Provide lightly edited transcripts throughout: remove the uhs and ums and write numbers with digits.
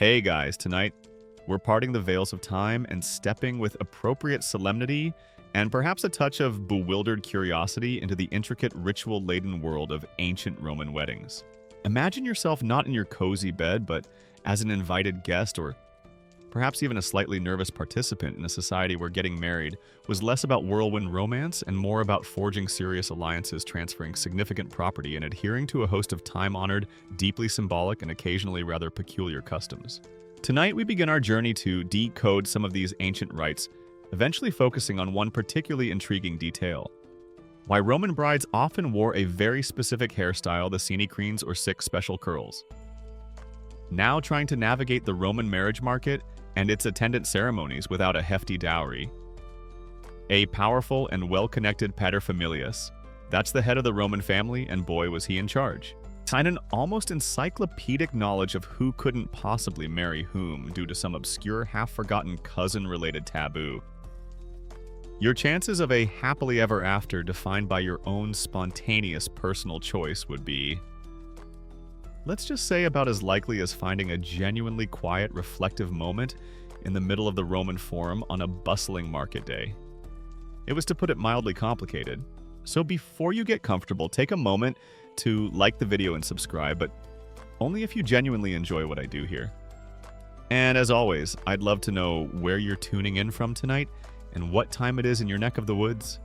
Hey guys, tonight we're parting the veils of time and stepping with appropriate solemnity and perhaps a touch of bewildered curiosity into the intricate ritual-laden world of ancient Roman weddings. Imagine yourself not in your cozy bed, but as an invited guest or perhaps even a slightly nervous participant in a society where getting married was less about whirlwind romance and more about forging serious alliances, transferring significant property, and adhering to a host of time-honored, deeply symbolic, and occasionally rather peculiar customs. Tonight, we begin our journey to decode some of these ancient rites, eventually focusing on one particularly intriguing detail: why Roman brides often wore a very specific hairstyle, the seni crines or six special curls. Now trying to navigate the Roman marriage market and its attendant ceremonies without a hefty dowry. A powerful and well-connected paterfamilias. That's the head of the Roman family, and boy was he in charge. Signed an almost encyclopedic knowledge of who couldn't possibly marry whom due to some obscure, half-forgotten cousin-related taboo. Your chances of a happily ever after defined by your own spontaneous personal choice would be, let's just say, about as likely as finding a genuinely quiet, reflective moment in the middle of the Roman Forum on a bustling market day. It was, to put it mildly, complicated. So before you get comfortable, take a moment to like the video and subscribe, but only if you genuinely enjoy what I do here. And as always, I'd love to know where you're tuning in from tonight and what time it is in your neck of the woods.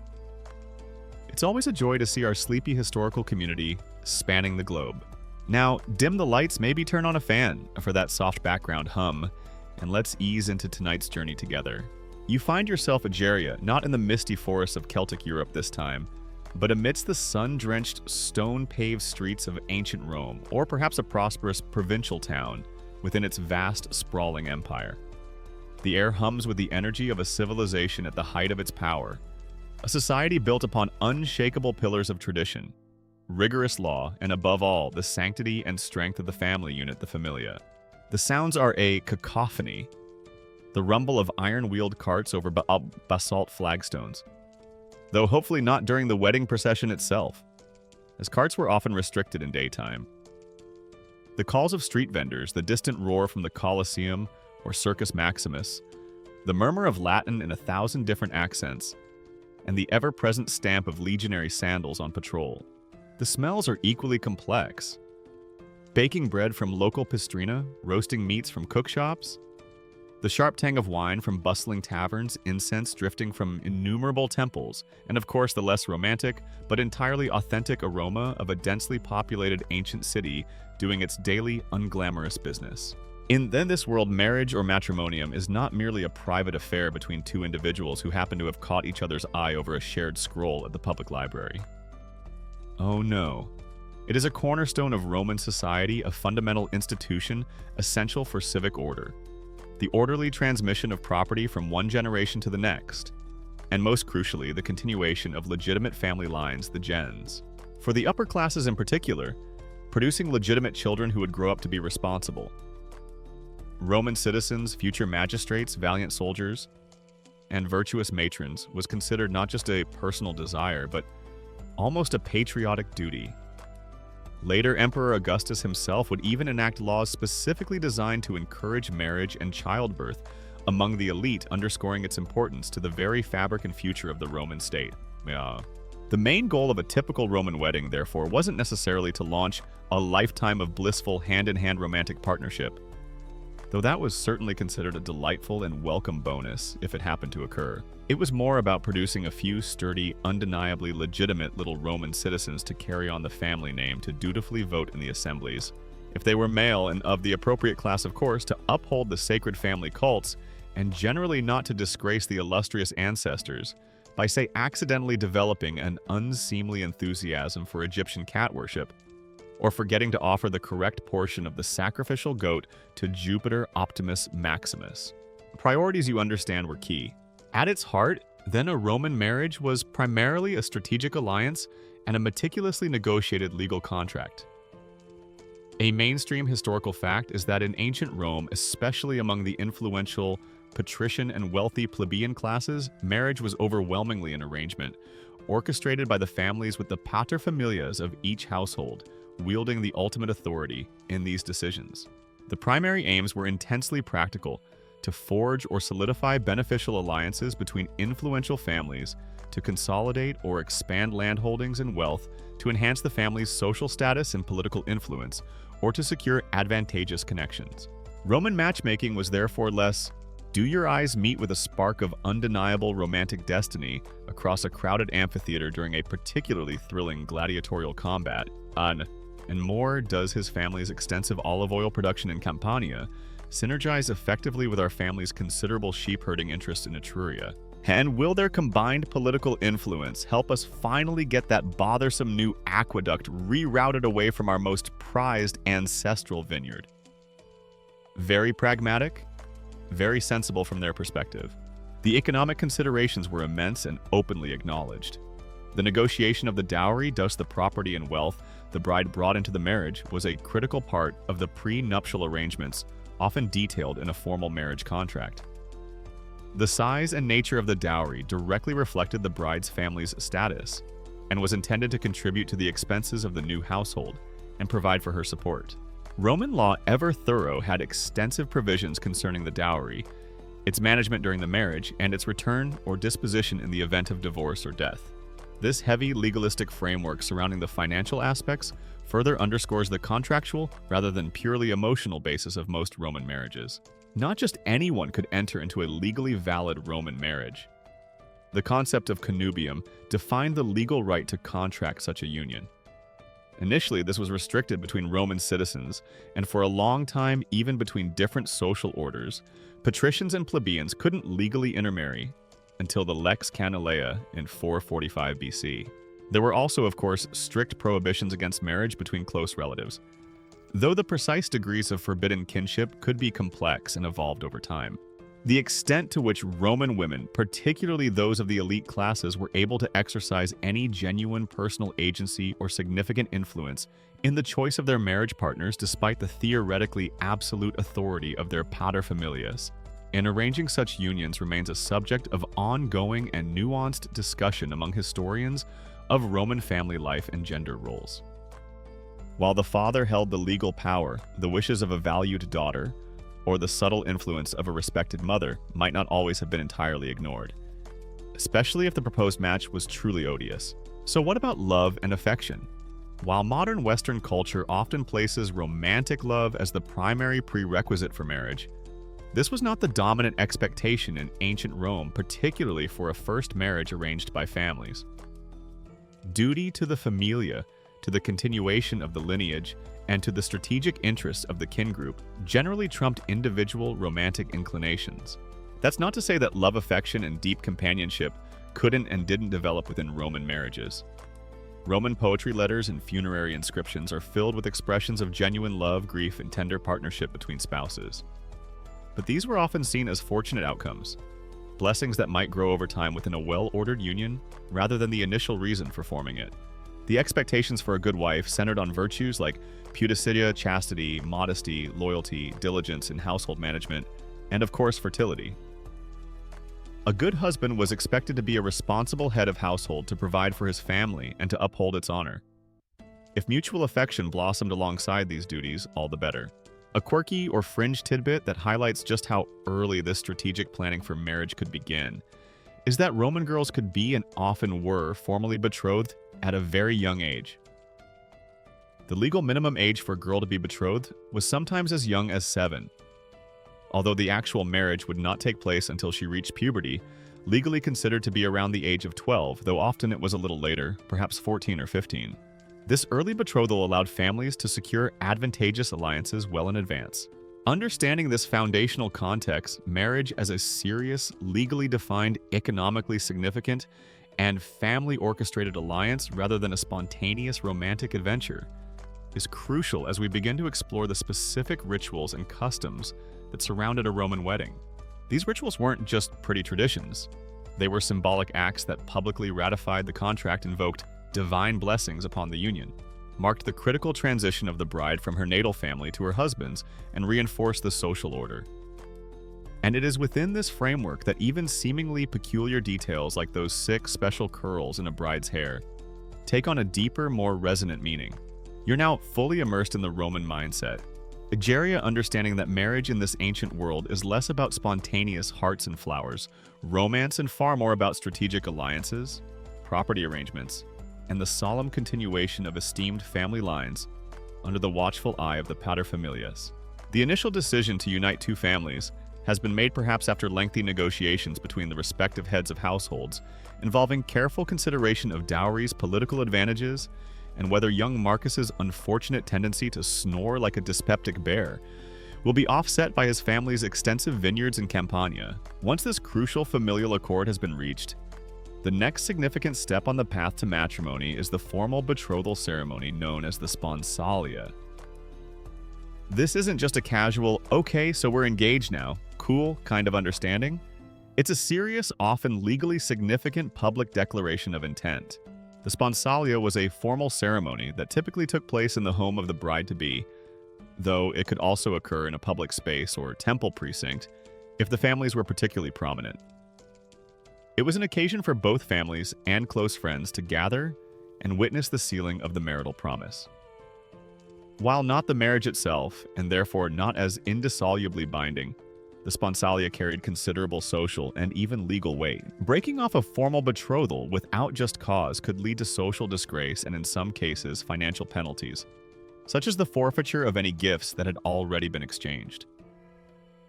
It's always a joy to see our sleepy historical community spanning the globe. Now, dim the lights, maybe turn on a fan for that soft background hum, and let's ease into tonight's journey together. You find yourself at Geria, not in the misty forests of Celtic Europe this time, but amidst the sun-drenched, stone-paved streets of ancient Rome, or perhaps a prosperous provincial town within its vast, sprawling empire. The air hums with the energy of a civilization at the height of its power, a society built upon unshakable pillars of tradition, rigorous law, and above all, the sanctity and strength of the family unit, the familia. The sounds are a cacophony, the rumble of iron-wheeled carts over basalt flagstones, though hopefully not during the wedding procession itself, as carts were often restricted in daytime. The calls of street vendors, the distant roar from the Colosseum or Circus Maximus, the murmur of Latin in 1,000 different accents, and the ever-present stamp of legionary sandals on patrol. The smells are equally complex. Baking bread from local pistrina, roasting meats from cookshops, the sharp tang of wine from bustling taverns, incense drifting from innumerable temples, and of course the less romantic but entirely authentic aroma of a densely populated ancient city doing its daily unglamorous business. In this world, marriage or matrimonium is not merely a private affair between two individuals who happen to have caught each other's eye over a shared scroll at the public library. Oh no. It is a cornerstone of Roman society, a fundamental institution essential for civic order, the orderly transmission of property from one generation to the next, and most crucially, the continuation of legitimate family lines, the gens. For the upper classes in particular, producing legitimate children who would grow up to be responsible. Roman citizens, future magistrates, valiant soldiers, and virtuous matrons was considered not just a personal desire, but almost a patriotic duty. Later, Emperor Augustus himself would even enact laws specifically designed to encourage marriage and childbirth among the elite, underscoring its importance to the very fabric and future of the Roman state. The main goal of a typical Roman wedding, therefore, wasn't necessarily to launch a lifetime of blissful hand-in-hand romantic partnership, though that was certainly considered a delightful and welcome bonus if it happened to occur. It was more about producing a few sturdy, undeniably legitimate little Roman citizens to carry on the family name, to dutifully vote in the assemblies, if they were male and of the appropriate class, of course, to uphold the sacred family cults, and generally not to disgrace the illustrious ancestors by, say, accidentally developing an unseemly enthusiasm for Egyptian cat worship, or forgetting to offer the correct portion of the sacrificial goat to Jupiter Optimus Maximus. Priorities, you understand, were key. At its heart, then, a Roman marriage was primarily a strategic alliance and a meticulously negotiated legal contract. A mainstream historical fact is that in ancient Rome, especially among the influential patrician and wealthy plebeian classes, marriage was overwhelmingly an arrangement, orchestrated by the families with the paterfamilias of each household, wielding the ultimate authority in these decisions. The primary aims were intensely practical: to forge or solidify beneficial alliances between influential families, to consolidate or expand landholdings and wealth, to enhance the family's social status and political influence, or to secure advantageous connections. Roman matchmaking was therefore less, "Do your eyes meet with a spark of undeniable romantic destiny across a crowded amphitheater during a particularly thrilling gladiatorial combat," and more, "Does his family's extensive olive oil production in Campania synergize effectively with our family's considerable sheep herding interests in Etruria? And will their combined political influence help us finally get that bothersome new aqueduct rerouted away from our most prized ancestral vineyard?" Very pragmatic, very sensible from their perspective. The economic considerations were immense and openly acknowledged. The negotiation of the dowry, thus the property and wealth the bride brought into the marriage, was a critical part of the pre-nuptial arrangements, often detailed in a formal marriage contract. The size and nature of the dowry directly reflected the bride's family's status and was intended to contribute to the expenses of the new household and provide for her support. Roman law, ever thorough, had extensive provisions concerning the dowry, its management during the marriage, and its return or disposition in the event of divorce or death. This heavy legalistic framework surrounding the financial aspects further underscores the contractual rather than purely emotional basis of most Roman marriages. Not just anyone could enter into a legally valid Roman marriage. The concept of connubium defined the legal right to contract such a union. Initially, this was restricted between Roman citizens, and for a long time, even between different social orders. Patricians and plebeians couldn't legally intermarry until the Lex Canalea in 445 BC. There were also, of course, strict prohibitions against marriage between close relatives, though the precise degrees of forbidden kinship could be complex and evolved over time. The extent to which Roman women, particularly those of the elite classes, were able to exercise any genuine personal agency or significant influence in the choice of their marriage partners despite the theoretically absolute authority of their paterfamilias, and arranging such unions remains a subject of ongoing and nuanced discussion among historians of Roman family life and gender roles. While the father held the legal power, the wishes of a valued daughter, or the subtle influence of a respected mother, might not always have been entirely ignored, especially if the proposed match was truly odious. So what about love and affection? While modern Western culture often places romantic love as the primary prerequisite for marriage, this was not the dominant expectation in ancient Rome, particularly for a first marriage arranged by families. Duty to the familia, to the continuation of the lineage, and to the strategic interests of the kin group generally trumped individual romantic inclinations. That's not to say that love, affection, and deep companionship couldn't and didn't develop within Roman marriages. Roman poetry letters and funerary inscriptions are filled with expressions of genuine love, grief, and tender partnership between spouses. But these were often seen as fortunate outcomes, blessings that might grow over time within a well-ordered union rather than the initial reason for forming it. The expectations for a good wife centered on virtues like pudicitia, chastity, modesty, loyalty, diligence, and household management, and of course, fertility. A good husband was expected to be a responsible head of household to provide for his family and to uphold its honor. If mutual affection blossomed alongside these duties, all the better. A quirky or fringe tidbit that highlights just how early this strategic planning for marriage could begin is that Roman girls could be and often were formally betrothed at a very young age. The legal minimum age for a girl to be betrothed was sometimes as young as 7. Although the actual marriage would not take place until she reached puberty, legally considered to be around the age of 12, though often it was a little later, perhaps 14 or 15. This early betrothal allowed families to secure advantageous alliances well in advance. Understanding this foundational context, marriage as a serious, legally defined, economically significant, and family-orchestrated alliance rather than a spontaneous romantic adventure, is crucial as we begin to explore the specific rituals and customs that surrounded a Roman wedding. These rituals weren't just pretty traditions. They were symbolic acts that publicly ratified the contract, invoked divine blessings upon the union, marked the critical transition of the bride from her natal family to her husband's, and reinforced the social order. And it is within this framework that even seemingly peculiar details like those 6 special curls in a bride's hair take on a deeper, more resonant meaning. You're now fully immersed in the Roman mindset. Egeria understanding that marriage in this ancient world is less about spontaneous hearts and flowers, romance, and far more about strategic alliances, property arrangements, and the solemn continuation of esteemed family lines under the watchful eye of the paterfamilias. The initial decision to unite two families has been made perhaps after lengthy negotiations between the respective heads of households, involving careful consideration of dowries, political advantages, and whether young Marcus's unfortunate tendency to snore like a dyspeptic bear will be offset by his family's extensive vineyards in Campania. Once this crucial familial accord has been reached, the next significant step on the path to matrimony is the formal betrothal ceremony known as the sponsalia. This isn't just a casual, okay, so we're engaged now, cool kind of understanding. It's a serious, often legally significant public declaration of intent. The sponsalia was a formal ceremony that typically took place in the home of the bride-to-be, though it could also occur in a public space or temple precinct if the families were particularly prominent. It was an occasion for both families and close friends to gather and witness the sealing of the marital promise. While not the marriage itself, and therefore not as indissolubly binding, the sponsalia carried considerable social and even legal weight. Breaking off a formal betrothal without just cause could lead to social disgrace and, in some cases, financial penalties, such as the forfeiture of any gifts that had already been exchanged.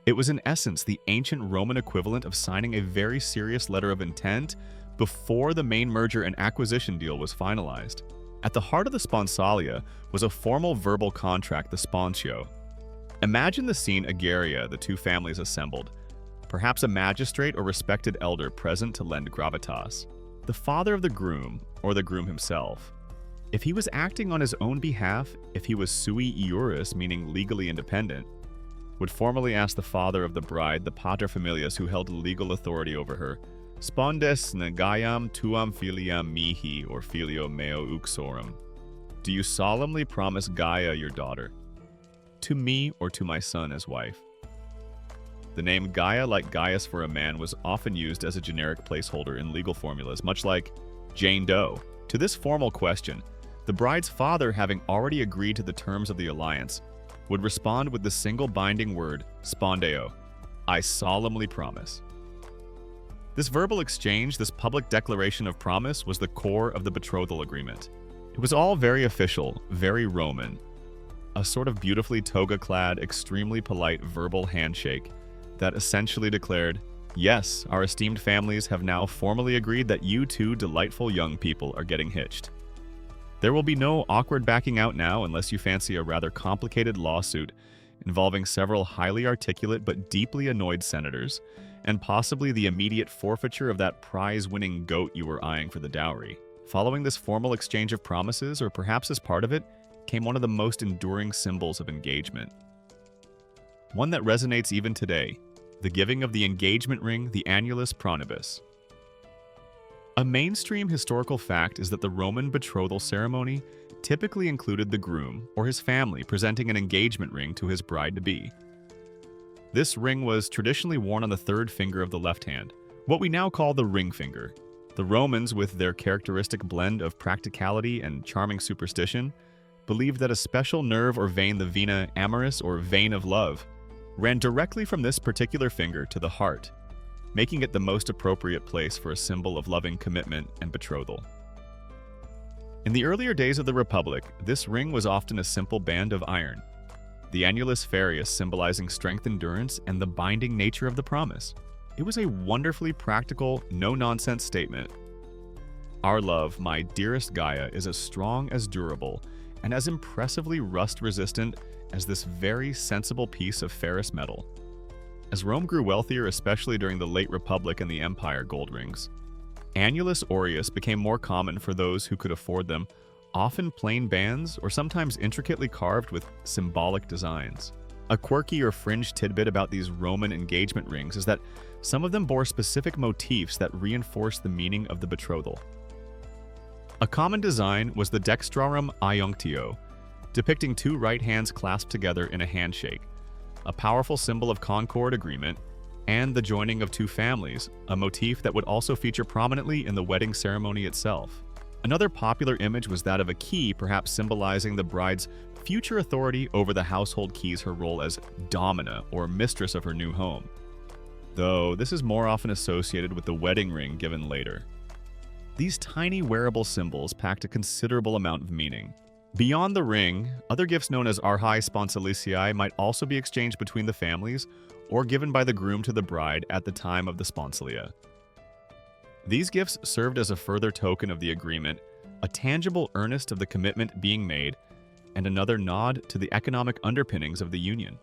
It was in essence the ancient Roman equivalent of signing a very serious letter of intent before the main merger and acquisition deal was finalized. At the heart of the sponsalia was a formal verbal contract, the sponsio. Imagine the scene: Egeria, the two families assembled, perhaps a magistrate or respected elder present to lend gravitas. The father of the groom, or the groom himself, if he was acting on his own behalf, if he was sui iuris, meaning legally independent, would formally ask the father of the bride, the paterfamilias who held legal authority over her, spondes negaiam tuam filiam mihi or filio meo uxorum. Do you solemnly promise Gaia, your daughter, to me or to my son as wife? The name Gaia, like Gaius for a man, was often used as a generic placeholder in legal formulas, much like Jane Doe. To this formal question, the bride's father, having already agreed to the terms of the alliance, would respond with the single binding word, spondeo, I solemnly promise. This verbal exchange, this public declaration of promise, was the core of the betrothal agreement. It was all very official, very Roman, a sort of beautifully toga-clad, extremely polite verbal handshake that essentially declared, yes, our esteemed families have now formally agreed that you two delightful young people are getting hitched. There will be no awkward backing out now unless you fancy a rather complicated lawsuit involving several highly articulate but deeply annoyed senators, and possibly the immediate forfeiture of that prize-winning goat you were eyeing for the dowry. Following this formal exchange of promises, or perhaps as part of it, came one of the most enduring symbols of engagement. One that resonates even today, the giving of the engagement ring, the annulus pronibus. A mainstream historical fact is that the Roman betrothal ceremony typically included the groom or his family presenting an engagement ring to his bride-to-be. This ring was traditionally worn on the third finger of the left hand, what we now call the ring finger. The Romans, with their characteristic blend of practicality and charming superstition, believed that a special nerve or vein, the vena amoris or vein of love, ran directly from this particular finger to the heart, making it the most appropriate place for a symbol of loving commitment and betrothal. In the earlier days of the Republic, this ring was often a simple band of iron, the annulus ferius symbolizing strength, endurance, and the binding nature of the promise. It was a wonderfully practical, no-nonsense statement. Our love, my dearest Gaia, is as strong, as durable, and as impressively rust-resistant as this very sensible piece of ferrous metal. As Rome grew wealthier, especially during the late Republic and the Empire gold rings, annulus aureus became more common for those who could afford them, often plain bands or sometimes intricately carved with symbolic designs. A quirky or fringe tidbit about these Roman engagement rings is that some of them bore specific motifs that reinforced the meaning of the betrothal. A common design was the dextrorum iunctio, depicting two right hands clasped together in a handshake, a powerful symbol of concord, agreement, and the joining of two families, a motif that would also feature prominently in the wedding ceremony itself. Another popular image was that of a key, perhaps symbolizing the bride's future authority over the household keys her role as domina or mistress of her new home, though this is more often associated with the wedding ring given later. These tiny wearable symbols packed a considerable amount of meaning. Beyond the ring, other gifts known as arhai sponsalicii might also be exchanged between the families or given by the groom to the bride at the time of the sponsalia. These gifts served as a further token of the agreement, a tangible earnest of the commitment being made, and another nod to the economic underpinnings of the union.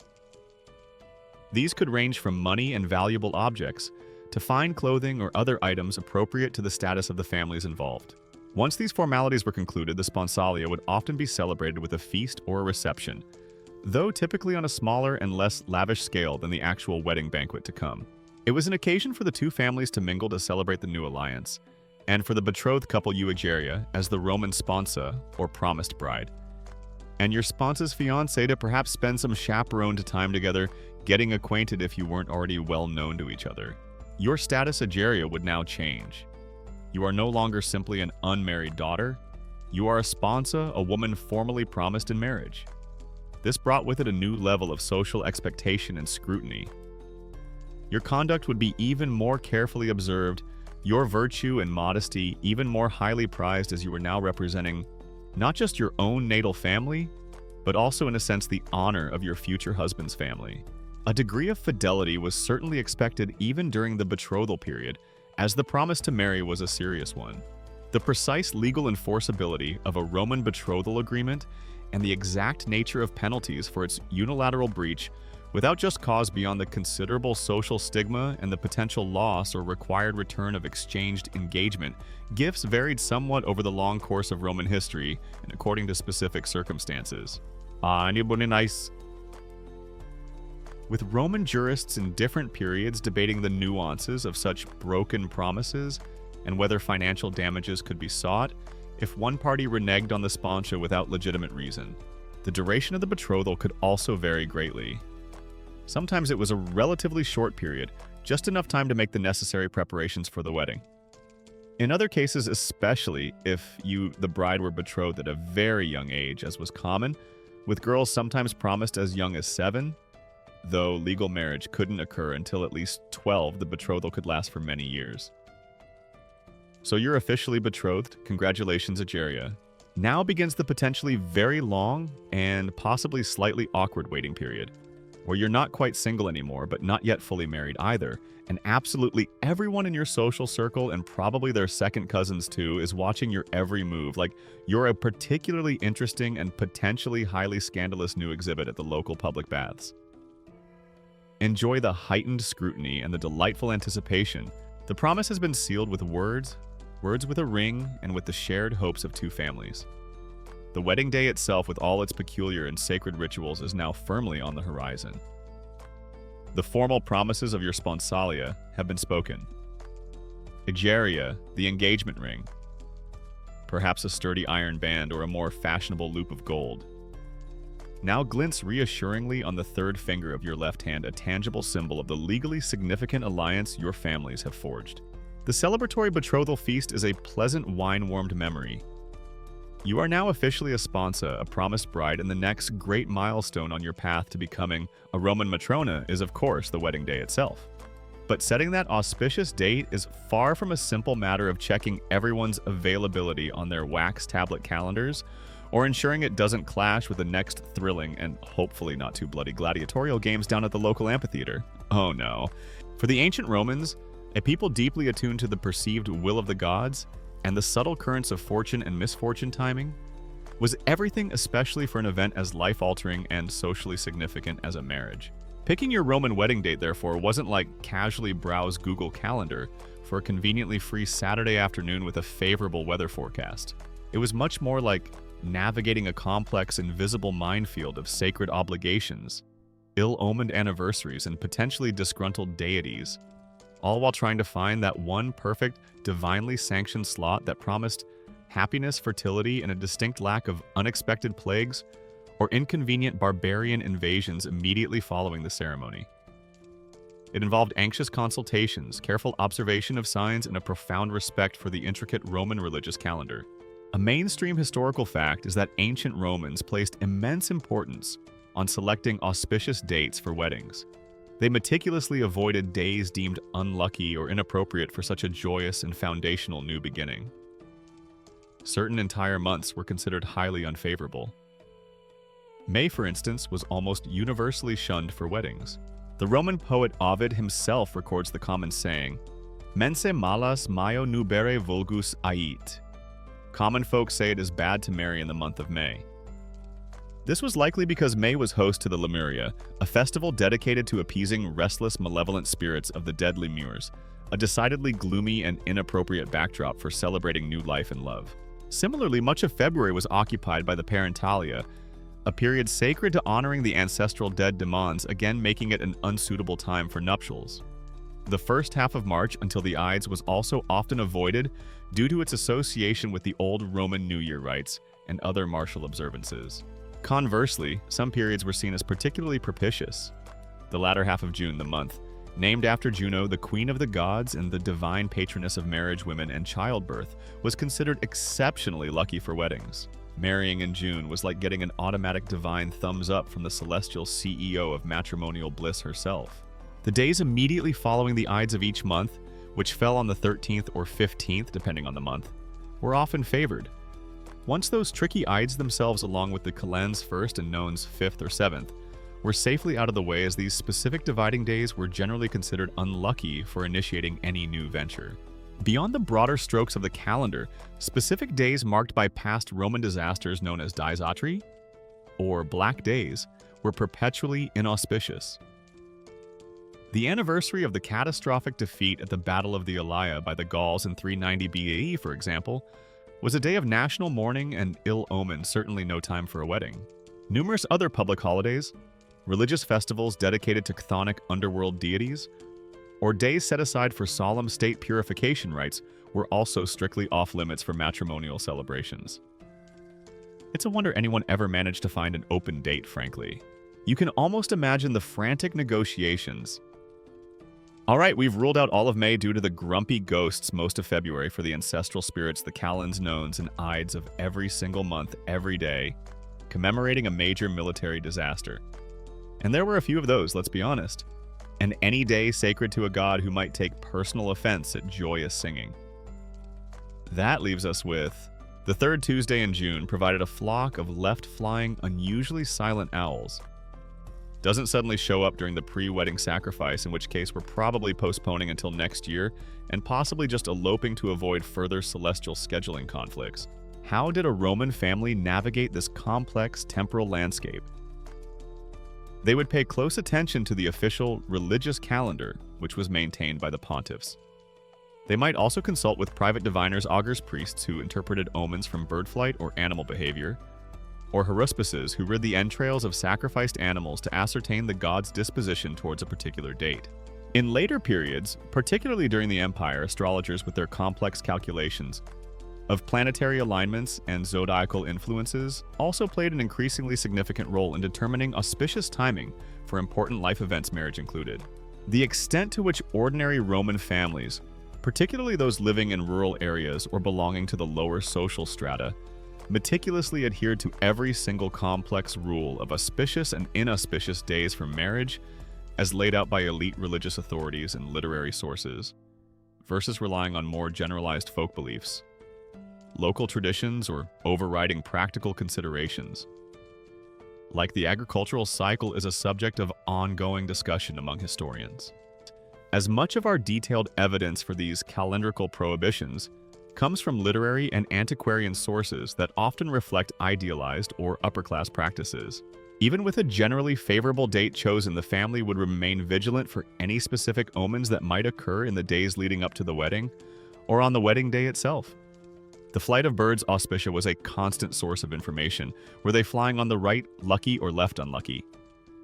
These could range from money and valuable objects to fine clothing or other items appropriate to the status of the families involved. Once these formalities were concluded, the sponsalia would often be celebrated with a feast or a reception, though typically on a smaller and less lavish scale than the actual wedding banquet to come. It was an occasion for the two families to mingle to celebrate the new alliance, and for the betrothed couple Euageria as the Roman sponsa, or promised bride, and your sponsa's fiancé to perhaps spend some chaperoned time together, getting acquainted if you weren't already well known to each other. Your status Egeria would now change. You are no longer simply an unmarried daughter. You are a sponsa, a woman formally promised in marriage. This brought with it a new level of social expectation and scrutiny. Your conduct would be even more carefully observed, your virtue and modesty even more highly prized, as you were now representing not just your own natal family, but also in a sense the honor of your future husband's family. A degree of fidelity was certainly expected even during the betrothal period, as the promise to marry was a serious one. The precise legal enforceability of a Roman betrothal agreement and the exact nature of penalties for its unilateral breach without just cause beyond the considerable social stigma and the potential loss or required return of exchanged engagement, gifts varied somewhat over the long course of Roman history and according to specific circumstances. Anybody nice? With Roman jurists in different periods debating the nuances of such broken promises and whether financial damages could be sought if one party reneged on the sponsa without legitimate reason. The duration of the betrothal could also vary greatly. Sometimes it was a relatively short period, just enough time to make the necessary preparations for the wedding. In other cases, especially if you, the bride, were betrothed at a very young age, as was common, with girls sometimes promised as young as 7, though legal marriage couldn't occur until at least 12, the betrothal could last for many years. So you're officially betrothed, congratulations Egeria. Now begins the potentially very long and possibly slightly awkward waiting period, where you're not quite single anymore, but not yet fully married either, and absolutely everyone in your social circle, and probably their second cousins too, is watching your every move, like you're a particularly interesting and potentially highly scandalous new exhibit at the local public baths. Enjoy the heightened scrutiny and the delightful anticipation. The promise has been sealed with words with a ring, and with the shared hopes of two families. The wedding day itself, with all its peculiar and sacred rituals, is now firmly on the horizon. The formal promises of your sponsalia have been spoken. Egeria, the engagement ring, perhaps a sturdy iron band or a more fashionable loop of gold, now glints reassuringly on the third finger of your left hand, a tangible symbol of the legally significant alliance your families have forged. The celebratory betrothal feast is a pleasant wine-warmed memory. You are now officially a sponsa, a promised bride, and the next great milestone on your path to becoming a Roman matrona is, of course, the wedding day itself. But setting that auspicious date is far from a simple matter of checking everyone's availability on their wax tablet calendars or ensuring it doesn't clash with the next thrilling and hopefully not too bloody gladiatorial games down at the local amphitheater. Oh no. For the ancient Romans, a people deeply attuned to the perceived will of the gods and the subtle currents of fortune and misfortune timing, was everything, especially for an event as life-altering and socially significant as a marriage. Picking your Roman wedding date, therefore, wasn't like casually browse Google Calendar for a conveniently free Saturday afternoon with a favorable weather forecast. It was much more like navigating a complex, invisible minefield of sacred obligations, ill-omened anniversaries, and potentially disgruntled deities, all while trying to find that one perfect, divinely sanctioned slot that promised happiness, fertility, and a distinct lack of unexpected plagues or inconvenient barbarian invasions immediately following the ceremony. It involved anxious consultations, careful observation of signs, and a profound respect for the intricate Roman religious calendar. A mainstream historical fact is that ancient Romans placed immense importance on selecting auspicious dates for weddings. They meticulously avoided days deemed unlucky or inappropriate for such a joyous and foundational new beginning. Certain entire months were considered highly unfavorable. May, for instance, was almost universally shunned for weddings. The Roman poet Ovid himself records the common saying, "Mense malas Maio nubere vulgus ait." Common folk say it is bad to marry in the month of May. This was likely because May was host to the Lemuria, a festival dedicated to appeasing restless, malevolent spirits of the dead lemurs, a decidedly gloomy and inappropriate backdrop for celebrating new life and love. Similarly, much of February was occupied by the Parentalia, a period sacred to honoring the ancestral dead demons, again making it an unsuitable time for nuptials. The first half of March until the Ides was also often avoided due to its association with the old Roman New Year rites and other martial observances. Conversely, some periods were seen as particularly propitious. The latter half of June, the month, named after Juno, the queen of the gods and the divine patroness of marriage, women, and childbirth, was considered exceptionally lucky for weddings. Marrying in June was like getting an automatic divine thumbs up from the celestial CEO of matrimonial bliss herself. The days immediately following the Ides of each month, which fell on the 13th or 15th depending on the month, were often favored. Once those tricky Ides themselves, along with the Calends 1st and Nones 5th or 7th, were safely out of the way, as these specific dividing days were generally considered unlucky for initiating any new venture. Beyond the broader strokes of the calendar, specific days marked by past Roman disasters known as Dies or Black Days, were perpetually inauspicious. The anniversary of the catastrophic defeat at the Battle of the Alaia by the Gauls in 390 BAE, for example, was a day of national mourning and ill omen, certainly no time for a wedding. Numerous other public holidays, religious festivals dedicated to chthonic underworld deities, or days set aside for solemn state purification rites were also strictly off-limits for matrimonial celebrations. It's a wonder anyone ever managed to find an open date, frankly. You can almost imagine the frantic negotiations. All right, we've ruled out all of May due to the grumpy ghosts most of February for the ancestral spirits, the Calends, Nones, and Ides of every single month, every day, commemorating a major military disaster. And there were a few of those, let's be honest. And any day sacred to a god who might take personal offense at joyous singing. That leaves us with the third Tuesday in June provided a flock of left-flying, unusually silent owls. Doesn't suddenly show up during the pre-wedding sacrifice, in which case we're probably postponing until next year and possibly just eloping to avoid further celestial scheduling conflicts. How did a Roman family navigate this complex temporal landscape? They would pay close attention to the official religious calendar, which was maintained by the pontiffs. They might also consult with private diviners, augurs, priests who interpreted omens from bird flight or animal behavior, or haruspices who read the entrails of sacrificed animals to ascertain the god's disposition towards a particular date. In later periods, particularly during the Empire, astrologers with their complex calculations of planetary alignments and zodiacal influences also played an increasingly significant role in determining auspicious timing for important life events, marriage included. The extent to which ordinary Roman families, particularly those living in rural areas or belonging to the lower social strata, meticulously adhered to every single complex rule of auspicious and inauspicious days for marriage as laid out by elite religious authorities and literary sources, versus relying on more generalized folk beliefs, local traditions, or overriding practical considerations. Like the agricultural cycle is a subject of ongoing discussion among historians. As much of our detailed evidence for these calendrical prohibitions comes from literary and antiquarian sources that often reflect idealized or upper-class practices. Even with a generally favorable date chosen, the family would remain vigilant for any specific omens that might occur in the days leading up to the wedding, or on the wedding day itself. The flight of birds auspicia was a constant source of information. Were they flying on the right, lucky, or left, unlucky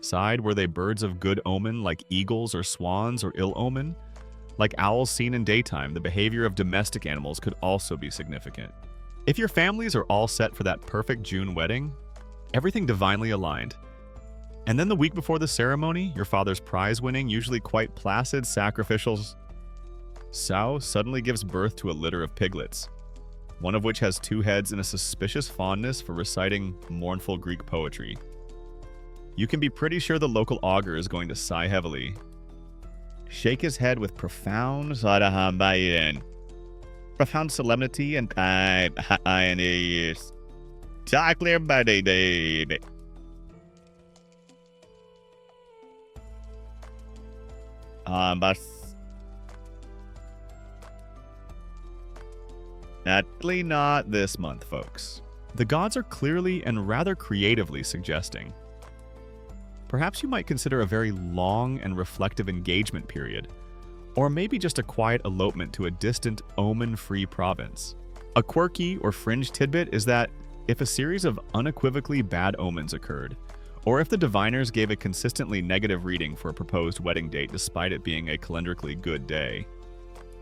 side? Were they birds of good omen like eagles or swans, or ill omen? Like owls seen in daytime, the behavior of domestic animals could also be significant. If your families are all set for that perfect June wedding, everything divinely aligned, and then the week before the ceremony, your father's prize-winning, usually quite placid sacrificial sow suddenly gives birth to a litter of piglets, one of which has two heads and a suspicious fondness for reciting mournful Greek poetry. You can be pretty sure the local augur is going to sigh heavily, shake his head with profound solemnity and but naturally not this month, folks. The gods are clearly and rather creatively suggesting. Perhaps you might consider a very long and reflective engagement period, or maybe just a quiet elopement to a distant, omen-free province. A quirky or fringe tidbit is that if a series of unequivocally bad omens occurred, or if the diviners gave a consistently negative reading for a proposed wedding date despite it being a calendarically good day,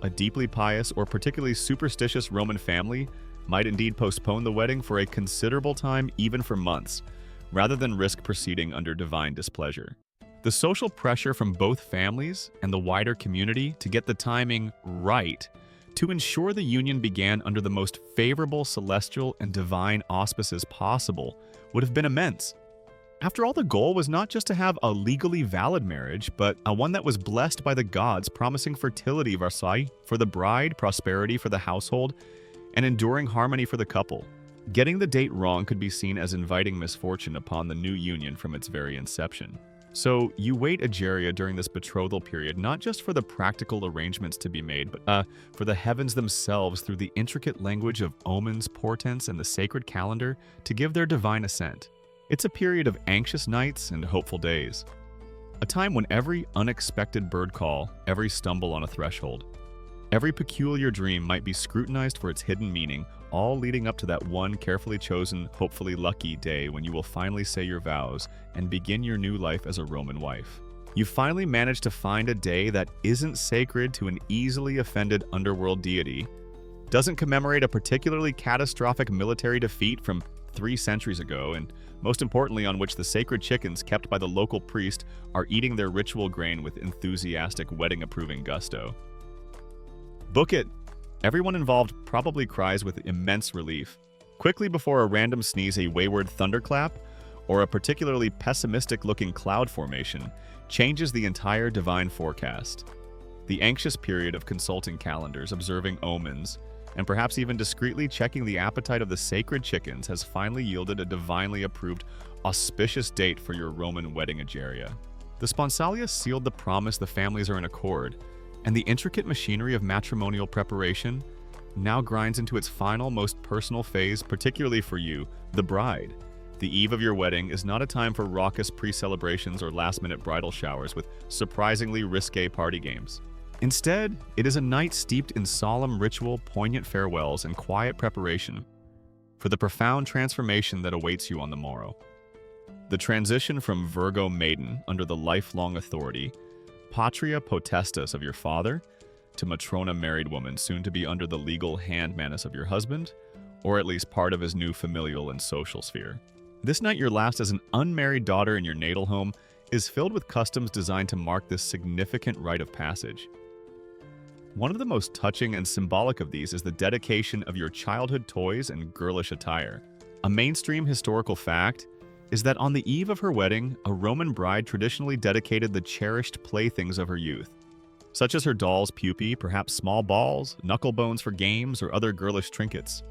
a deeply pious or particularly superstitious Roman family might indeed postpone the wedding for a considerable time, even for months, rather than risk proceeding under divine displeasure. The social pressure from both families and the wider community to get the timing right to ensure the union began under the most favorable celestial and divine auspices possible would have been immense. After all, the goal was not just to have a legally valid marriage, but a one that was blessed by the gods, promising fertility Versailles for the bride, prosperity for the household, and enduring harmony for the couple. Getting the date wrong could be seen as inviting misfortune upon the new union from its very inception. So you wait Egeria during this betrothal period, not just for the practical arrangements to be made, but for the heavens themselves through the intricate language of omens, portents, and the sacred calendar to give their divine assent. It's a period of anxious nights and hopeful days. A time when every unexpected bird call, every stumble on a threshold, every peculiar dream might be scrutinized for its hidden meaning, all leading up to that one carefully chosen, hopefully lucky day when you will finally say your vows and begin your new life as a Roman wife. You finally manage to find a day that isn't sacred to an easily offended underworld deity, doesn't commemorate a particularly catastrophic military defeat from 3 centuries ago, and most importantly, on which the sacred chickens kept by the local priest are eating their ritual grain with enthusiastic wedding-approving gusto. Book it! Everyone involved probably cries with immense relief. Quickly before a random sneeze, a wayward thunderclap, or a particularly pessimistic-looking cloud formation changes the entire divine forecast. The anxious period of consulting calendars, observing omens, and perhaps even discreetly checking the appetite of the sacred chickens has finally yielded a divinely approved, auspicious date for your Roman wedding Egeria. The sponsalia sealed the promise the families are in accord, and the intricate machinery of matrimonial preparation now grinds into its final, most personal phase, particularly for you, the bride. The eve of your wedding is not a time for raucous pre-celebrations or last-minute bridal showers with surprisingly risque party games. Instead, it is a night steeped in solemn ritual, poignant farewells, and quiet preparation for the profound transformation that awaits you on the morrow. The transition from Virgo maiden under the lifelong authority, patria potestas of your father, to matrona married woman soon to be under the legal handmanis of your husband, or at least part of his new familial and social sphere. This night your last as an unmarried daughter in your natal home is filled with customs designed to mark this significant rite of passage. One of the most touching and symbolic of these is the dedication of your childhood toys and girlish attire. A mainstream historical fact is that on the eve of her wedding, a Roman bride traditionally dedicated the cherished playthings of her youth, such as her doll's pupae, perhaps small balls, knuckle bones for games, or other girlish trinkets,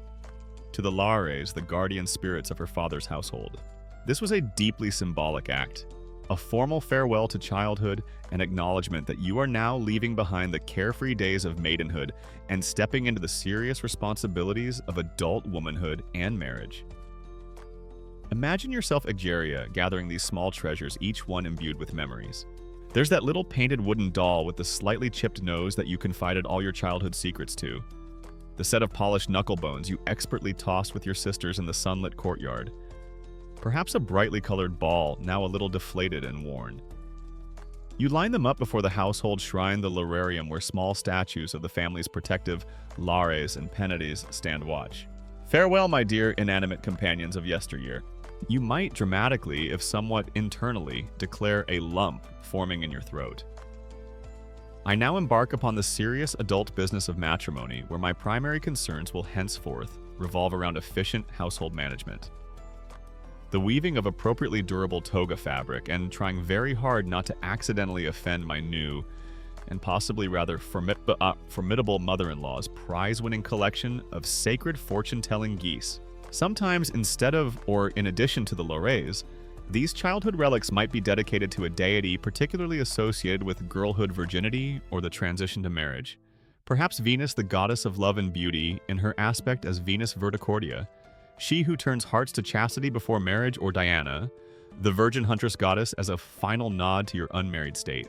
to the lares, the guardian spirits of her father's household. This was a deeply symbolic act, a formal farewell to childhood and acknowledgement that you are now leaving behind the carefree days of maidenhood and stepping into the serious responsibilities of adult womanhood and marriage. Imagine yourself Egeria gathering these small treasures, each one imbued with memories. There's that little painted wooden doll with the slightly chipped nose that you confided all your childhood secrets to. The set of polished knuckle bones you expertly tossed with your sisters in the sunlit courtyard. Perhaps a brightly colored ball, now a little deflated and worn. You line them up before the household shrine, the lararium, where small statues of the family's protective lares and penates stand watch. Farewell, my dear inanimate companions of yesteryear. You might dramatically, if somewhat internally, declare a lump forming in your throat. I now embark upon the serious adult business of matrimony, where my primary concerns will henceforth revolve around efficient household management. The weaving of appropriately durable toga fabric and trying very hard not to accidentally offend my new and possibly rather formidable mother-in-law's prize-winning collection of sacred fortune-telling geese. Sometimes instead of or in addition to the laurels, these childhood relics might be dedicated to a deity particularly associated with girlhood virginity or the transition to marriage. Perhaps Venus, the goddess of love and beauty, in her aspect as Venus Verticordia, she who turns hearts to chastity before marriage, or Diana, the virgin huntress goddess, as a final nod to your unmarried state.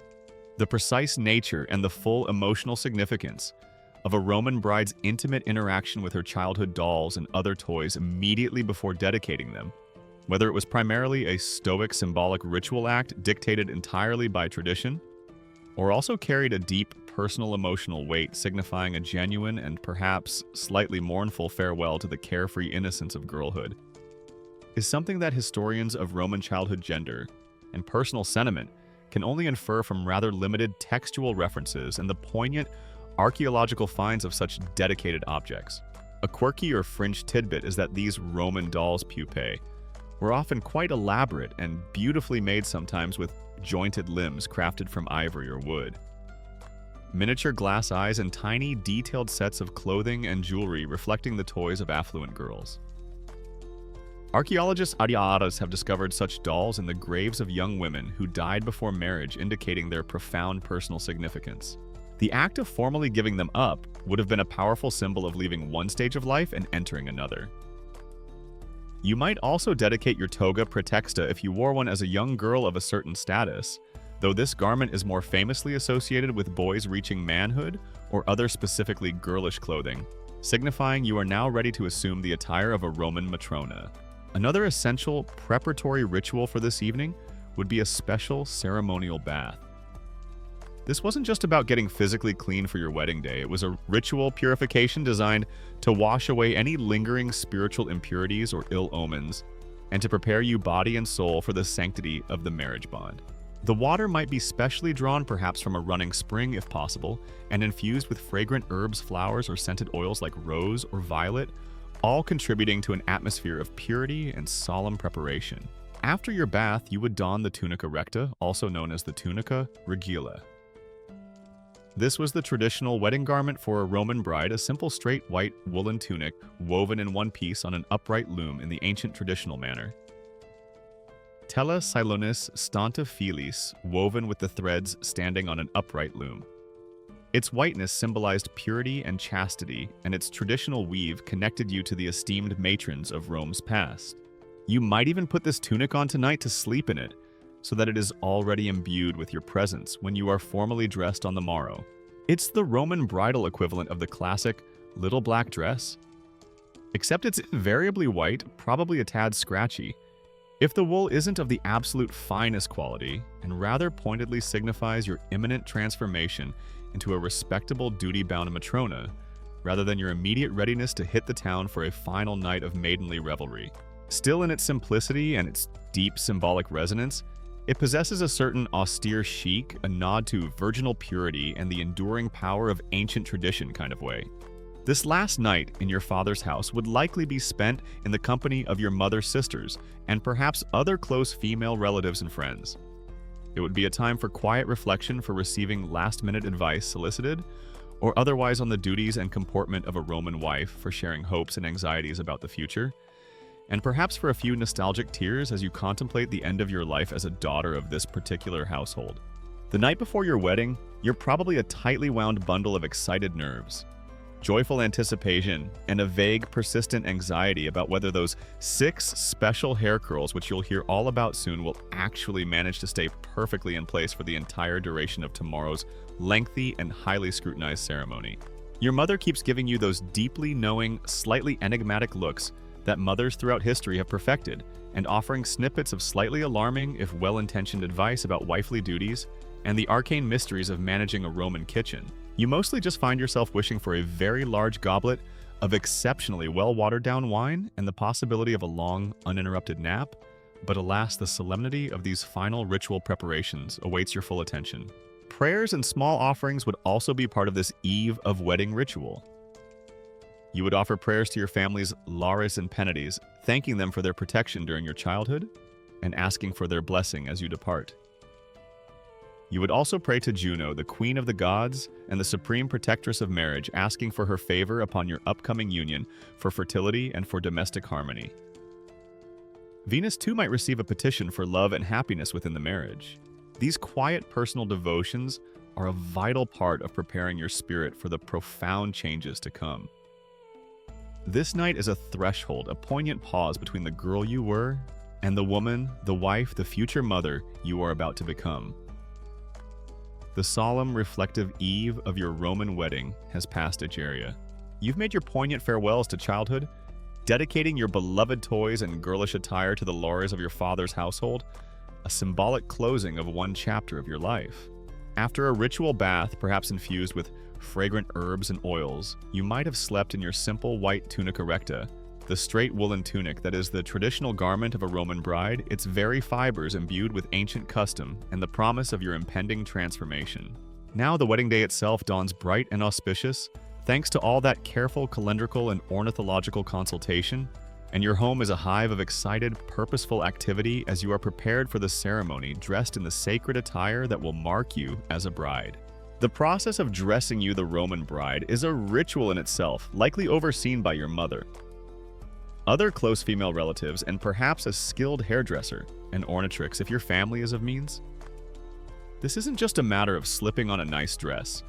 The precise nature and the full emotional significance of a Roman bride's intimate interaction with her childhood dolls and other toys immediately before dedicating them, whether it was primarily a stoic symbolic ritual act dictated entirely by tradition, or also carried a deep personal emotional weight signifying a genuine and perhaps slightly mournful farewell to the carefree innocence of girlhood, is something that historians of Roman childhood gender and personal sentiment can only infer from rather limited textual references and the poignant archaeological finds of such dedicated objects. A quirky or fringe tidbit is that these Roman dolls' pupae were often quite elaborate and beautifully made, sometimes with jointed limbs crafted from ivory or wood. Miniature glass eyes and tiny, detailed sets of clothing and jewelry reflecting the toys of affluent girls. Archaeologists Ariaras have discovered such dolls in the graves of young women who died before marriage, indicating their profound personal significance. The act of formally giving them up would have been a powerful symbol of leaving one stage of life and entering another. You might also dedicate your toga praetexta if you wore one as a young girl of a certain status, though this garment is more famously associated with boys reaching manhood or other specifically girlish clothing, signifying you are now ready to assume the attire of a Roman matrona. Another essential preparatory ritual for this evening would be a special ceremonial bath. This wasn't just about getting physically clean for your wedding day. It was a ritual purification designed to wash away any lingering spiritual impurities or ill omens, and to prepare you body and soul for the sanctity of the marriage bond. The water might be specially drawn perhaps from a running spring if possible, and infused with fragrant herbs, flowers, or scented oils like rose or violet, all contributing to an atmosphere of purity and solemn preparation. After your bath, you would don the tunica recta, also known as the tunica regula. This was the traditional wedding garment for a Roman bride, a simple straight white woolen tunic woven in one piece on an upright loom in the ancient traditional manner. Tela Silonis stanta filis, woven with the threads standing on an upright loom. Its whiteness symbolized purity and chastity, and its traditional weave connected you to the esteemed matrons of Rome's past. You might even put this tunic on tonight to sleep in it, so that it is already imbued with your presence when you are formally dressed on the morrow. It's the Roman bridal equivalent of the classic little black dress, except it's invariably white, probably a tad scratchy. If the wool isn't of the absolute finest quality, and rather pointedly signifies your imminent transformation into a respectable duty-bound matrona, rather than your immediate readiness to hit the town for a final night of maidenly revelry. Still in its simplicity and its deep symbolic resonance, it possesses a certain austere chic, a nod to virginal purity and the enduring power of ancient tradition kind of way. This last night in your father's house would likely be spent in the company of your mother's sisters and perhaps other close female relatives and friends. It would be a time for quiet reflection, for receiving last-minute advice solicited, or otherwise on the duties and comportment of a Roman wife, for sharing hopes and anxieties about the future, and perhaps for a few nostalgic tears as you contemplate the end of your life as a daughter of this particular household. The night before your wedding, you're probably a tightly wound bundle of excited nerves, joyful anticipation, and a vague, persistent anxiety about whether those 6 special hair curls, which you'll hear all about soon, will actually manage to stay perfectly in place for the entire duration of tomorrow's lengthy and highly scrutinized ceremony. Your mother keeps giving you those deeply knowing, slightly enigmatic looks that mothers throughout history have perfected, and offering snippets of slightly alarming, if well-intentioned advice about wifely duties and the arcane mysteries of managing a Roman kitchen. You mostly just find yourself wishing for a very large goblet of exceptionally well-watered-down wine and the possibility of a long, uninterrupted nap, but alas, the solemnity of these final ritual preparations awaits your full attention. Prayers and small offerings would also be part of this eve of wedding ritual. You would offer prayers to your family's lares and penates, thanking them for their protection during your childhood and asking for their blessing as you depart. You would also pray to Juno, the queen of the gods and the supreme protectress of marriage, asking for her favor upon your upcoming union, for fertility and for domestic harmony. Venus too might receive a petition for love and happiness within the marriage. These quiet personal devotions are a vital part of preparing your spirit for the profound changes to come. This night is a threshold, a poignant pause between the girl you were and the woman, the wife, the future mother you are about to become. The solemn, reflective eve of your Roman wedding has passed Egeria. You've made your poignant farewells to childhood, dedicating your beloved toys and girlish attire to the lares of your father's household, a symbolic closing of one chapter of your life. After a ritual bath, perhaps infused with fragrant herbs and oils, you might have slept in your simple white tunica recta, the straight woolen tunic that is the traditional garment of a Roman bride, its very fibers imbued with ancient custom and the promise of your impending transformation. Now the wedding day itself dawns bright and auspicious, thanks to all that careful calendrical and ornithological consultation, and your home is a hive of excited, purposeful activity as you are prepared for the ceremony, dressed in the sacred attire that will mark you as a bride. The process of dressing you the Roman bride is a ritual in itself, likely overseen by your mother, other close female relatives, and perhaps a skilled hairdresser and ornatrix if your family is of means. This isn't just a matter of slipping on a nice dress.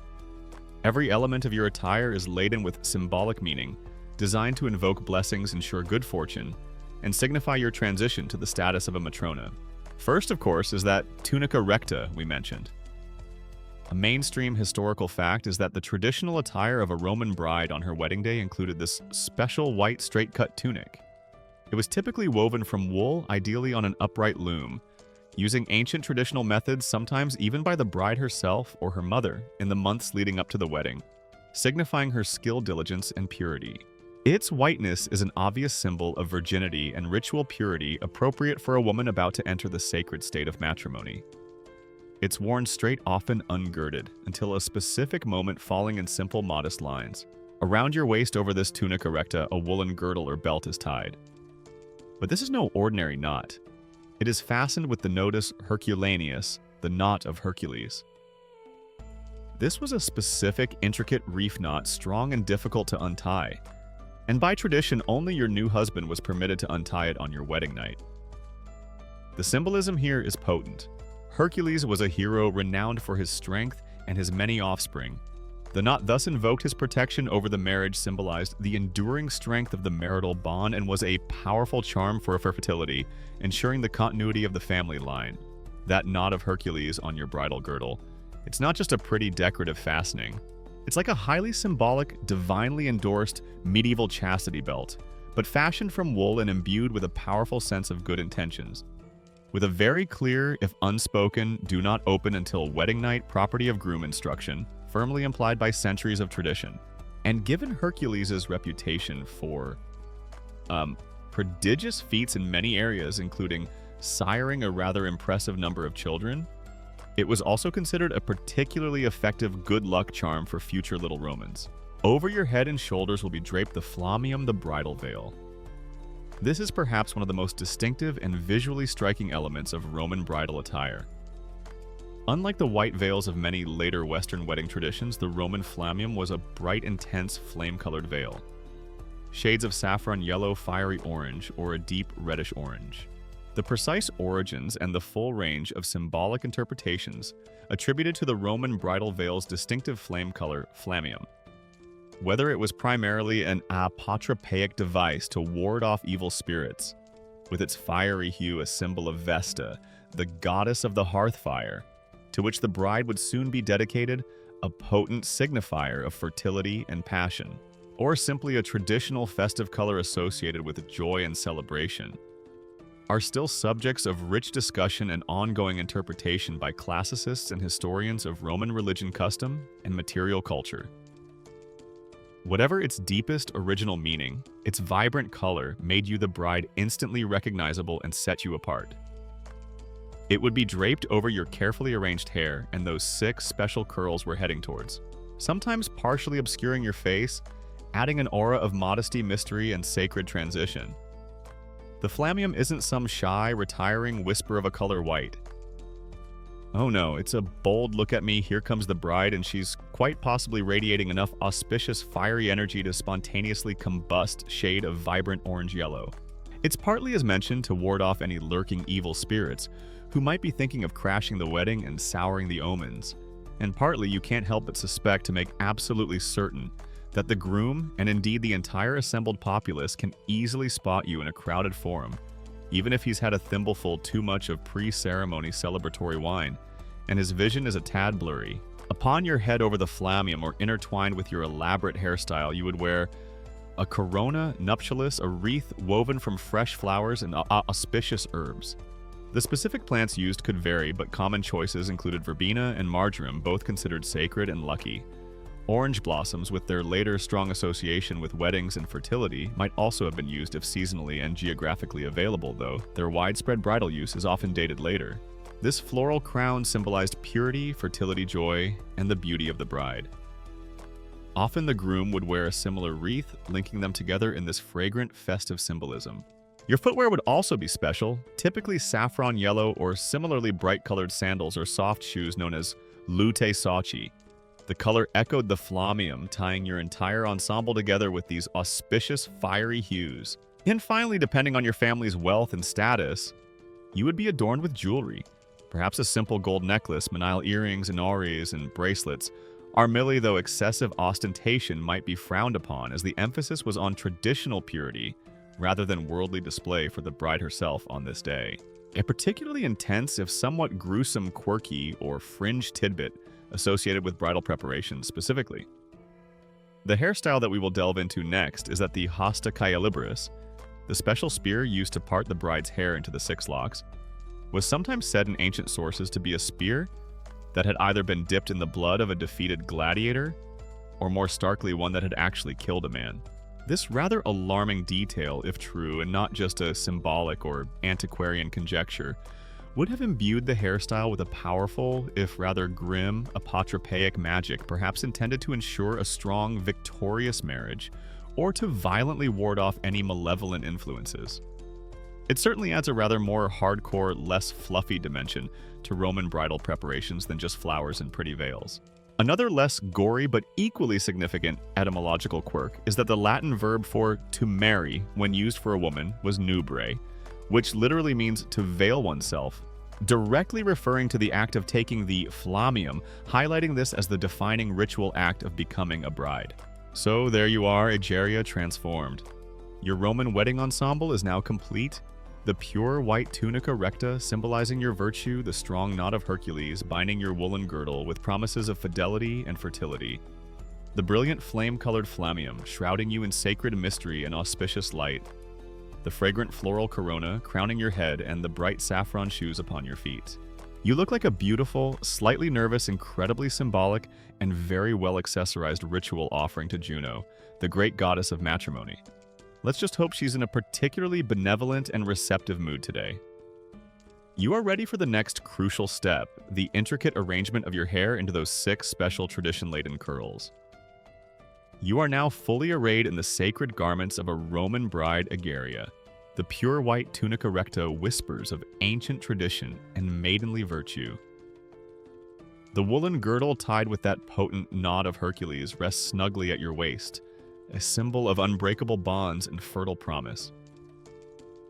Every element of your attire is laden with symbolic meaning, designed to invoke blessings, ensure good fortune, and signify your transition to the status of a matrona. First, of course, is that tunica recta we mentioned. A mainstream historical fact is that the traditional attire of a Roman bride on her wedding day included this special white straight-cut tunic. It was typically woven from wool, ideally on an upright loom, using ancient traditional methods, sometimes even by the bride herself or her mother, in the months leading up to the wedding, signifying her skill, diligence, and purity. Its whiteness is an obvious symbol of virginity and ritual purity appropriate for a woman about to enter the sacred state of matrimony. It's worn straight, often ungirded, until a specific moment falling in simple, modest lines. Around your waist over this tunica recta, a woolen girdle or belt is tied. But this is no ordinary knot. It is fastened with the nodus Herculaneus, the knot of Hercules. This was a specific, intricate reef knot, strong and difficult to untie. And by tradition, only your new husband was permitted to untie it on your wedding night. The symbolism here is potent. Hercules was a hero renowned for his strength and his many offspring. The knot thus invoked his protection over the marriage, symbolized the enduring strength of the marital bond, and was a powerful charm for fertility, ensuring the continuity of the family line. That knot of Hercules on your bridal girdle, it's not just a pretty decorative fastening. It's like a highly symbolic, divinely endorsed medieval chastity belt, but fashioned from wool and imbued with a powerful sense of good intentions. With a very clear, if unspoken, do not open until wedding night property of groom instruction, firmly implied by centuries of tradition. And given Hercules' reputation for prodigious feats in many areas, including siring a rather impressive number of children, it was also considered a particularly effective good luck charm for future little Romans. Over your head and shoulders will be draped the flamium, the bridal veil. This is perhaps one of the most distinctive and visually striking elements of Roman bridal attire. Unlike the white veils of many later Western wedding traditions, the Roman flamium was a bright, intense, flame-colored veil. Shades of saffron yellow, fiery orange, or a deep reddish orange. The precise origins and the full range of symbolic interpretations attributed to the Roman bridal veil's distinctive flame color, flamium. Whether it was primarily an apotropaic device to ward off evil spirits, with its fiery hue a symbol of Vesta, the goddess of the hearth fire, to which the bride would soon be dedicated, a potent signifier of fertility and passion, or simply a traditional festive color associated with joy and celebration, are still subjects of rich discussion and ongoing interpretation by classicists and historians of Roman religion, custom, and material culture. Whatever its deepest original meaning, its vibrant color made you the bride instantly recognizable and set you apart. It would be draped over your carefully arranged hair and those 6 special curls we're heading towards, sometimes partially obscuring your face, adding an aura of modesty, mystery, and sacred transition. The flammium isn't some shy, retiring whisper of a color white. Oh no, it's a bold look at me, here comes the bride, and she's quite possibly radiating enough auspicious, fiery energy to spontaneously combust shade of vibrant orange-yellow. It's partly, as mentioned, to ward off any lurking evil spirits who might be thinking of crashing the wedding and souring the omens. And partly you can't help but suspect, to make absolutely certain, that the groom, and indeed the entire assembled populace, can easily spot you in a crowded forum, even if he's had a thimbleful too much of pre-ceremony celebratory wine, and his vision is a tad blurry. Upon your head over the flammium, or intertwined with your elaborate hairstyle, you would wear a corona nuptialis, a wreath woven from fresh flowers and auspicious herbs. The specific plants used could vary, but common choices included verbena and marjoram, both considered sacred and lucky. Orange blossoms, with their later strong association with weddings and fertility, might also have been used if seasonally and geographically available, though their widespread bridal use is often dated later. This floral crown symbolized purity, fertility, joy, and the beauty of the bride. Often the groom would wear a similar wreath, linking them together in this fragrant, festive symbolism. Your footwear would also be special, typically saffron yellow or similarly bright-colored sandals or soft shoes known as lute saci. The color echoed the flammium, tying your entire ensemble together with these auspicious, fiery hues. And finally, depending on your family's wealth and status, you would be adorned with jewelry. Perhaps a simple gold necklace, manile earrings, inoris, and bracelets. Armilli, though excessive ostentation might be frowned upon, as the emphasis was on traditional purity rather than worldly display for the bride herself on this day. A particularly intense, if somewhat gruesome, quirky, or fringe tidbit associated with bridal preparations specifically. The hairstyle that we will delve into next is that the hosta caelibris, the special spear used to part the bride's hair into the 6 locks, was sometimes said in ancient sources to be a spear that had either been dipped in the blood of a defeated gladiator, or more starkly, one that had actually killed a man. This rather alarming detail, if true and not just a symbolic or antiquarian conjecture, would have imbued the hairstyle with a powerful, if rather grim, apotropaic magic, perhaps intended to ensure a strong, victorious marriage, or to violently ward off any malevolent influences. It certainly adds a rather more hardcore, less fluffy dimension to Roman bridal preparations than just flowers and pretty veils. Another less gory but equally significant etymological quirk is that the Latin verb for to marry, when used for a woman, was nubre, which literally means to veil oneself, directly referring to the act of taking the flammium, highlighting this as the defining ritual act of becoming a bride. So there you are, Egeria transformed. Your Roman wedding ensemble is now complete. The pure white tunica recta symbolizing your virtue, the strong knot of Hercules binding your woolen girdle with promises of fidelity and fertility. The brilliant flame-colored flammium shrouding you in sacred mystery and auspicious light. The fragrant floral corona crowning your head, and the bright saffron shoes upon your feet. You look like a beautiful, slightly nervous, incredibly symbolic, and very well accessorized ritual offering to Juno, the great goddess of matrimony. Let's just hope she's in a particularly benevolent and receptive mood today. You are ready for the next crucial step, the intricate arrangement of your hair into those 6 special tradition-laden curls. You are now fully arrayed in the sacred garments of a Roman bride Egeria. The pure white tunica recta whispers of ancient tradition and maidenly virtue. The woolen girdle tied with that potent knot of Hercules rests snugly at your waist, a symbol of unbreakable bonds and fertile promise.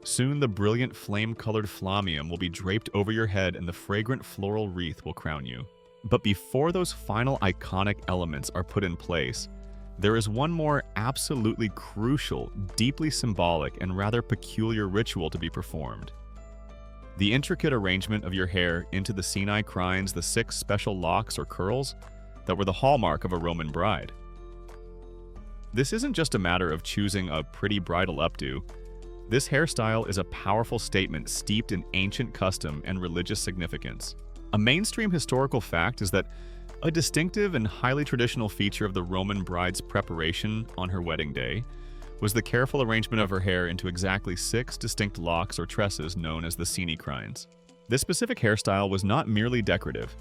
Soon the brilliant flame-colored flammium will be draped over your head and the fragrant floral wreath will crown you. But before those final iconic elements are put in place, there is one more absolutely crucial, deeply symbolic, and rather peculiar ritual to be performed. The intricate arrangement of your hair into the seni crines, the 6 special locks or curls that were the hallmark of a Roman bride. This isn't just a matter of choosing a pretty bridal updo. This hairstyle is a powerful statement steeped in ancient custom and religious significance. A mainstream historical fact is that a distinctive and highly traditional feature of the Roman bride's preparation on her wedding day was the careful arrangement of her hair into exactly 6 distinct locks or tresses known as the seni crines. This specific hairstyle was not merely decorative.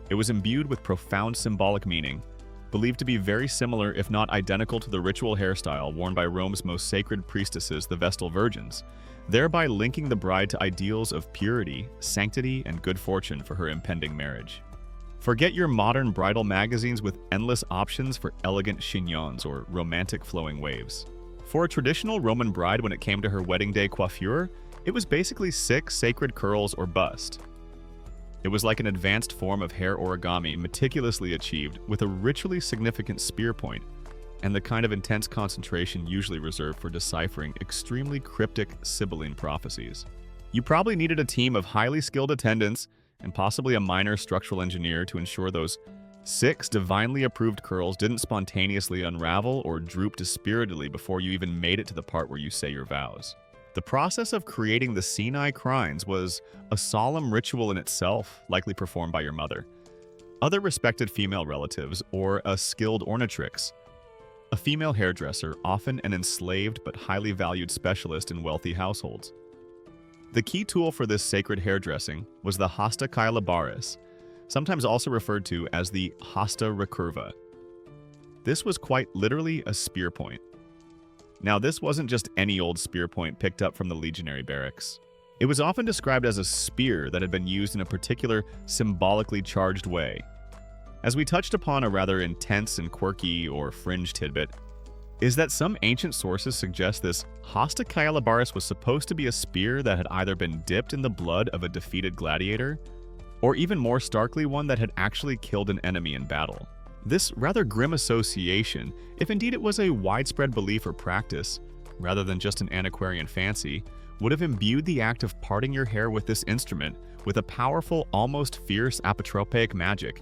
It was imbued with profound symbolic meaning, believed to be very similar if not identical to the ritual hairstyle worn by Rome's most sacred priestesses, the Vestal Virgins, thereby linking the bride to ideals of purity, sanctity, and good fortune for her impending marriage. Forget your modern bridal magazines with endless options for elegant chignons or romantic flowing waves. For a traditional Roman bride, when it came to her wedding day coiffure, it was basically 6 sacred curls or bust. It was like an advanced form of hair origami meticulously achieved with a ritually significant spear point, and the kind of intense concentration usually reserved for deciphering extremely cryptic Sibylline prophecies. You probably needed a team of highly skilled attendants and possibly a minor structural engineer to ensure those 6 divinely approved curls didn't spontaneously unravel or droop dispiritedly before you even made it to the part where you say your vows. The process of creating the seni crines was a solemn ritual in itself, likely performed by your mother, other respected female relatives, or a skilled ornatrix, a female hairdresser, often an enslaved but highly valued specialist in wealthy households. The key tool for this sacred hairdressing was the hasta caelabaris, sometimes also referred to as the hasta recurva. This was quite literally a spear point. Now, this wasn't just any old spear point picked up from the legionary barracks. It was often described as a spear that had been used in a particular symbolically charged way. As we touched upon, a rather intense and quirky or fringe tidbit is that some ancient sources suggest this hasta caelabaris was supposed to be a spear that had either been dipped in the blood of a defeated gladiator, or even more starkly, one that had actually killed an enemy in battle. This rather grim association, if indeed it was a widespread belief or practice, rather than just an antiquarian fancy, would have imbued the act of parting your hair with this instrument with a powerful, almost fierce apotropaic magic,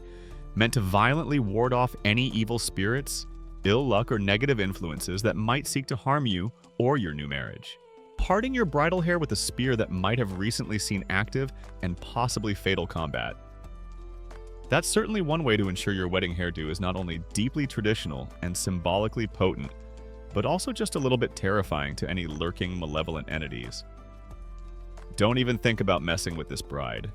meant to violently ward off any evil spirits, ill luck, or negative influences that might seek to harm you or your new marriage. Parting your bridal hair with a spear that might have recently seen active and possibly fatal combat. That's certainly one way to ensure your wedding hairdo is not only deeply traditional and symbolically potent, but also just a little bit terrifying to any lurking malevolent entities. Don't even think about messing with this bride.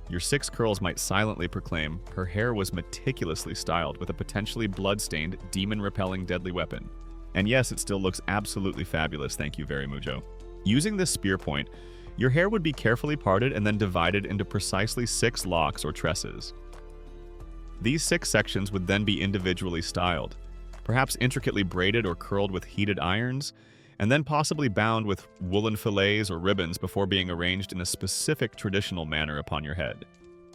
Your 6 curls might silently proclaim her hair was meticulously styled with a potentially blood-stained, demon-repelling deadly weapon. And yes, it still looks absolutely fabulous, thank you very mucho. Using this spear point, your hair would be carefully parted and then divided into precisely 6 locks or tresses. These 6 sections would then be individually styled, perhaps intricately braided or curled with heated irons, and then possibly bound with woolen fillets or ribbons before being arranged in a specific traditional manner upon your head.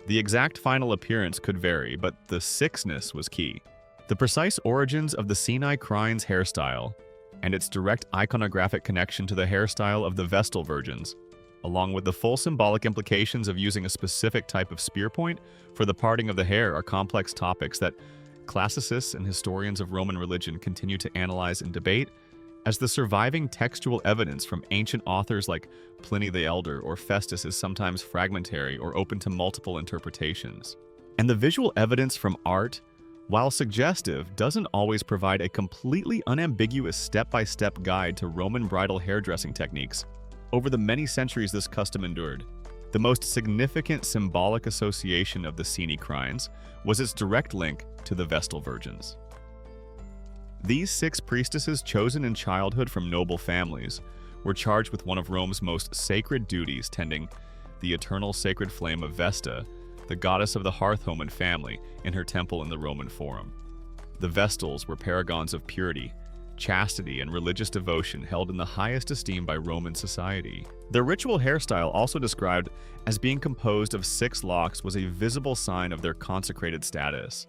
The exact final appearance could vary, but the 6ness was key. The precise origins of the seni crines hairstyle and its direct iconographic connection to the hairstyle of the Vestal Virgins, along with the full symbolic implications of using a specific type of spear point for the parting of the hair, are complex topics that classicists and historians of Roman religion continue to analyze and debate, as the surviving textual evidence from ancient authors like Pliny the Elder or Festus is sometimes fragmentary or open to multiple interpretations. And the visual evidence from art, while suggestive, doesn't always provide a completely unambiguous step-by-step guide to Roman bridal hairdressing techniques. Over the many centuries this custom endured, the most significant symbolic association of the seni crines was its direct link to the Vestal Virgins. These 6 priestesses, chosen in childhood from noble families, were charged with one of Rome's most sacred duties, tending the eternal sacred flame of Vesta, the goddess of the hearth home and family, in her temple in the Roman Forum. The Vestals were paragons of purity, chastity, and religious devotion held in the highest esteem by Roman society. Their ritual hairstyle, also described as being composed of 6 locks, was a visible sign of their consecrated status.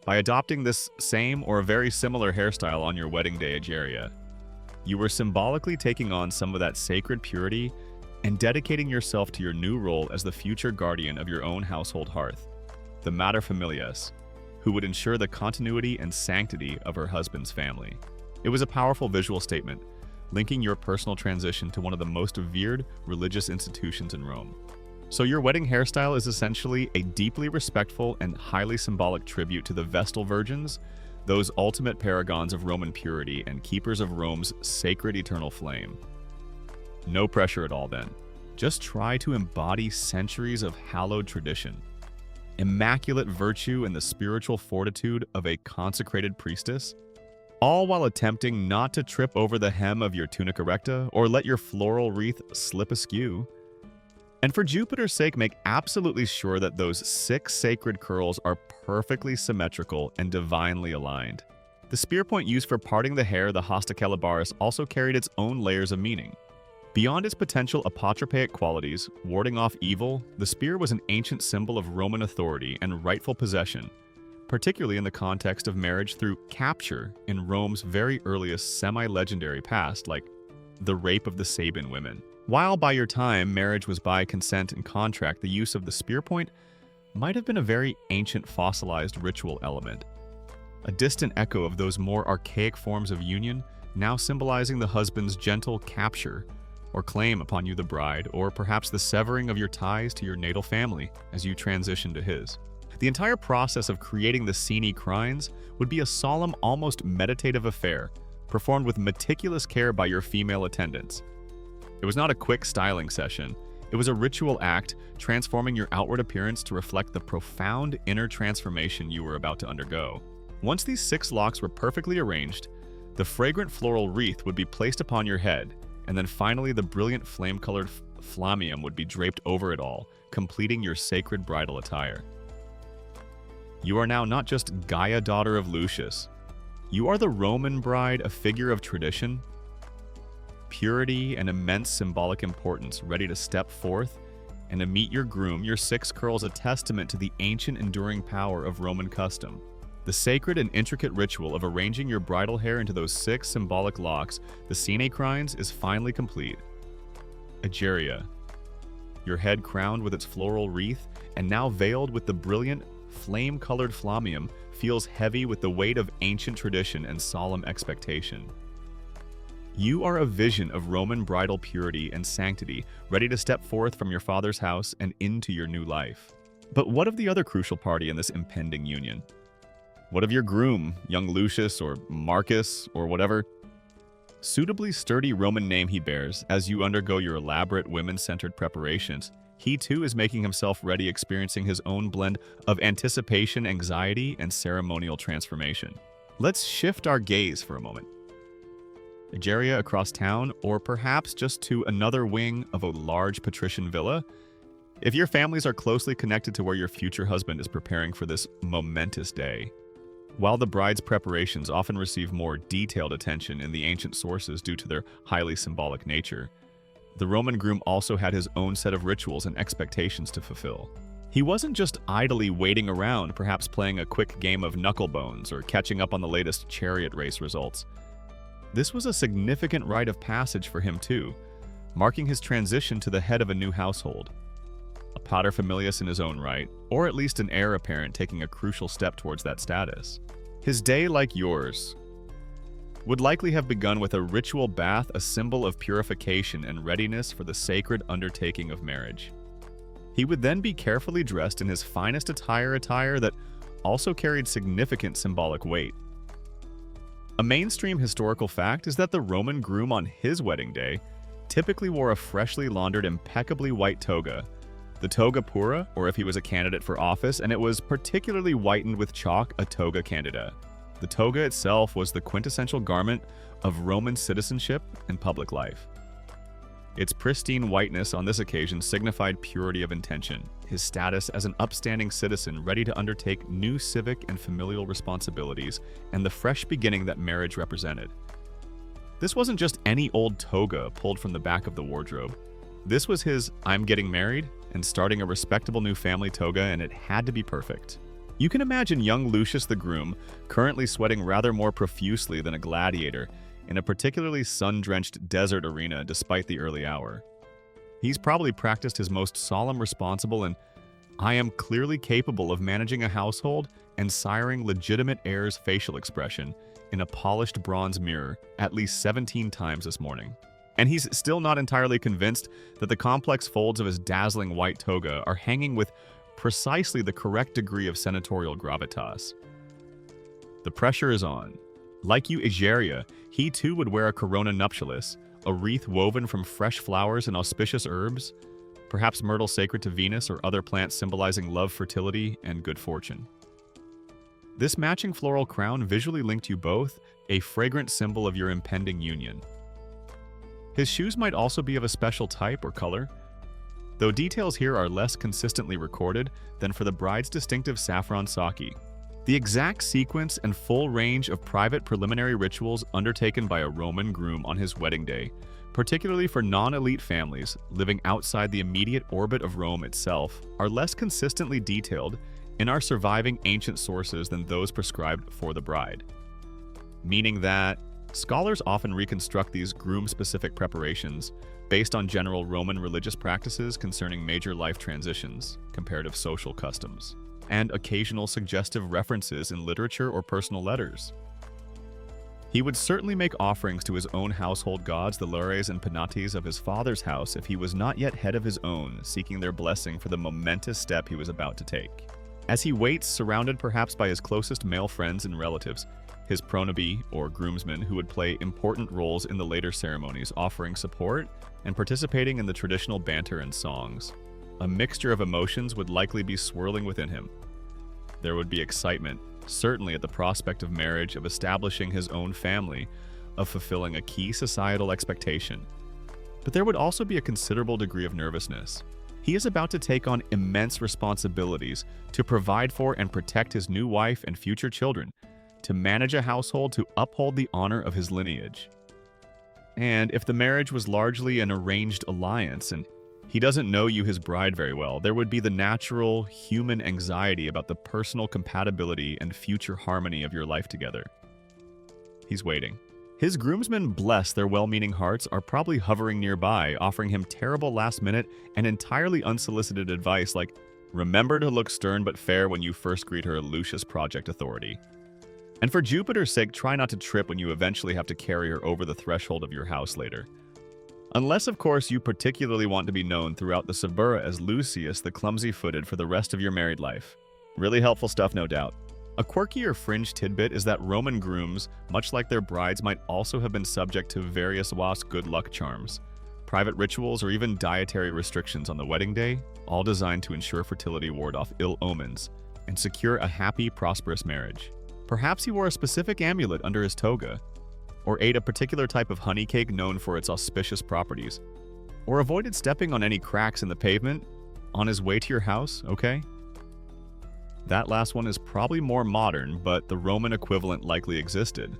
By adopting this same or a very similar hairstyle on your wedding day Egeria, you were symbolically taking on some of that sacred purity and dedicating yourself to your new role as the future guardian of your own household hearth, the mater familias, who would ensure the continuity and sanctity of her husband's family. It was a powerful visual statement, linking your personal transition to one of the most revered religious institutions in Rome. So your wedding hairstyle is essentially a deeply respectful and highly symbolic tribute to the Vestal Virgins, those ultimate paragons of Roman purity and keepers of Rome's sacred eternal flame. No pressure at all then. Just try to embody centuries of hallowed tradition, immaculate virtue, and the spiritual fortitude of a consecrated priestess, all while attempting not to trip over the hem of your tunica recta or let your floral wreath slip askew. And for Jupiter's sake, make absolutely sure that those 6 sacred curls are perfectly symmetrical and divinely aligned. The spear point used for parting the hair, the Hasta Calibaris, also carried its own layers of meaning. Beyond its potential apotropaic qualities, warding off evil, the spear was an ancient symbol of Roman authority and rightful possession, particularly in the context of marriage through capture in Rome's very earliest semi-legendary past, like the rape of the Sabine women. While by your time marriage was by consent and contract, the use of the spear point might have been a very ancient fossilized ritual element, a distant echo of those more archaic forms of union, now symbolizing the husband's gentle capture or claim upon you, the bride, or perhaps the severing of your ties to your natal family as you transition to his. The entire process of creating the seni crines would be a solemn, almost meditative affair, performed with meticulous care by your female attendants. It was not a quick styling session. It was a ritual act, transforming your outward appearance to reflect the profound inner transformation you were about to undergo. Once these 6 locks were perfectly arranged, the fragrant floral wreath would be placed upon your head, and then finally the brilliant flame-colored flamium would be draped over it all, completing your sacred bridal attire. You are now not just Gaia, daughter of Lucius. You are the Roman bride, a figure of tradition, purity, and immense symbolic importance, ready to step forth and to meet your groom, your 6 curls, a testament to the ancient enduring power of Roman custom. The sacred and intricate ritual of arranging your bridal hair into those 6 symbolic locks, the seni crines, is finally complete. Egeria, your head crowned with its floral wreath and now veiled with the brilliant flame-colored flamium, feels heavy with the weight of ancient tradition and solemn expectation. You are a vision of Roman bridal purity and sanctity, ready to step forth from your father's house and into your new life. But what of the other crucial party in this impending union? What of your groom, young Lucius or Marcus or whatever suitably sturdy Roman name he bears? As you undergo your elaborate women-centered preparations, he too is making himself ready, experiencing his own blend of anticipation, anxiety, and ceremonial transformation. Let's shift our gaze for a moment. Egeria across town, or perhaps just to another wing of a large patrician villa. If your families are closely connected to where your future husband is preparing for this momentous day. While the bride's preparations often receive more detailed attention in the ancient sources due to their highly symbolic nature, the Roman groom also had his own set of rituals and expectations to fulfill. He wasn't just idly waiting around, perhaps playing a quick game of knucklebones or catching up on the latest chariot race results. This was a significant rite of passage for him too, marking his transition to the head of a new household. A paterfamilias in his own right, or at least an heir apparent taking a crucial step towards that status. His day, like yours, would likely have begun with a ritual bath, a symbol of purification and readiness for the sacred undertaking of marriage. He would then be carefully dressed in his finest attire that also carried significant symbolic weight. A mainstream historical fact is that the Roman groom on his wedding day typically wore a freshly laundered, impeccably white toga, the toga pura, or if he was a candidate for office, and it was particularly whitened with chalk, a toga candida. The toga itself was the quintessential garment of Roman citizenship and public life. Its pristine whiteness on this occasion signified purity of intention, his status as an upstanding citizen ready to undertake new civic and familial responsibilities, and the fresh beginning that marriage represented. This wasn't just any old toga pulled from the back of the wardrobe. This was his "I'm getting married and starting a respectable new family" toga, and it had to be perfect. You can imagine young Lucius the groom, currently sweating rather more profusely than a gladiator, in a particularly sun-drenched desert arena despite the early hour. He's probably practiced his most solemn, responsible, and "I am clearly capable of managing a household and siring legitimate heirs" facial expression in a polished bronze mirror at least 17 times this morning. And he's still not entirely convinced that the complex folds of his dazzling white toga are hanging with precisely the correct degree of senatorial gravitas. The pressure is on. Like you, Egeria, he too would wear a corona nuptialis, a wreath woven from fresh flowers and auspicious herbs, perhaps myrtle sacred to Venus or other plants symbolizing love, fertility, and good fortune. This matching floral crown visually linked you both, a fragrant symbol of your impending union. His shoes might also be of a special type or color, though details here are less consistently recorded than for the bride's distinctive saffron saki. The exact sequence and full range of private preliminary rituals undertaken by a Roman groom on his wedding day, particularly for non-elite families living outside the immediate orbit of Rome itself, are less consistently detailed in our surviving ancient sources than those prescribed for the bride. Meaning that scholars often reconstruct these groom-specific preparations based on general Roman religious practices concerning major life transitions, comparative social customs, and occasional suggestive references in literature or personal letters. He would certainly make offerings to his own household gods, the Lares and Penates of his father's house, if he was not yet head of his own, seeking their blessing for the momentous step he was about to take. As he waits, surrounded perhaps by his closest male friends and relatives, his pronobi, or groomsmen, who would play important roles in the later ceremonies, offering support and participating in the traditional banter and songs, a mixture of emotions would likely be swirling within him. There would be excitement, certainly at the prospect of marriage, of establishing his own family, of fulfilling a key societal expectation. But there would also be a considerable degree of nervousness. He is about to take on immense responsibilities to provide for and protect his new wife and future children, to manage a household, to uphold the honor of his lineage. And if the marriage was largely an arranged alliance and he doesn't know you, his bride, very well, there would be the natural human anxiety about the personal compatibility and future harmony of your life together. He's waiting. His groomsmen, bless their well-meaning hearts, are probably hovering nearby, offering him terrible last-minute and entirely unsolicited advice like, remember to look stern but fair when you first greet her Lucius Project Authority. And for Jupiter's sake, try not to trip when you eventually have to carry her over the threshold of your house later. Unless, of course, you particularly want to be known throughout the Suburra as Lucius the Clumsy-Footed for the rest of your married life. Really helpful stuff, no doubt. A quirky or fringe tidbit is that Roman grooms, much like their brides, might also have been subject to various good luck charms, private rituals, or even dietary restrictions on the wedding day, all designed to ensure fertility, ward off ill omens, and secure a happy, prosperous marriage. Perhaps he wore a specific amulet under his toga, or ate a particular type of honey cake known for its auspicious properties, or avoided stepping on any cracks in the pavement on his way to your house, okay? That last one is probably more modern, but the Roman equivalent likely existed.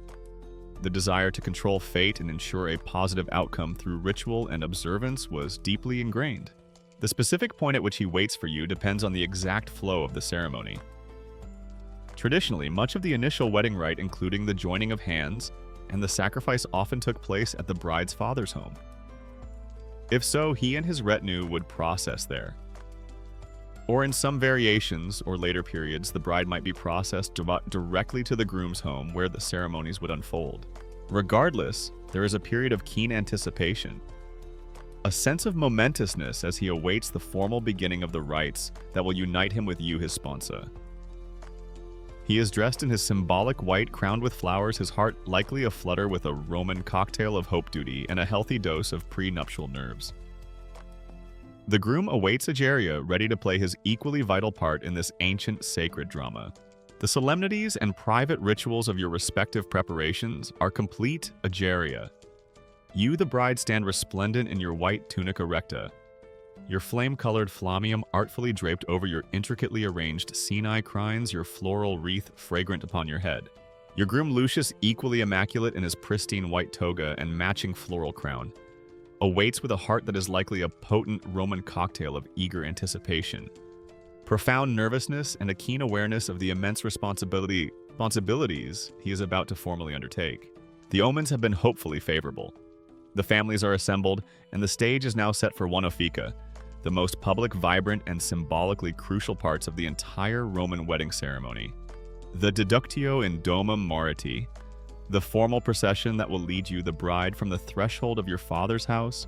The desire to control fate and ensure a positive outcome through ritual and observance was deeply ingrained. The specific point at which he waits for you depends on the exact flow of the ceremony. Traditionally, much of the initial wedding rite, including the joining of hands, and the sacrifice often took place at the bride's father's home. If so, he and his retinue would process there. Or in some variations or later periods, the bride might be processed directly to the groom's home where the ceremonies would unfold. Regardless, there is a period of keen anticipation, a sense of momentousness as he awaits the formal beginning of the rites that will unite him with you, his sponsa. He is dressed in his symbolic white, crowned with flowers, his heart likely aflutter with a Roman cocktail of hope duty and a healthy dose of prenuptial nerves. The groom awaits Egeria, ready to play his equally vital part in this ancient sacred drama. The solemnities and private rituals of your respective preparations are complete, Egeria. You, the bride, stand resplendent in your white tunica recta, your flame-colored flammium artfully draped over your intricately arranged seni crines, your floral wreath fragrant upon your head. Your groom Lucius, equally immaculate in his pristine white toga and matching floral crown, awaits with a heart that is likely a potent Roman cocktail of eager anticipation, profound nervousness, and a keen awareness of the immense responsibilities he is about to formally undertake. The omens have been hopefully favorable. The families are assembled, and the stage is now set for one offica, the most public, vibrant, and symbolically crucial parts of the entire Roman wedding ceremony. The deductio in domum morti, the formal procession that will lead you, the bride, from the threshold of your father's house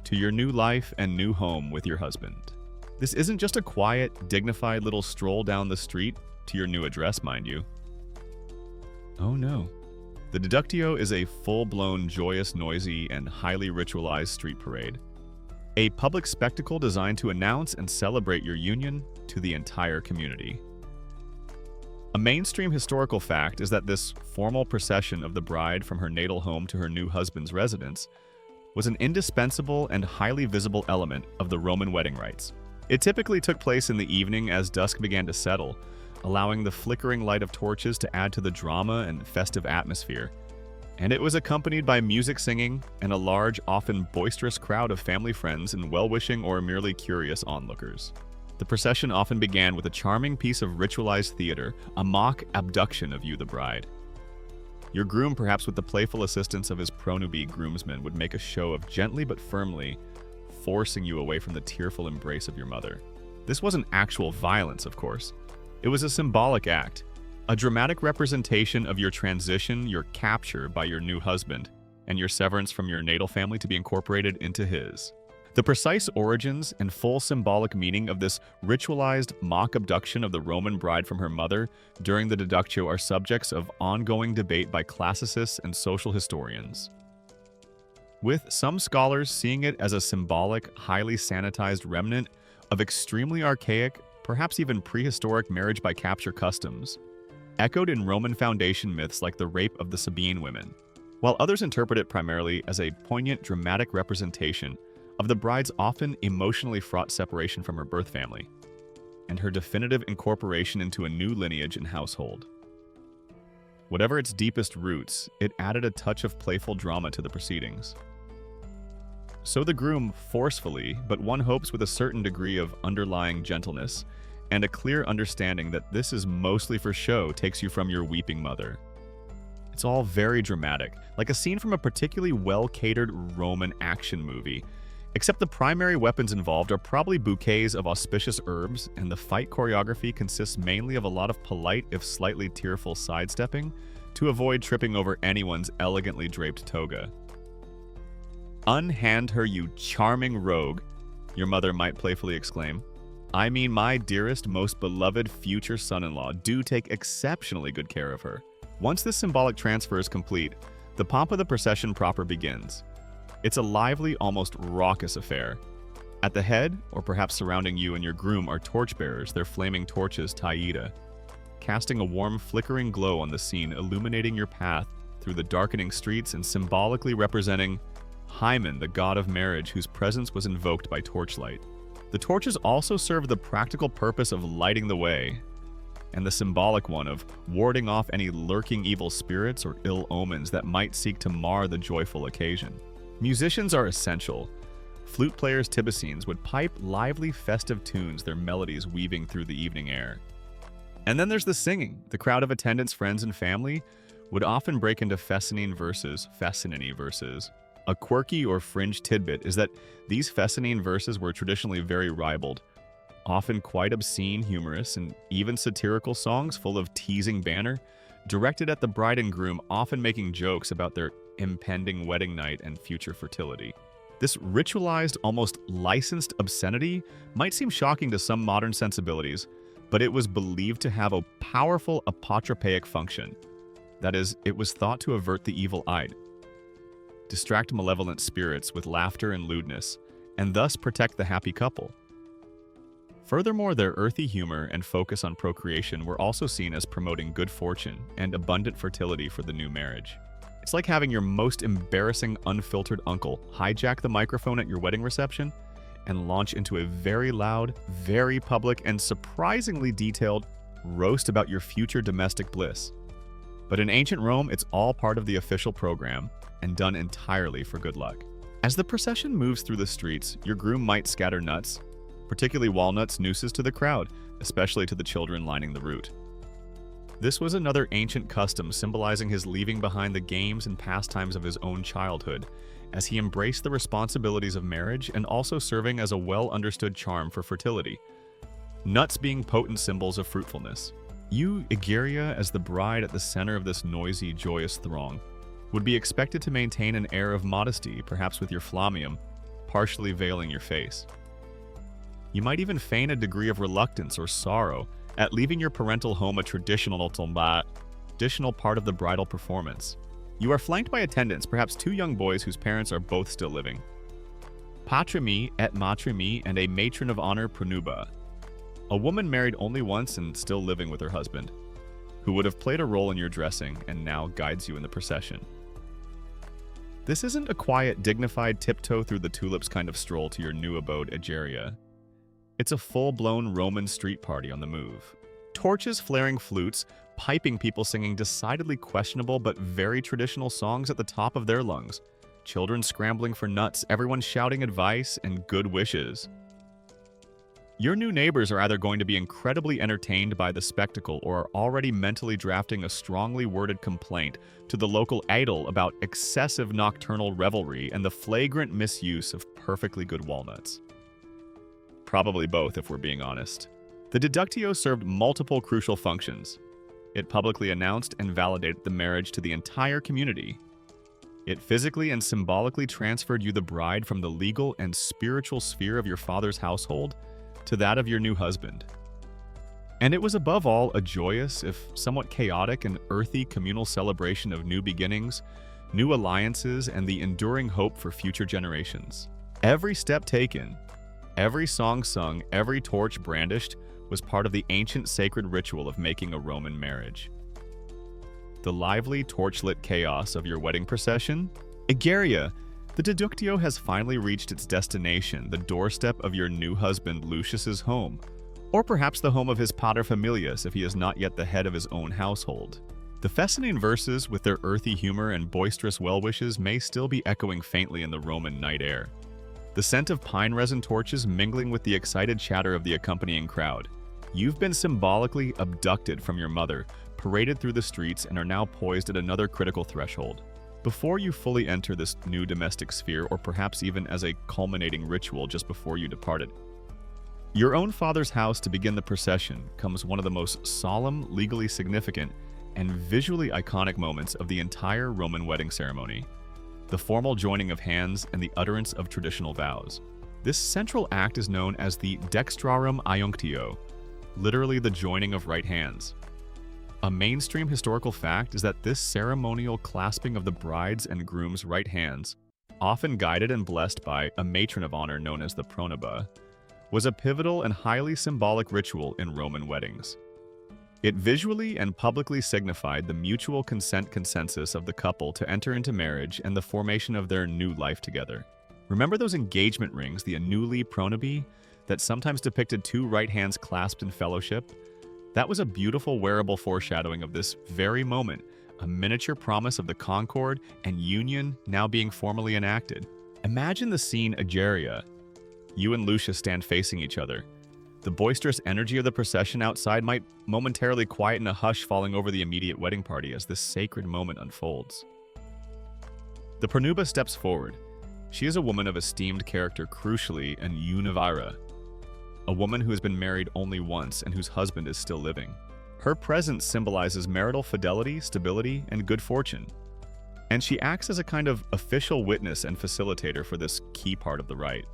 to your new life and new home with your husband. This isn't just a quiet, dignified little stroll down the street to your new address, mind you. Oh no. The deductio is a full-blown, joyous, noisy, and highly ritualized street parade. a public spectacle designed to announce and celebrate your union to the entire community. A mainstream historical fact is that this formal procession of the bride from her natal home to her new husband's residence was an indispensable and highly visible element of the Roman wedding rites. It typically took place in the evening as dusk began to settle, allowing the flickering light of torches to add to the drama and festive atmosphere. And it was accompanied by music, singing, and a large, often boisterous crowd of family friends and well-wishing or merely curious onlookers. The procession often began with a charming piece of ritualized theater, a mock abduction of you, the bride. Your groom, perhaps with the playful assistance of his pro-newbie groomsmen, would make a show of gently but firmly forcing you away from the tearful embrace of your mother. This wasn't actual violence, of course. It was a symbolic act, a dramatic representation of your transition, your capture by your new husband, and your severance from your natal family to be incorporated into his. The precise origins and full symbolic meaning of this ritualized mock abduction of the Roman bride from her mother during the deductio are subjects of ongoing debate by classicists and social historians, with some scholars seeing it as a symbolic, highly sanitized remnant of extremely archaic, perhaps even prehistoric marriage by capture customs, echoed in Roman foundation myths like the rape of the Sabine women, while others interpret it primarily as a poignant, dramatic representation of the bride's often emotionally fraught separation from her birth family, and her definitive incorporation into a new lineage and household. Whatever its deepest roots, it added a touch of playful drama to the proceedings. So the groom forcefully, but one hopes with a certain degree of underlying gentleness, and a clear understanding that this is mostly for show, takes you from your weeping mother. It's all very dramatic, like a scene from a particularly well-catered Roman action movie, except the primary weapons involved are probably bouquets of auspicious herbs, and the fight choreography consists mainly of a lot of polite, if slightly tearful, sidestepping to avoid tripping over anyone's elegantly draped toga. "Unhand her, you charming rogue," your mother might playfully exclaim. "I mean, my dearest, most beloved future son-in-law, do take exceptionally good care of her." Once this symbolic transfer is complete, the pomp of the procession proper begins. It's a lively, almost raucous affair. At the head, or perhaps surrounding you and your groom, are torchbearers, their flaming torches taida, casting a warm, flickering glow on the scene, illuminating your path through the darkening streets and symbolically representing Hymen, the god of marriage, whose presence was invoked by torchlight. The torches also serve the practical purpose of lighting the way, and the symbolic one of warding off any lurking evil spirits or ill omens that might seek to mar the joyful occasion. Musicians are essential. Flute players, tibicines, would pipe lively, festive tunes, their melodies weaving through the evening air. And then there's the singing. The crowd of attendants, friends, and family would often break into fescennine verses, A quirky or fringe tidbit is that these fescennine verses were traditionally very ribald, often quite obscene, humorous, and even satirical songs full of teasing banter, directed at the bride and groom, often making jokes about their impending wedding night and future fertility. This ritualized, almost licensed obscenity might seem shocking to some modern sensibilities, but it was believed to have a powerful apotropaic function. That is, it was thought to avert the evil eye, distract malevolent spirits with laughter and lewdness, and thus protect the happy couple. Furthermore, their earthy humor and focus on procreation were also seen as promoting good fortune and abundant fertility for the new marriage. It's like having your most embarrassing, unfiltered uncle hijack the microphone at your wedding reception and launch into a very loud, very public, and surprisingly detailed roast about your future domestic bliss. But in ancient Rome, it's all part of the official program and done entirely for good luck. As the procession moves through the streets, your groom might scatter nuts, particularly walnuts, nooses, to the crowd, especially to the children lining the route. This was another ancient custom symbolizing his leaving behind the games and pastimes of his own childhood, as he embraced the responsibilities of marriage and also serving as a well-understood charm for fertility, nuts being potent symbols of fruitfulness. You, Egeria, as the bride at the center of this noisy, joyous throng, would be expected to maintain an air of modesty, perhaps with your flamium partially veiling your face. You might even feign a degree of reluctance or sorrow at leaving your parental home, a traditional part of the bridal performance. You are flanked by attendants, perhaps two young boys whose parents are both still living. patrimi et matrimi, and a matron of honor pronuba, a woman married only once and still living with her husband, who would have played a role in your dressing and now guides you in the procession. This isn't a quiet, dignified tiptoe through the tulips kind of stroll to your new abode, Egeria. It's a full-blown Roman street party on the move. Torches, flaring flutes, piping people singing decidedly questionable but very traditional songs at the top of their lungs, children scrambling for nuts, everyone shouting advice and good wishes. Your new neighbors are either going to be incredibly entertained by the spectacle or are already mentally drafting a strongly worded complaint to the local idol about excessive nocturnal revelry and the flagrant misuse of perfectly good walnuts. Probably both, if we're being honest. The deductio served multiple crucial functions. It publicly announced and validated the marriage to the entire community. It physically and symbolically transferred you the bride from the legal and spiritual sphere of your father's household to that of your new husband. And it was above all a joyous, if somewhat chaotic and earthy communal celebration of new beginnings, new alliances, and the enduring hope for future generations. Every step taken, every song sung, every torch brandished was part of the ancient sacred ritual of making a Roman marriage. The lively, torchlit chaos of your wedding procession? Egeria, the deductio has finally reached its destination, the doorstep of your new husband Lucius's home, or perhaps the home of his paterfamilias if he is not yet the head of his own household. The Fescennine verses, with their earthy humor and boisterous well-wishes, may still be echoing faintly in the Roman night air. The scent of pine resin torches mingling with the excited chatter of the accompanying crowd. You've been symbolically abducted from your mother, paraded through the streets, and are now poised at another critical threshold. Before you fully enter this new domestic sphere, or perhaps even as a culminating ritual just before you departed, your own father's house to begin the procession comes one of the most solemn, legally significant, and visually iconic moments of the entire Roman wedding ceremony: the formal joining of hands and the utterance of traditional vows. This central act is known as the dextrarum iunctio, literally the joining of right hands. A mainstream historical fact is that this ceremonial clasping of the bride's and groom's right hands, often guided and blessed by a matron of honor known as the pronuba, was a pivotal and highly symbolic ritual in Roman weddings. It visually and publicly signified the mutual consent consensus of the couple to enter into marriage and the formation of their new life together. Remember those engagement rings, the annuli pronubi, that sometimes depicted two right hands clasped in fellowship? That was a beautiful wearable foreshadowing of this very moment, a miniature promise of the concord and union now being formally enacted. Imagine the scene, Egeria. You and Lucius stand facing each other. The boisterous energy of the procession outside might momentarily quieten a hush falling over the immediate wedding party as this sacred moment unfolds. The pronuba steps forward. She is a woman of esteemed character, crucially an univira, a woman who has been married only once and whose husband is still living. Her presence symbolizes marital fidelity, stability, and good fortune, and she acts as a kind of official witness and facilitator for this key part of the rite.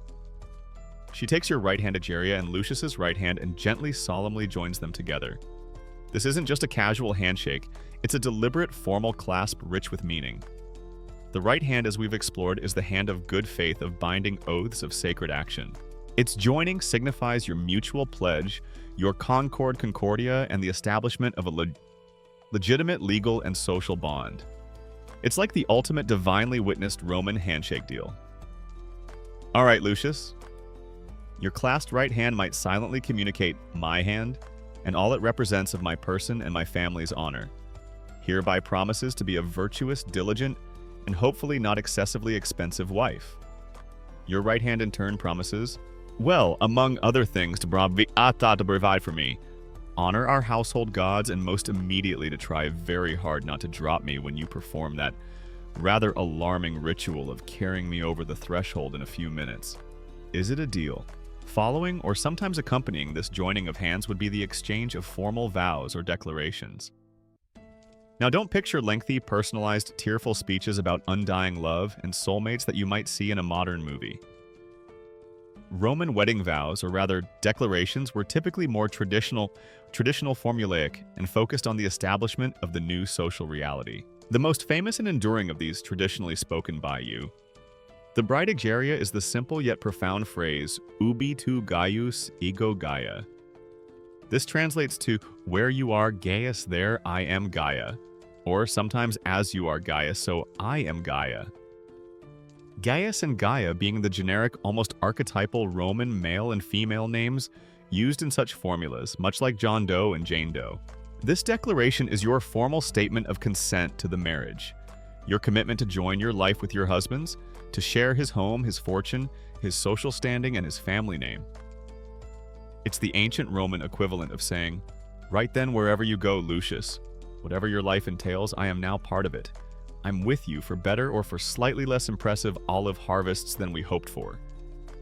She takes your right hand, Egeria, and Lucius's right hand and gently, solemnly joins them together. This isn't just a casual handshake, it's a deliberate, formal clasp rich with meaning. The right hand, as we've explored, is the hand of good faith, of binding oaths of sacred action. Its joining signifies your mutual pledge, your concordia, and the establishment of a legitimate legal and social bond. It's like the ultimate divinely witnessed Roman handshake deal. All right, Lucius. Your clasped right hand might silently communicate my hand and all it represents of my person and my family's honor. Hereby promises to be a virtuous, diligent, and hopefully not excessively expensive wife. Your right hand in turn promises, well, among other things, to provide for me, honor our household gods, and most immediately to try very hard not to drop me when you perform that rather alarming ritual of carrying me over the threshold in a few minutes. Is it a deal? Following or sometimes accompanying this joining of hands would be the exchange of formal vows or declarations. Now, don't picture lengthy, personalized, tearful speeches about undying love and soulmates that you might see in a modern movie. Roman wedding vows, or rather declarations, were typically more traditional formulaic and focused on the establishment of the new social reality. The most famous and enduring of these traditionally spoken by you The bride Egeria is the simple yet profound phrase, ubi tu Gaius ego Gaia. This translates to, where you are Gaius, there I am Gaia, or sometimes as you are Gaia, so I am Gaia. Gaius and Gaia being the generic, almost archetypal Roman male and female names used in such formulas, much like John Doe and Jane Doe. This declaration is your formal statement of consent to the marriage, your commitment to join your life with your husband's, to share his home, his fortune, his social standing, and his family name. It's the ancient Roman equivalent of saying, "Right then, wherever you go, Lucius, whatever your life entails, I am now part of it. I'm with you for better or for slightly less impressive olive harvests than we hoped for."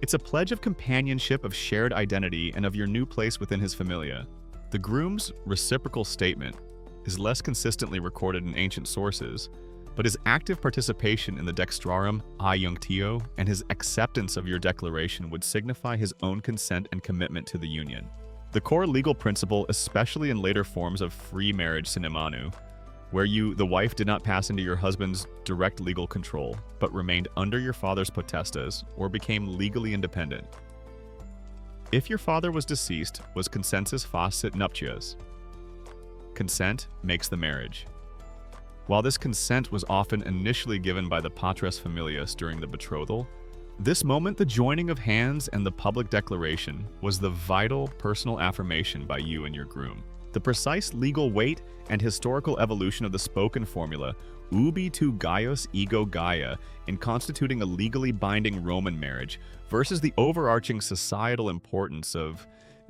It's a pledge of companionship, of shared identity, and of your new place within his familia. The groom's reciprocal statement is less consistently recorded in ancient sources, but his active participation in the dextrarum aiunctio and his acceptance of your declaration would signify his own consent and commitment to the union. The core legal principle, especially in later forms of free marriage sine manu, where you, the wife, did not pass into your husband's direct legal control, but remained under your father's potestas or became legally independent. If your father was deceased, was consensus facit nuptias. Consent makes the marriage. While this consent was often initially given by the patres familias during the betrothal, this moment, the joining of hands and the public declaration, was the vital personal affirmation by you and your groom. The precise legal weight and historical evolution of the spoken formula, ubi tu Gaius ego Gaia, in constituting a legally binding Roman marriage versus the overarching societal importance of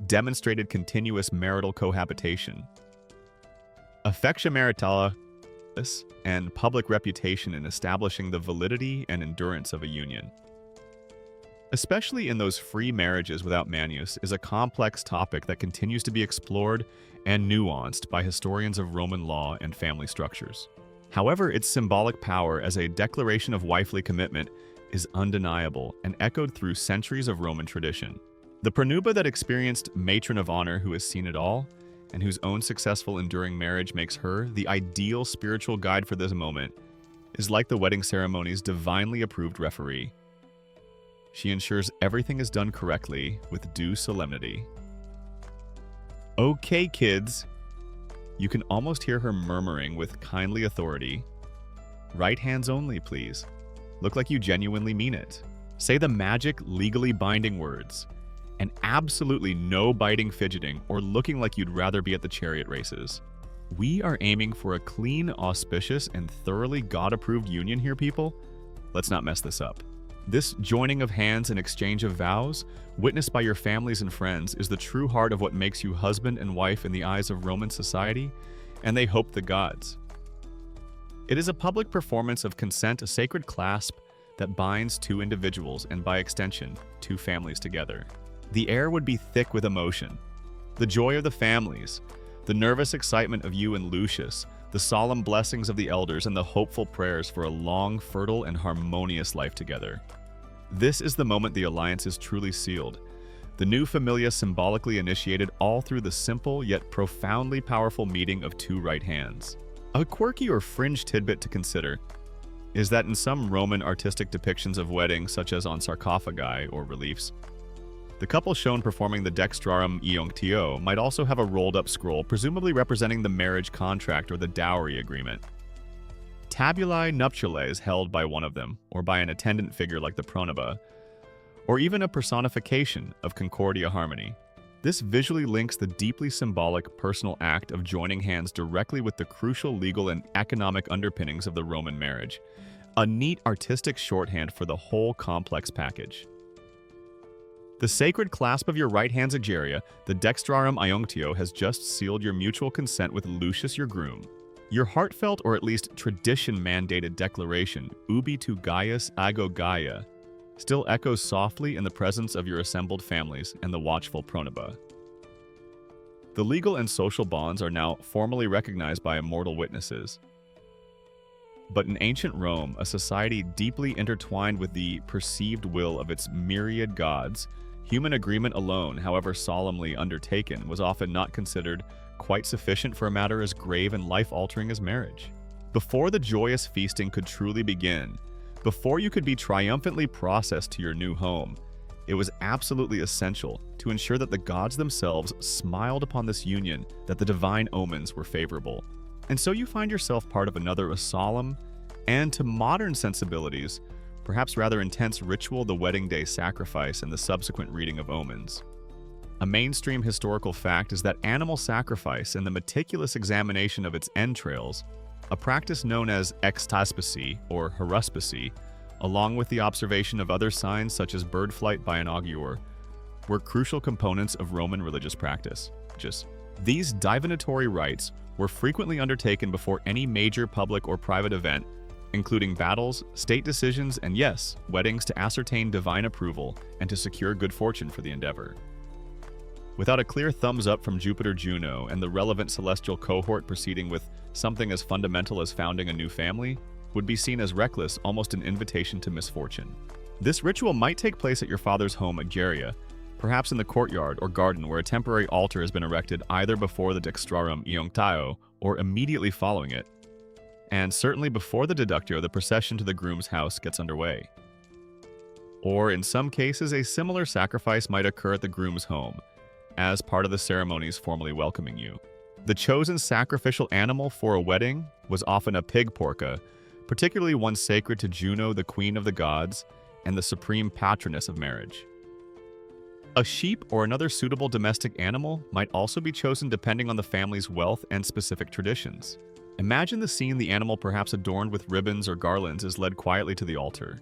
demonstrated continuous marital cohabitation. Affectia maritala and public reputation in establishing the validity and endurance of a union. Especially in those free marriages without manus, is a complex topic that continues to be explored and nuanced by historians of Roman law and family structures. However, its symbolic power as a declaration of wifely commitment is undeniable and echoed through centuries of Roman tradition. The pronuba that experienced matron of honor who has seen it all, and whose own successful enduring marriage makes her the ideal spiritual guide for this moment, is like the wedding ceremony's divinely approved referee. She ensures everything is done correctly with due solemnity. Okay, kids. You can almost hear her murmuring with kindly authority. Right hands only, please. Look like you genuinely mean it. Say the magic, legally binding words. And absolutely no biting, fidgeting, or looking like you'd rather be at the chariot races. We are aiming for a clean, auspicious, and thoroughly God-approved union here, people. Let's not mess this up. This joining of hands and exchange of vows, witnessed by your families and friends, is the true heart of what makes you husband and wife in the eyes of Roman society, and they hope the gods. It is a public performance of consent, a sacred clasp that binds two individuals and, by extension, two families together. The air would be thick with emotion. The joy of the families, the nervous excitement of you and Lucius, the solemn blessings of the elders, and the hopeful prayers for a long, fertile, and harmonious life together. This is the moment the alliance is truly sealed. The new familia symbolically initiated all through the simple yet profoundly powerful meeting of two right hands. A quirky or fringe tidbit to consider is that in some Roman artistic depictions of weddings, such as on sarcophagi or reliefs, the couple shown performing the dextrarum aiunctio might also have a rolled-up scroll, presumably representing the marriage contract or the dowry agreement. Tabulae nuptiales held by one of them, or by an attendant figure like the pronuba, or even a personification of concordia harmony. This visually links the deeply symbolic personal act of joining hands directly with the crucial legal and economic underpinnings of the Roman marriage, a neat artistic shorthand for the whole complex package. The sacred clasp of your right hand's Egeria, the dextrarum aiunctio, has just sealed your mutual consent with Lucius, your groom. Your heartfelt, or at least tradition-mandated declaration, ubi tu Gaius ego Gaia, still echoes softly in the presence of your assembled families and the watchful pronuba. The legal and social bonds are now formally recognized by immortal witnesses. But in ancient Rome, a society deeply intertwined with the perceived will of its myriad gods, human agreement alone, however solemnly undertaken, was often not considered quite sufficient for a matter as grave and life-altering as marriage. Before the joyous feasting could truly begin, Before you could be triumphantly processed to your new home, it was absolutely essential to ensure that the gods themselves smiled upon this union, that the divine omens were favorable. And so you find yourself part of another solemn, and to modern sensibilities, perhaps rather intense ritual, the wedding day sacrifice and the subsequent reading of omens. A mainstream historical fact is that animal sacrifice and the meticulous examination of its entrails, a practice known as ectaspasy or haruspicy, along with the observation of other signs such as bird flight by an augur, were crucial components of Roman religious practice. These divinatory rites were frequently undertaken before any major public or private event, including battles, state decisions, and yes, weddings, to ascertain divine approval and to secure good fortune for the endeavor. Without a clear thumbs up from Jupiter Juno and the relevant celestial cohort proceeding with something as fundamental as founding a new family, would be seen as reckless, almost an invitation to misfortune. This ritual might take place at your father's home at Geria, perhaps in the courtyard or garden where a temporary altar has been erected either before the dextrarum iunctio or immediately following it, and certainly before the deductio, the procession to the groom's house, gets underway. Or in some cases, a similar sacrifice might occur at the groom's home, as part of the ceremonies formally welcoming you. The chosen sacrificial animal for a wedding was often a pig porca, particularly one sacred to Juno, the queen of the gods, and the supreme patroness of marriage. A sheep or another suitable domestic animal might also be chosen depending on the family's wealth and specific traditions. Imagine the scene: the animal, perhaps adorned with ribbons or garlands, is led quietly to the altar.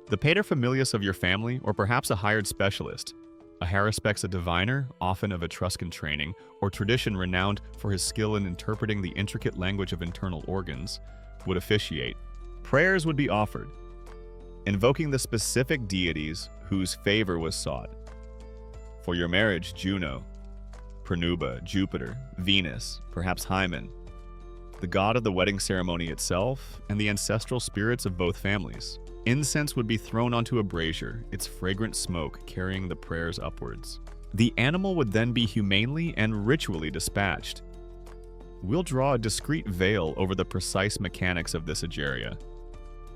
The paterfamilias of your family, or perhaps a hired specialist, a haruspeks, a diviner, often of Etruscan training, or tradition renowned for his skill in interpreting the intricate language of internal organs, would officiate. Prayers would be offered, invoking the specific deities whose favor was sought. For your marriage, Juno, Pronuba, Jupiter, Venus, perhaps Hymen, the god of the wedding ceremony itself, and the ancestral spirits of both families. Incense would be thrown onto a brazier, its fragrant smoke carrying the prayers upwards. The animal would then be humanely and ritually dispatched. We'll draw a discreet veil over the precise mechanics of this ageria,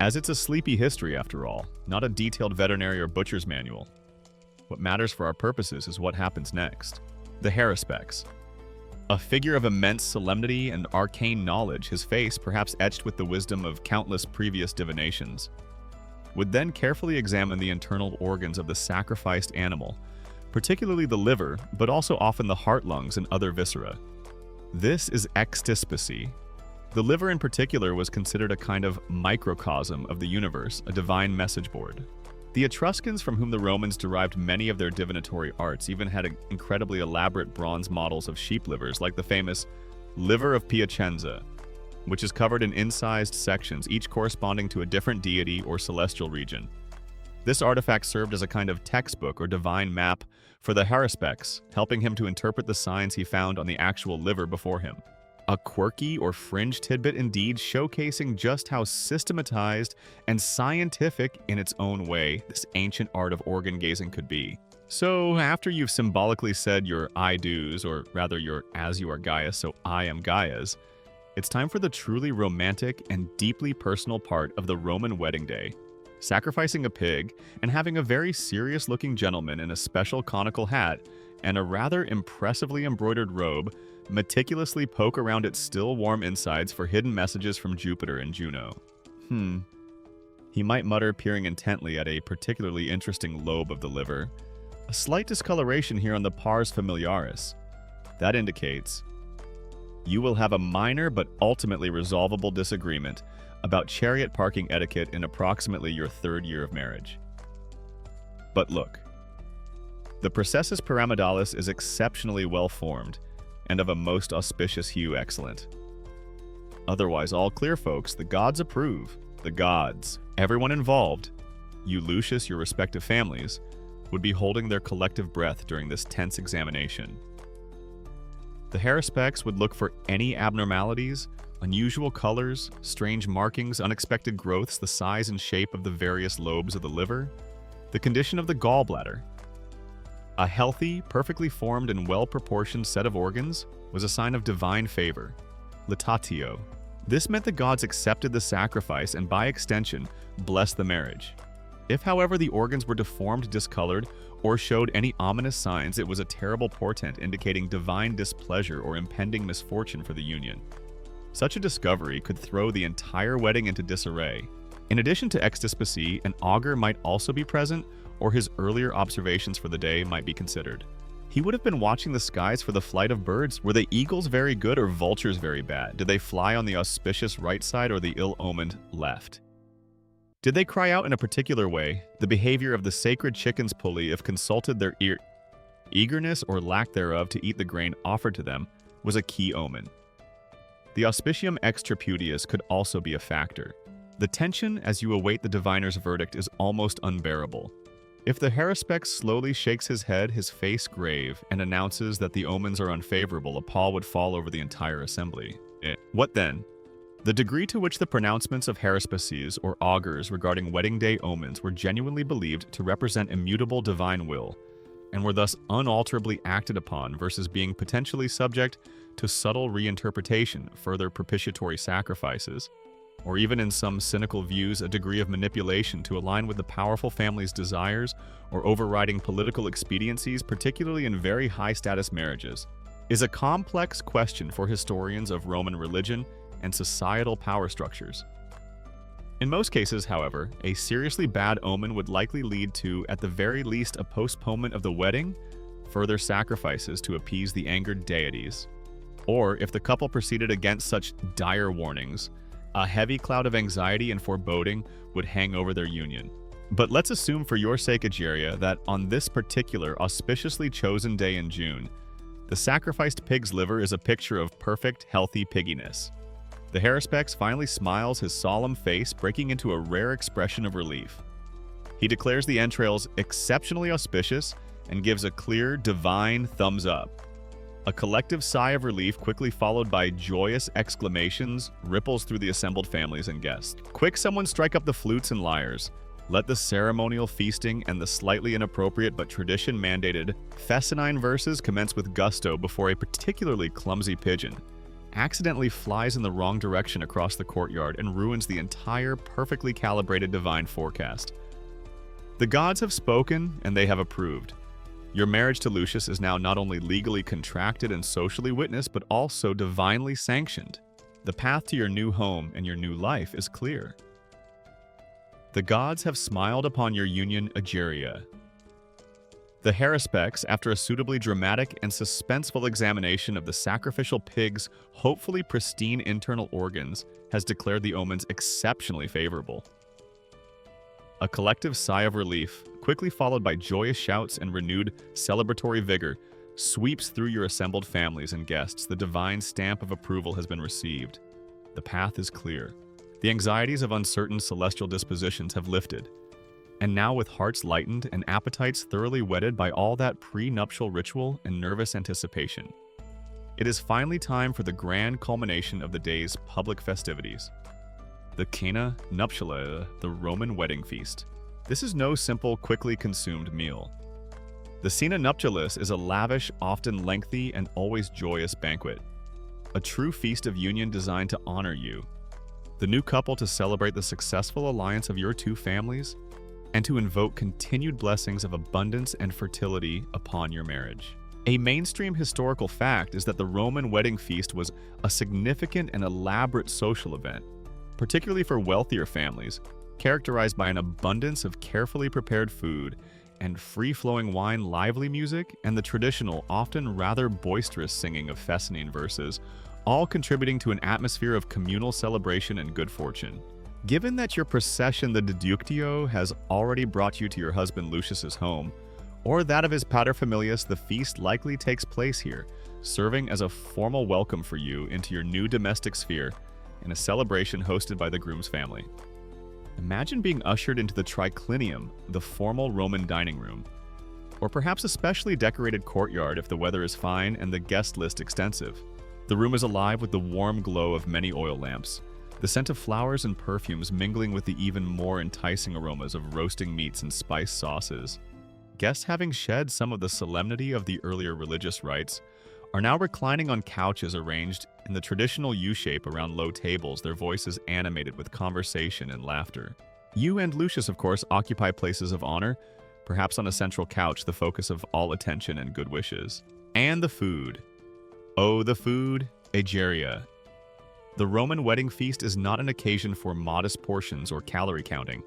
as it's a sleepy history after all, not a detailed veterinary or butcher's manual. What matters for our purposes is what happens next. The haruspeks, a figure of immense solemnity and arcane knowledge, his face perhaps etched with the wisdom of countless previous divinations, would then carefully examine the internal organs of the sacrificed animal, particularly the liver, but also often the heart, lungs, and other viscera. This is ectaspasy. The liver in particular was considered a kind of microcosm of the universe, a divine message board. The Etruscans, from whom the Romans derived many of their divinatory arts, even had incredibly elaborate bronze models of sheep livers, like the famous liver of Piacenza, which is covered in incised sections, each corresponding to a different deity or celestial region. This artifact served as a kind of textbook or divine map for the haruspeks, helping him to interpret the signs he found on the actual liver before him. A quirky or fringe tidbit indeed, showcasing just how systematized and scientific in its own way this ancient art of organ gazing could be. So after you've symbolically said your I do's, or rather your as you are Gaia, so I am Gaia's, it's time for the truly romantic and deeply personal part of the Roman wedding day: sacrificing a pig and having a very serious-looking gentleman in a special conical hat and a rather impressively embroidered robe meticulously poke around its still warm insides for hidden messages from Jupiter and Juno. He might mutter, peering intently at a particularly interesting lobe of the liver. A slight discoloration here on the pars familiaris. That indicates you will have a minor but ultimately resolvable disagreement about chariot parking etiquette in approximately your 3rd year of marriage. But look, the processus pyramidalis is exceptionally well formed and of a most auspicious hue. Excellent. Otherwise all clear, folks. The gods approve. The gods, everyone involved, you Lucius, your respective families, would be holding their collective breath during this tense examination. The haruspeks would look for any abnormalities, unusual colors, strange markings, unexpected growths, the size and shape of the various lobes of the liver, the condition of the gallbladder. A healthy, perfectly formed, and well-proportioned set of organs was a sign of divine favor, laitatio. This meant the gods accepted the sacrifice and, by extension, blessed the marriage. If, however, the organs were deformed, discolored, or showed any ominous signs, it was a terrible portent indicating divine displeasure or impending misfortune for the union. Such a discovery could throw the entire wedding into disarray. In addition to extispicy, an augur might also be present, or his earlier observations for the day might be considered. He would have been watching the skies for the flight of birds. Were the eagles very good or vultures very bad? Did they fly on the auspicious right side or the ill-omened left? Did they cry out in a particular way? The behavior of the sacred chicken's pulley, if consulted, their eagerness or lack thereof to eat the grain offered to them, was a key omen. The auspicium ex tripudius could also be a factor. The tension as you await the diviner's verdict is almost unbearable. If the haruspice slowly shakes his head, his face grave, and announces that the omens are unfavorable, a pall would fall over the entire assembly. What then? The degree to which the pronouncements of haruspices or augurs regarding wedding day omens were genuinely believed to represent immutable divine will, and were thus unalterably acted upon versus being potentially subject to subtle reinterpretation, further propitiatory sacrifices, or even in some cynical views a degree of manipulation to align with the powerful family's desires or overriding political expediencies, particularly in very high-status marriages, is a complex question for historians of Roman religion and societal power structures. In most cases, however, a seriously bad omen would likely lead to, at the very least, a postponement of the wedding, further sacrifices to appease the angered deities, or, if the couple proceeded against such dire warnings, a heavy cloud of anxiety and foreboding would hang over their union. But let's assume for your sake, Egeria, that on this particular auspiciously chosen day in June, the sacrificed pig's liver is a picture of perfect, healthy pigginess. The haruspice finally smiles, his solemn face breaking into a rare expression of relief. He declares the entrails exceptionally auspicious and gives a clear, divine thumbs up. A collective sigh of relief, quickly followed by joyous exclamations, ripples through the assembled families and guests. Quick, someone strike up the flutes and lyres. Let the ceremonial feasting and the slightly inappropriate but tradition-mandated fescennine verses commence with gusto before a particularly clumsy pigeon accidentally flies in the wrong direction across the courtyard and ruins the entire perfectly calibrated divine forecast. The gods have spoken and they have approved. Your marriage to Lucius is now not only legally contracted and socially witnessed, but also divinely sanctioned. The path to your new home and your new life is clear. The gods have smiled upon your union, Egeria. The haruspice, after a suitably dramatic and suspenseful examination of the sacrificial pig's hopefully pristine internal organs, has declared the omens exceptionally favorable. A collective sigh of relief, quickly followed by joyous shouts and renewed celebratory vigor, sweeps through your assembled families and guests. The divine stamp of approval has been received. The path is clear. The anxieties of uncertain celestial dispositions have lifted. And now, with hearts lightened and appetites thoroughly whetted by all that pre-nuptial ritual and nervous anticipation, it is finally time for the grand culmination of the day's public festivities. The cena nuptiale, the Roman wedding feast. This is no simple, quickly consumed meal. The cena nuptialis is a lavish, often lengthy, and always joyous banquet. A true feast of union designed to honor you, the new couple, to celebrate the successful alliance of your two families, and to invoke continued blessings of abundance and fertility upon your marriage. A mainstream historical fact is that the Roman wedding feast was a significant and elaborate social event, particularly for wealthier families, characterized by an abundance of carefully prepared food and free-flowing wine, lively music, and the traditional, often rather boisterous singing of fescennine verses, all contributing to an atmosphere of communal celebration and good fortune. Given that your procession, the deductio, has already brought you to your husband Lucius's home, or that of his paterfamilias, the feast likely takes place here, serving as a formal welcome for you into your new domestic sphere in a celebration hosted by the groom's family. Imagine being ushered into the triclinium, the formal Roman dining room, or perhaps a specially decorated courtyard if the weather is fine and the guest list extensive. The room is alive with the warm glow of many oil lamps, the scent of flowers and perfumes mingling with the even more enticing aromas of roasting meats and spiced sauces. Guests, having shed some of the solemnity of the earlier religious rites, are now reclining on couches arranged in the traditional U shape around low tables, their voices animated with conversation and laughter. You and Lucius, of course, occupy places of honor, perhaps on a central couch, the focus of all attention and good wishes. And the food. Oh, the food, Egeria. The Roman wedding feast is not an occasion for modest portions or calorie counting.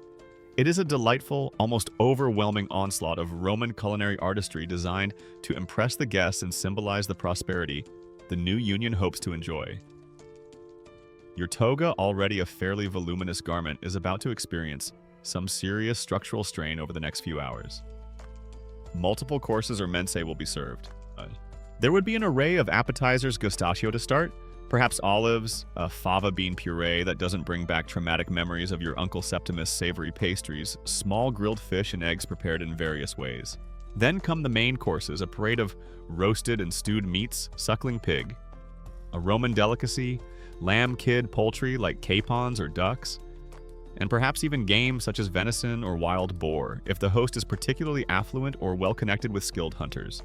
It is a delightful, almost overwhelming onslaught of Roman culinary artistry designed to impress the guests and symbolize the prosperity the new union hopes to enjoy. Your toga, already a fairly voluminous garment, is about to experience some serious structural strain over the next few hours. Multiple courses or mensae will be served. There would be an array of appetizers gustaccio to start, perhaps olives, a fava bean puree that doesn't bring back traumatic memories of your Uncle Septimus' savory pastries, small grilled fish and eggs prepared in various ways. Then come the main courses, a parade of roasted and stewed meats, suckling pig, a Roman delicacy, lamb kid poultry like capons or ducks, and perhaps even game such as venison or wild boar, if the host is particularly affluent or well-connected with skilled hunters.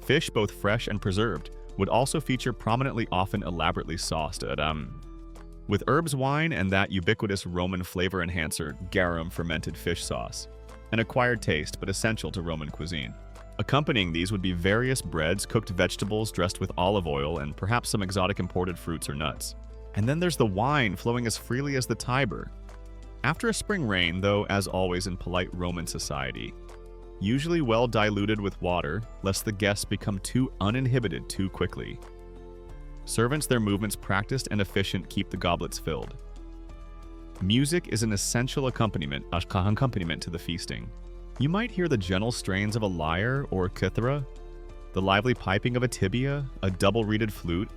Fish, both fresh and preserved, would also feature prominently, often elaborately sauced, with herbs, wine, and that ubiquitous Roman flavor enhancer, garum fermented fish sauce, an acquired taste but essential to Roman cuisine. Accompanying these would be various breads, cooked vegetables dressed with olive oil, and perhaps some exotic imported fruits or nuts. And then there's the wine flowing as freely as the Tiber. After a spring rain, though, as always in polite Roman society, usually well diluted with water, lest the guests become too uninhibited too quickly. Servants, their movements practiced and efficient, keep the goblets filled. Music is an essential accompaniment to the feasting. You might hear the gentle strains of a lyre or cithara, the lively piping of a tibia, a double-reeded flute,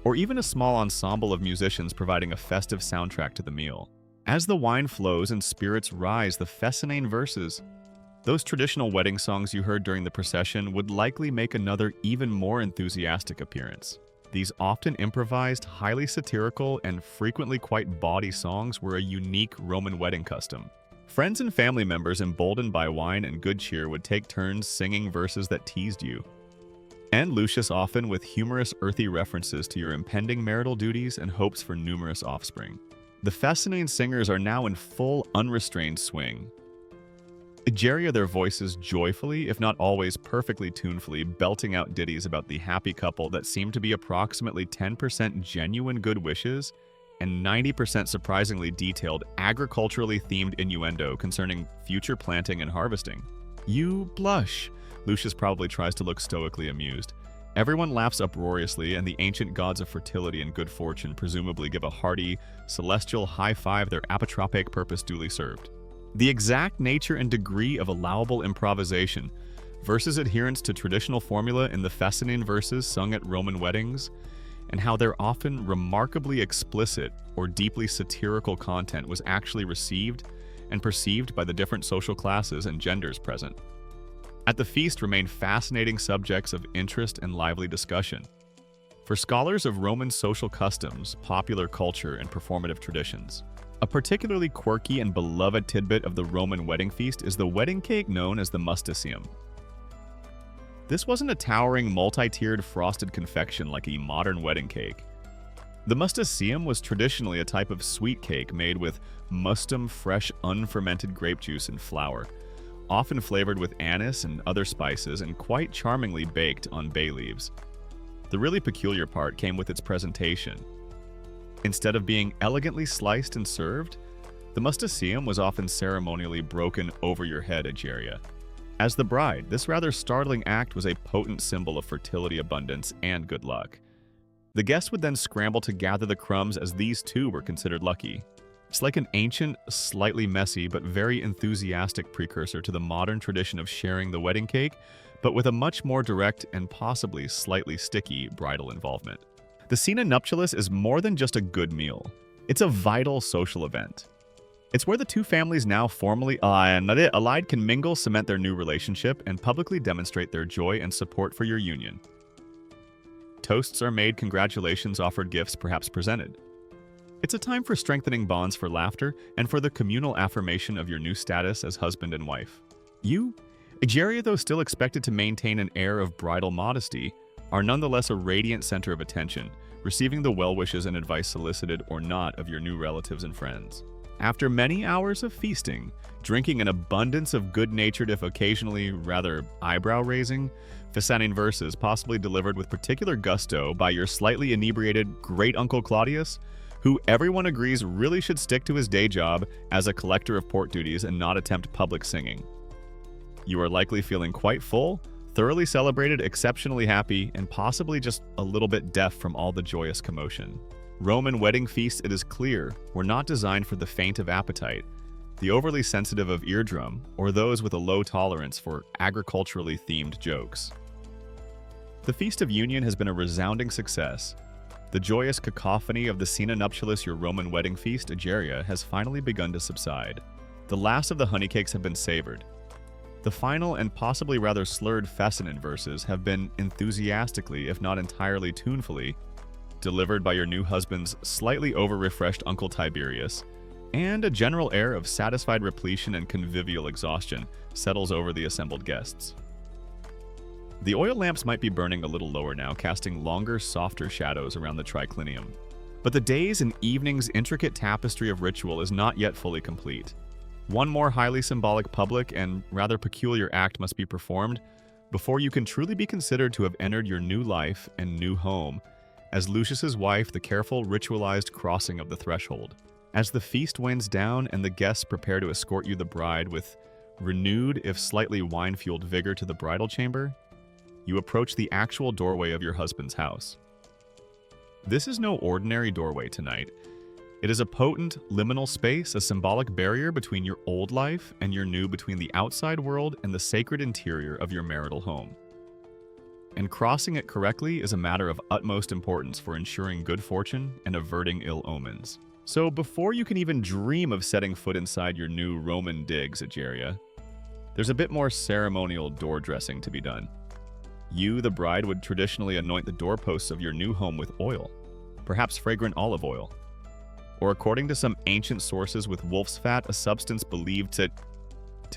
or even a small ensemble of musicians providing a festive soundtrack to the meal. As the wine flows and spirits rise, the fescennane verses, those traditional wedding songs you heard during the procession, would likely make another even more enthusiastic appearance. These often improvised, highly satirical, and frequently quite bawdy songs were a unique Roman wedding custom. Friends and family members, emboldened by wine and good cheer, would take turns singing verses that teased you. And Lucius, often with humorous, earthy references to your impending marital duties and hopes for numerous offspring. The fescennane singers are now in full, unrestrained swing. Egeria, their voices joyfully, if not always perfectly tunefully, belting out ditties about the happy couple that seem to be approximately 10% genuine good wishes and 90% surprisingly detailed, agriculturally themed innuendo concerning future planting and harvesting. You blush. Lucius probably tries to look stoically amused. Everyone laughs uproariously, and the ancient gods of fertility and good fortune presumably give a hearty, celestial high five, their apotropaic purpose duly served. The exact nature and degree of allowable improvisation versus adherence to traditional formula in the fescennane verses sung at Roman weddings, and how their often remarkably explicit or deeply satirical content was actually received and perceived by the different social classes and genders present. At the feast remain fascinating subjects of interest and lively discussion. For scholars of Roman social customs, popular culture, and performative traditions, a particularly quirky and beloved tidbit of the Roman wedding feast is the wedding cake known as the mustacium. This wasn't a towering, multi-tiered frosted confection like a modern wedding cake. The mustacium was traditionally a type of sweet cake made with mustum, fresh, unfermented grape juice and flour, often flavored with anise and other spices and quite charmingly baked on bay leaves. The really peculiar part came with its presentation. Instead of being elegantly sliced and served, the mustacium was often ceremonially broken over your head, Egeria. As the bride, this rather startling act was a potent symbol of fertility, abundance, and good luck. The guests would then scramble to gather the crumbs, as these too were considered lucky. It's like an ancient, slightly messy, but very enthusiastic precursor to the modern tradition of sharing the wedding cake, but with a much more direct and possibly slightly sticky bridal involvement. The cena nuptialis is more than just a good meal. It's a vital social event. It's where the two families now formally allied can mingle, cement their new relationship, and publicly demonstrate their joy and support for your union. Toasts are made, congratulations offered, gifts perhaps presented. It's a time for strengthening bonds, for laughter, and for the communal affirmation of your new status as husband and wife. You, Egeria, though still expected to maintain an air of bridal modesty, are nonetheless a radiant center of attention, receiving the well wishes and advice solicited or not of your new relatives and friends. After many hours of feasting, drinking an abundance of good-natured, if occasionally rather eyebrow-raising, Fesannine verses, possibly delivered with particular gusto by your slightly inebriated great-uncle Claudius, who everyone agrees really should stick to his day job as a collector of port duties and not attempt public singing. You are likely feeling quite full, thoroughly celebrated, exceptionally happy, and possibly just a little bit deaf from all the joyous commotion. Roman wedding feasts, it is clear, were not designed for the faint of appetite, the overly sensitive of eardrum, or those with a low tolerance for agriculturally themed jokes. The Feast of Union has been a resounding success. The joyous cacophony of the Scena Nuptialis, your Roman wedding feast, Egeria, has finally begun to subside. The last of the honeycakes have been savored. The final and possibly rather slurred Fesannine verses have been enthusiastically, if not entirely tunefully, delivered by your new husband's slightly over-refreshed Uncle Tiberius, and a general air of satisfied repletion and convivial exhaustion settles over the assembled guests. The oil lamps might be burning a little lower now, casting longer, softer shadows around the triclinium. But the day's and evening's intricate tapestry of ritual is not yet fully complete. One more highly symbolic public and rather peculiar act must be performed before you can truly be considered to have entered your new life and new home, as Lucius's wife, the careful, ritualized crossing of the threshold. As the feast winds down and the guests prepare to escort you, the bride, with renewed, if slightly wine-fueled vigor to the bridal chamber, you approach the actual doorway of your husband's house. This is no ordinary doorway tonight. It is a potent, liminal space, a symbolic barrier between your old life and your new, between the outside world and the sacred interior of your marital home. And crossing it correctly is a matter of utmost importance for ensuring good fortune and averting ill omens. So before you can even dream of setting foot inside your new Roman digs, Egeria, there's a bit more ceremonial door dressing to be done. You, the bride, would traditionally anoint the doorposts of your new home with oil, perhaps fragrant olive oil, or according to some ancient sources with wolf's fat, a substance believed to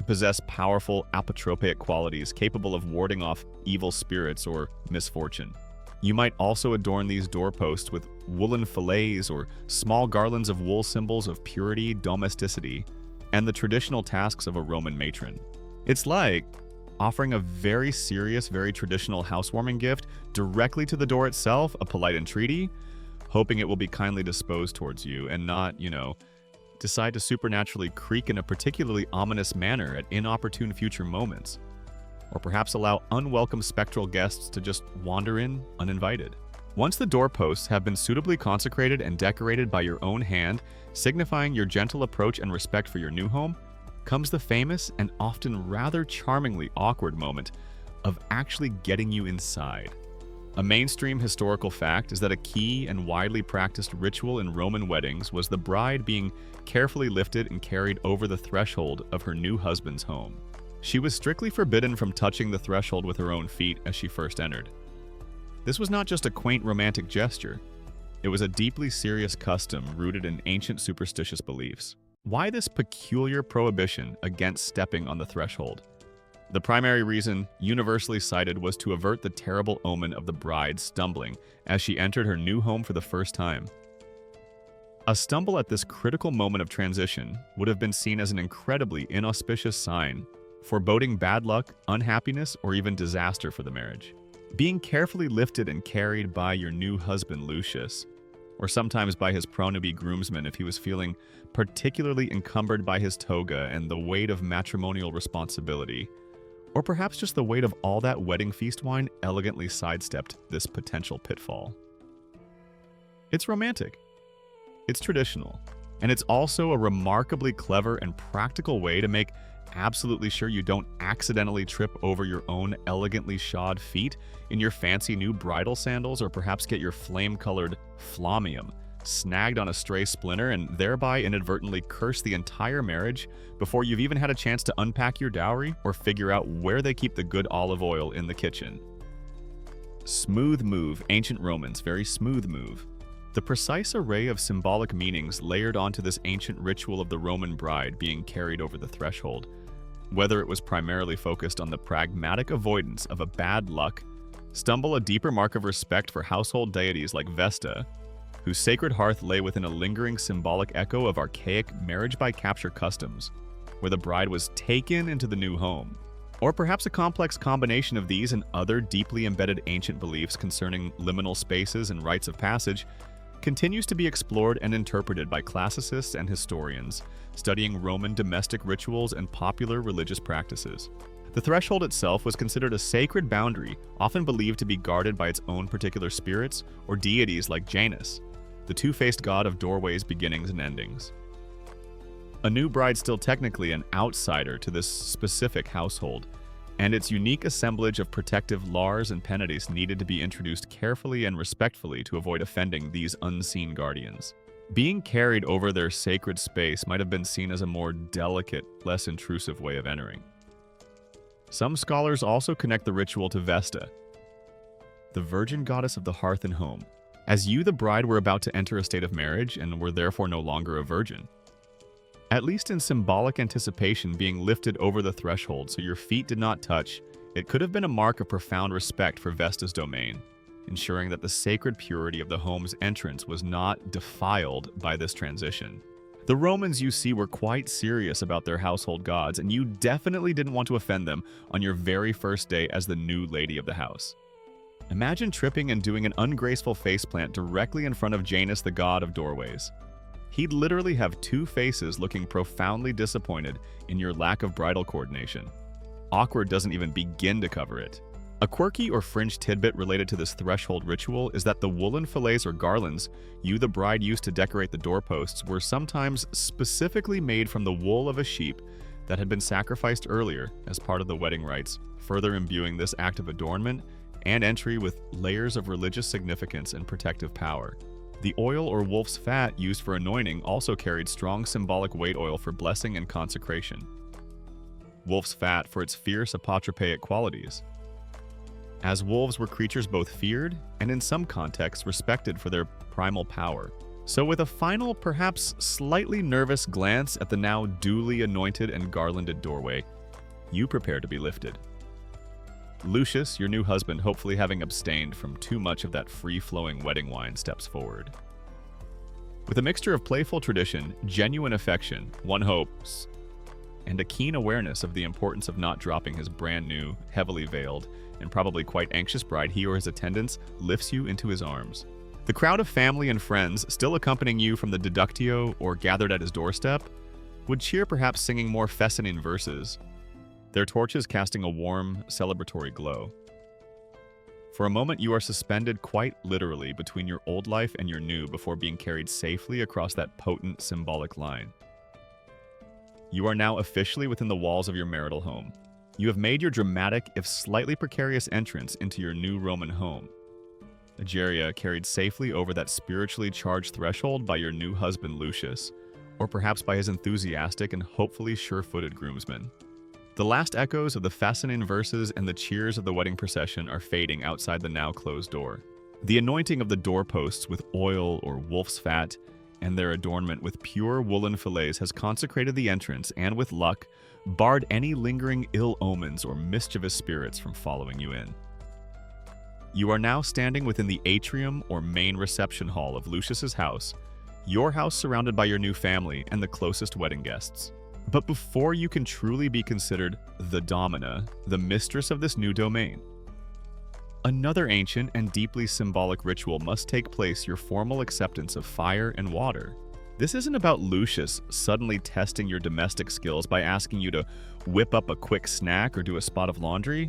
possess powerful apotropaic qualities capable of warding off evil spirits or misfortune. You might also adorn these doorposts with woolen fillets or small garlands of wool, symbols of purity, domesticity, and the traditional tasks of a Roman matron. It's like offering a very serious, very traditional housewarming gift directly to the door itself, a polite entreaty, hoping it will be kindly disposed towards you and not, decide to supernaturally creak in a particularly ominous manner at inopportune future moments, or perhaps allow unwelcome spectral guests to just wander in uninvited. Once the doorposts have been suitably consecrated and decorated by your own hand, signifying your gentle approach and respect for your new home, comes the famous and often rather charmingly awkward moment of actually getting you inside. A mainstream historical fact is that a key and widely practiced ritual in Roman weddings was the bride being carefully lifted and carried over the threshold of her new husband's home. She was strictly forbidden from touching the threshold with her own feet as she first entered. This was not just a quaint romantic gesture. It was a deeply serious custom rooted in ancient superstitious beliefs. Why this peculiar prohibition against stepping on the threshold? The primary reason, universally cited, was to avert the terrible omen of the bride stumbling as she entered her new home for the first time. A stumble at this critical moment of transition would have been seen as an incredibly inauspicious sign, foreboding bad luck, unhappiness, or even disaster for the marriage. Being carefully lifted and carried by your new husband Lucius, or sometimes by his pronobe groomsmen if he was feeling particularly encumbered by his toga and the weight of matrimonial responsibility, or perhaps just the weight of all that wedding feast wine, elegantly sidestepped this potential pitfall. It's romantic, it's traditional, and it's also a remarkably clever and practical way to make absolutely sure you don't accidentally trip over your own elegantly shod feet in your fancy new bridal sandals, or perhaps get your flame-colored flamium snagged on a stray splinter and thereby inadvertently curse the entire marriage before you've even had a chance to unpack your dowry or figure out where they keep the good olive oil in the kitchen. Smooth move, ancient Romans, very smooth move. The precise array of symbolic meanings layered onto this ancient ritual of the Roman bride being carried over the threshold, whether it was primarily focused on the pragmatic avoidance of a bad luck, Stumble a deeper mark of respect for household deities like Vesta, whose sacred hearth lay within a lingering symbolic echo of archaic marriage-by-capture customs, where the bride was taken into the new home. Or perhaps a complex combination of these and other deeply embedded ancient beliefs concerning liminal spaces and rites of passage continues to be explored and interpreted by classicists and historians, studying Roman domestic rituals and popular religious practices. The threshold itself was considered a sacred boundary, often believed to be guarded by its own particular spirits or deities like Janus, the two-faced god of doorways, beginnings, and endings. A new bride still technically an outsider to this specific household, and its unique assemblage of protective lars and penitties needed to be introduced carefully and respectfully to avoid offending these unseen guardians. Being carried over their sacred space might have been seen as a more delicate, less intrusive way of entering. Some scholars also connect the ritual to Vesta, the virgin goddess of the hearth and home, as you, the bride, were about to enter a state of marriage and were therefore no longer a virgin. At least in symbolic anticipation, being lifted over the threshold so your feet did not touch, it could have been a mark of profound respect for Vesta's domain, ensuring that the sacred purity of the home's entrance was not defiled by this transition. The Romans, you see, were quite serious about their household gods, and you definitely didn't want to offend them on your very first day as the new lady of the house. Imagine tripping and doing an ungraceful faceplant directly in front of Janus, the god of doorways. He'd literally have two faces looking profoundly disappointed in your lack of bridal coordination. Awkward doesn't even begin to cover it. A quirky or fringe tidbit related to this threshold ritual is that the woolen fillets or garlands you, the bride, used to decorate the doorposts were sometimes specifically made from the wool of a sheep that had been sacrificed earlier as part of the wedding rites, further imbuing this act of adornment and entry with layers of religious significance and protective power. The oil or wolf's fat used for anointing also carried strong symbolic weight oil for blessing and consecration. Wolf's fat for its fierce apotropaic qualities, as wolves were creatures both feared and in some contexts respected for their primal power. So with a final, perhaps slightly nervous glance at the now duly anointed and garlanded doorway, you prepare to be lifted. Lucius, your new husband, hopefully having abstained from too much of that free-flowing wedding wine, steps forward. With a mixture of playful tradition, genuine affection, one hopes, and a keen awareness of the importance of not dropping his brand new, heavily veiled, and probably quite anxious bride, he or his attendants lifts you into his arms. The crowd of family and friends, still accompanying you from the deductio or gathered at his doorstep, would cheer, perhaps singing more fescennine verses, their torches casting a warm, celebratory glow. For a moment, you are suspended quite literally between your old life and your new before being carried safely across that potent symbolic line. You are now officially within the walls of your marital home. You have made your dramatic, if slightly precarious, entrance into your new Roman home. Egeria carried safely over that spiritually charged threshold by your new husband Lucius, or perhaps by his enthusiastic and hopefully sure-footed groomsmen. The last echoes of the fascinating verses and the cheers of the wedding procession are fading outside the now closed door. The anointing of the doorposts with oil or wolf's fat and their adornment with pure woolen fillets has consecrated the entrance and, with luck, barred any lingering ill omens or mischievous spirits from following you in. You are now standing within the atrium or main reception hall of Lucius's house, your house surrounded by your new family and the closest wedding guests. But before you can truly be considered the domina, the mistress of this new domain, another ancient and deeply symbolic ritual must take place: your formal acceptance of fire and water. This isn't about Lucius suddenly testing your domestic skills by asking you to whip up a quick snack or do a spot of laundry.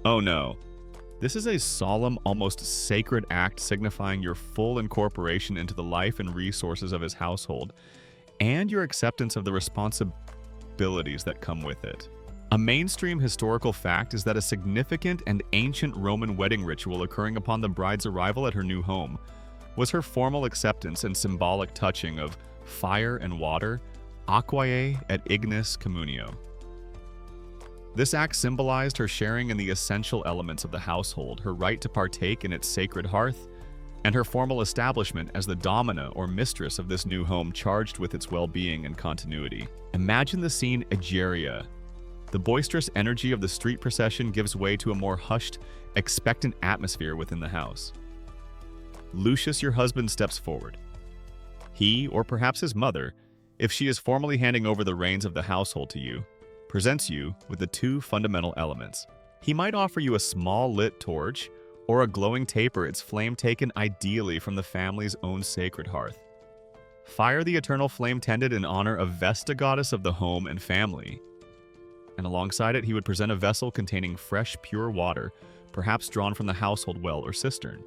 Oh no. This is a solemn, almost sacred act signifying your full incorporation into the life and resources of his household, and your acceptance of the responsibilities that come with it. A mainstream historical fact is that a significant and ancient Roman wedding ritual occurring upon the bride's arrival at her new home was her formal acceptance and symbolic touching of fire and water, aquae et ignis communio. This act symbolized her sharing in the essential elements of the household, her right to partake in its sacred hearth, and her formal establishment as the domina or mistress of this new home charged with its well-being and continuity. Imagine the scene: Egeria, The boisterous energy of the street procession gives way to a more hushed, expectant atmosphere within the house. Lucius, your husband, steps forward. He, or perhaps his mother, if she is formally handing over the reins of the household to you, presents you with the two fundamental elements. He might offer you a small lit torch or a glowing taper, its flame taken ideally from the family's own sacred hearth. Fire the eternal flame tended in honor of Vesta, goddess of the home and family. And alongside it, he would present a vessel containing fresh, pure water, perhaps drawn from the household well or cistern.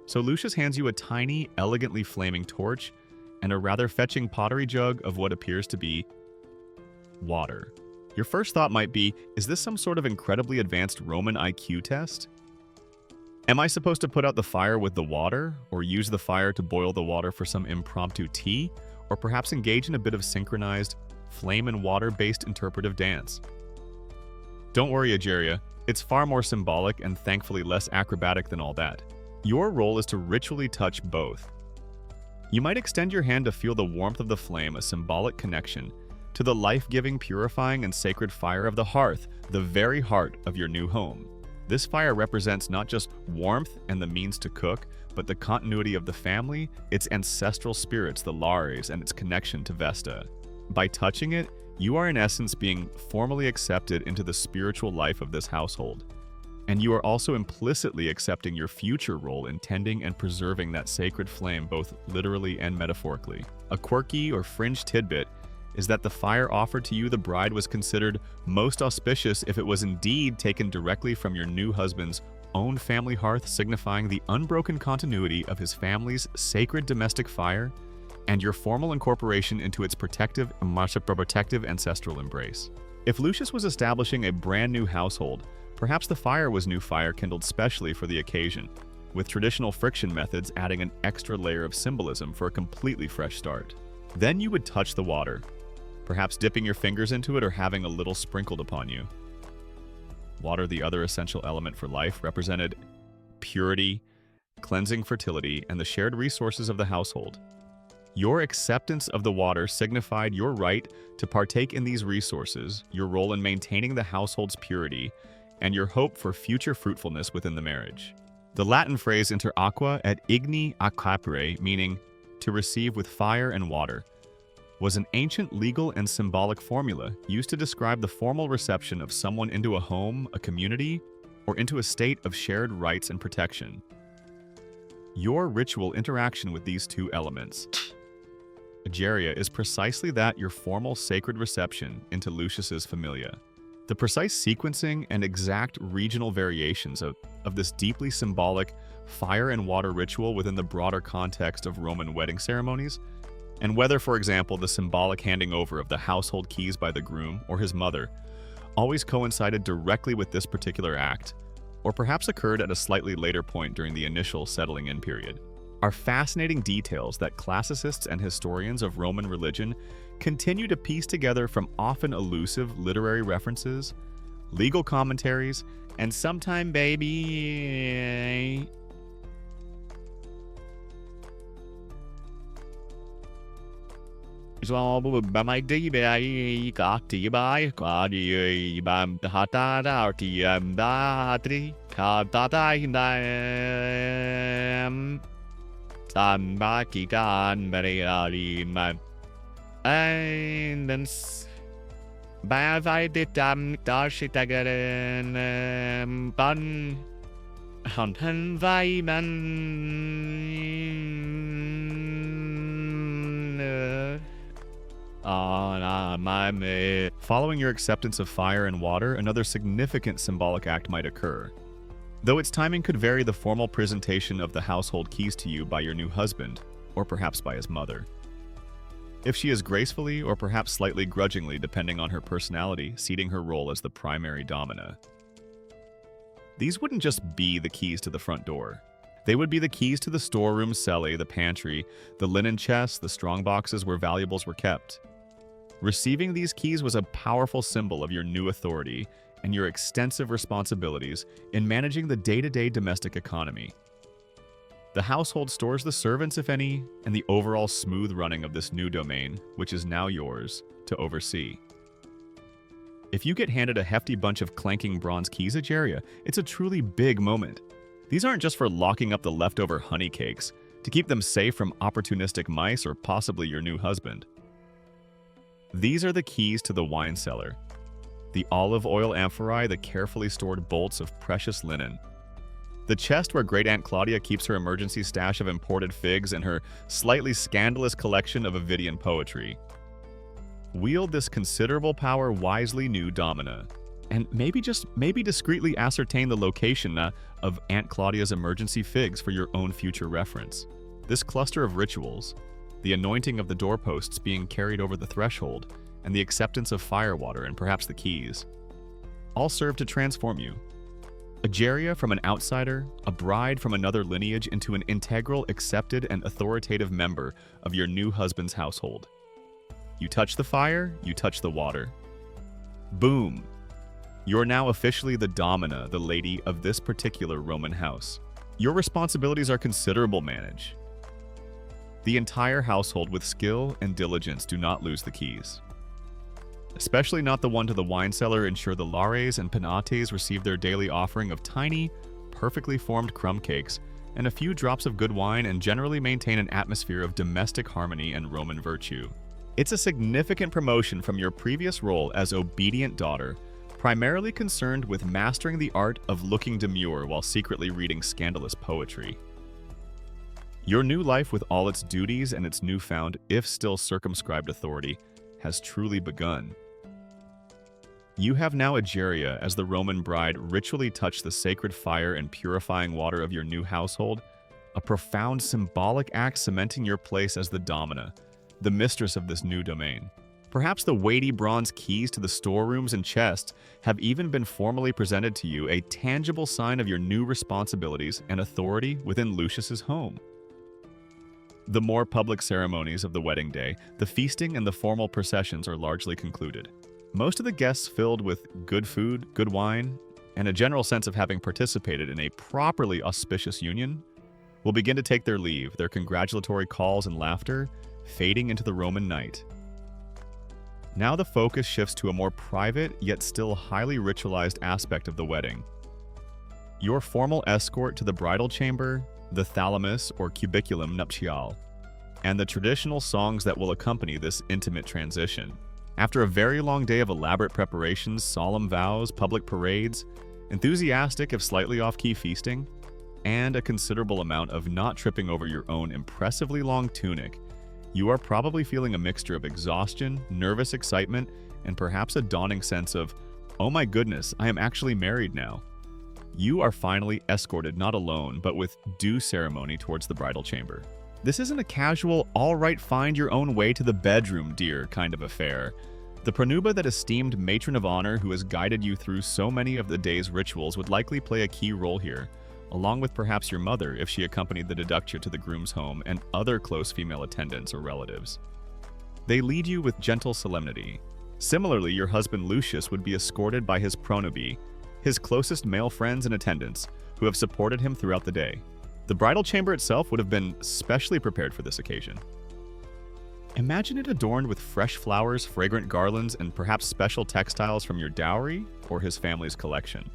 So Lucius hands you a tiny, elegantly flaming torch and a rather fetching pottery jug of what appears to be water. Your first thought might be, is this some sort of incredibly advanced Roman IQ test? Am I supposed to put out the fire with the water, or use the fire to boil the water for some impromptu tea, or perhaps engage in a bit of synchronized, flame and water-based interpretive dance? Don't worry, Egeria, it's far more symbolic and thankfully less acrobatic than all that. Your role is to ritually touch both. You might extend your hand to feel the warmth of the flame, a symbolic connection to the life-giving, purifying, and sacred fire of the hearth, the very heart of your new home. This fire represents not just warmth and the means to cook, but the continuity of the family, its ancestral spirits, the Lares, and its connection to Vesta. By touching it, you are in essence being formally accepted into the spiritual life of this household. And you are also implicitly accepting your future role in tending and preserving that sacred flame, both literally and metaphorically. A quirky or fringe tidbit is that the fire offered to you, the bride, was considered most auspicious if it was indeed taken directly from your new husband's own family hearth, signifying the unbroken continuity of his family's sacred domestic fire and your formal incorporation into its protective ancestral embrace. If Lucius was establishing a brand new household, perhaps the fire was new fire kindled specially for the occasion, with traditional friction methods adding an extra layer of symbolism for a completely fresh start. Then you would touch the water, perhaps dipping your fingers into it or having a little sprinkled upon you. Water, the other essential element for life, represented purity, cleansing fertility, and the shared resources of the household. Your acceptance of the water signified your right to partake in these resources, your role in maintaining the household's purity, and your hope for future fruitfulness within the marriage. The Latin phrase inter aqua et igni acapere, meaning to receive with fire and water, was an ancient legal and symbolic formula used to describe the formal reception of someone into a home, a community, or into a state of shared rights and protection. Your ritual interaction with these two elements, Egeria, is precisely that, your formal sacred reception into Lucius's familia. The precise sequencing and exact regional variations of this deeply symbolic fire and water ritual within the broader context of Roman wedding ceremonies, and whether, for example, the symbolic handing over of the household keys by the groom or his mother always coincided directly with this particular act, or perhaps occurred at a slightly later point during the initial settling in period, are fascinating details that classicists and historians of Roman religion continue to piece together from often elusive literary references, legal commentaries, and sometime baby do Following your acceptance of fire and water, another significant symbolic act might occur. Though its timing could vary, the formal presentation of the household keys to you by your new husband, or perhaps by his mother. If she is gracefully, or perhaps slightly grudgingly, depending on her personality, ceding her role as the primary domina. These wouldn't just be the keys to the front door. They would be the keys to the storeroom celli, the pantry, the linen chests, the strong boxes where valuables were kept. Receiving these keys was a powerful symbol of your new authority and your extensive responsibilities in managing the day-to-day domestic economy. The household stores the servants, if any, and the overall smooth running of this new domain, which is now yours to oversee. If you get handed a hefty bunch of clanking bronze keys, Ageria, it's a truly big moment. These aren't just for locking up the leftover honey cakes, to keep them safe from opportunistic mice or possibly your new husband. These are the keys to the wine cellar. The olive oil amphorae, the carefully stored bolts of precious linen. The chest where Great Aunt Claudia keeps her emergency stash of imported figs and her slightly scandalous collection of Ovidian poetry. Wield this considerable power wisely, new Domina, and maybe discreetly ascertain the location of Aunt Claudia's emergency figs for your own future reference. This cluster of rituals, the anointing of the doorposts being carried over the threshold, and the acceptance of firewater and perhaps the keys, all serve to transform you. Ageria from an outsider, a bride from another lineage, into an integral, accepted, and authoritative member of your new husband's household. You touch the fire, you touch the water. Boom! You're now officially the domina, the lady of this particular Roman house. Your responsibilities are considerable, manage the entire household with skill and diligence. Do not lose the keys. Especially not the one to the wine cellar. Ensure the lares and penates receive their daily offering of tiny, perfectly formed crumb cakes and a few drops of good wine, and generally maintain an atmosphere of domestic harmony and Roman virtue. It's a significant promotion from your previous role as obedient daughter, primarily concerned with mastering the art of looking demure while secretly reading scandalous poetry. Your new life, with all its duties and its newfound, if still circumscribed authority, has truly begun. You have now Ageria, as the Roman bride, ritually touch the sacred fire and purifying water of your new household, a profound symbolic act cementing your place as the domina, the mistress of this new domain. Perhaps the weighty bronze keys to the storerooms and chests have even been formally presented to you, a tangible sign of your new responsibilities and authority within Lucius's home. The more public ceremonies of the wedding day, the feasting and the formal processions are largely concluded. Most of the guests, filled with good food, good wine, and a general sense of having participated in a properly auspicious union, will begin to take their leave, their congratulatory calls and laughter fading into the Roman night. Now the focus shifts to a more private, yet still highly ritualized aspect of the wedding. Your formal escort to the bridal chamber, the thalamus or cubiculum nuptial, and the traditional songs that will accompany this intimate transition. After a very long day of elaborate preparations, solemn vows, public parades, enthusiastic if slightly off-key feasting, and a considerable amount of not tripping over your own impressively long tunic, you are probably feeling a mixture of exhaustion, nervous excitement, and perhaps a dawning sense of, oh my goodness, I am actually married now. You are finally escorted, not alone, but with due ceremony, towards the bridal chamber. This isn't a casual, all right, find your own way to the bedroom, dear, kind of affair. The Pronuba, that esteemed matron of honor who has guided you through so many of the day's rituals, would likely play a key role here, along with perhaps your mother if she accompanied the deductia to the groom's home, and other close female attendants or relatives. They lead you with gentle solemnity. Similarly, your husband Lucius would be escorted by his pronubi, his closest male friends and attendants, who have supported him throughout the day. The bridal chamber itself would have been specially prepared for this occasion. Imagine it adorned with fresh flowers, fragrant garlands, and perhaps special textiles from your dowry or his family's collection.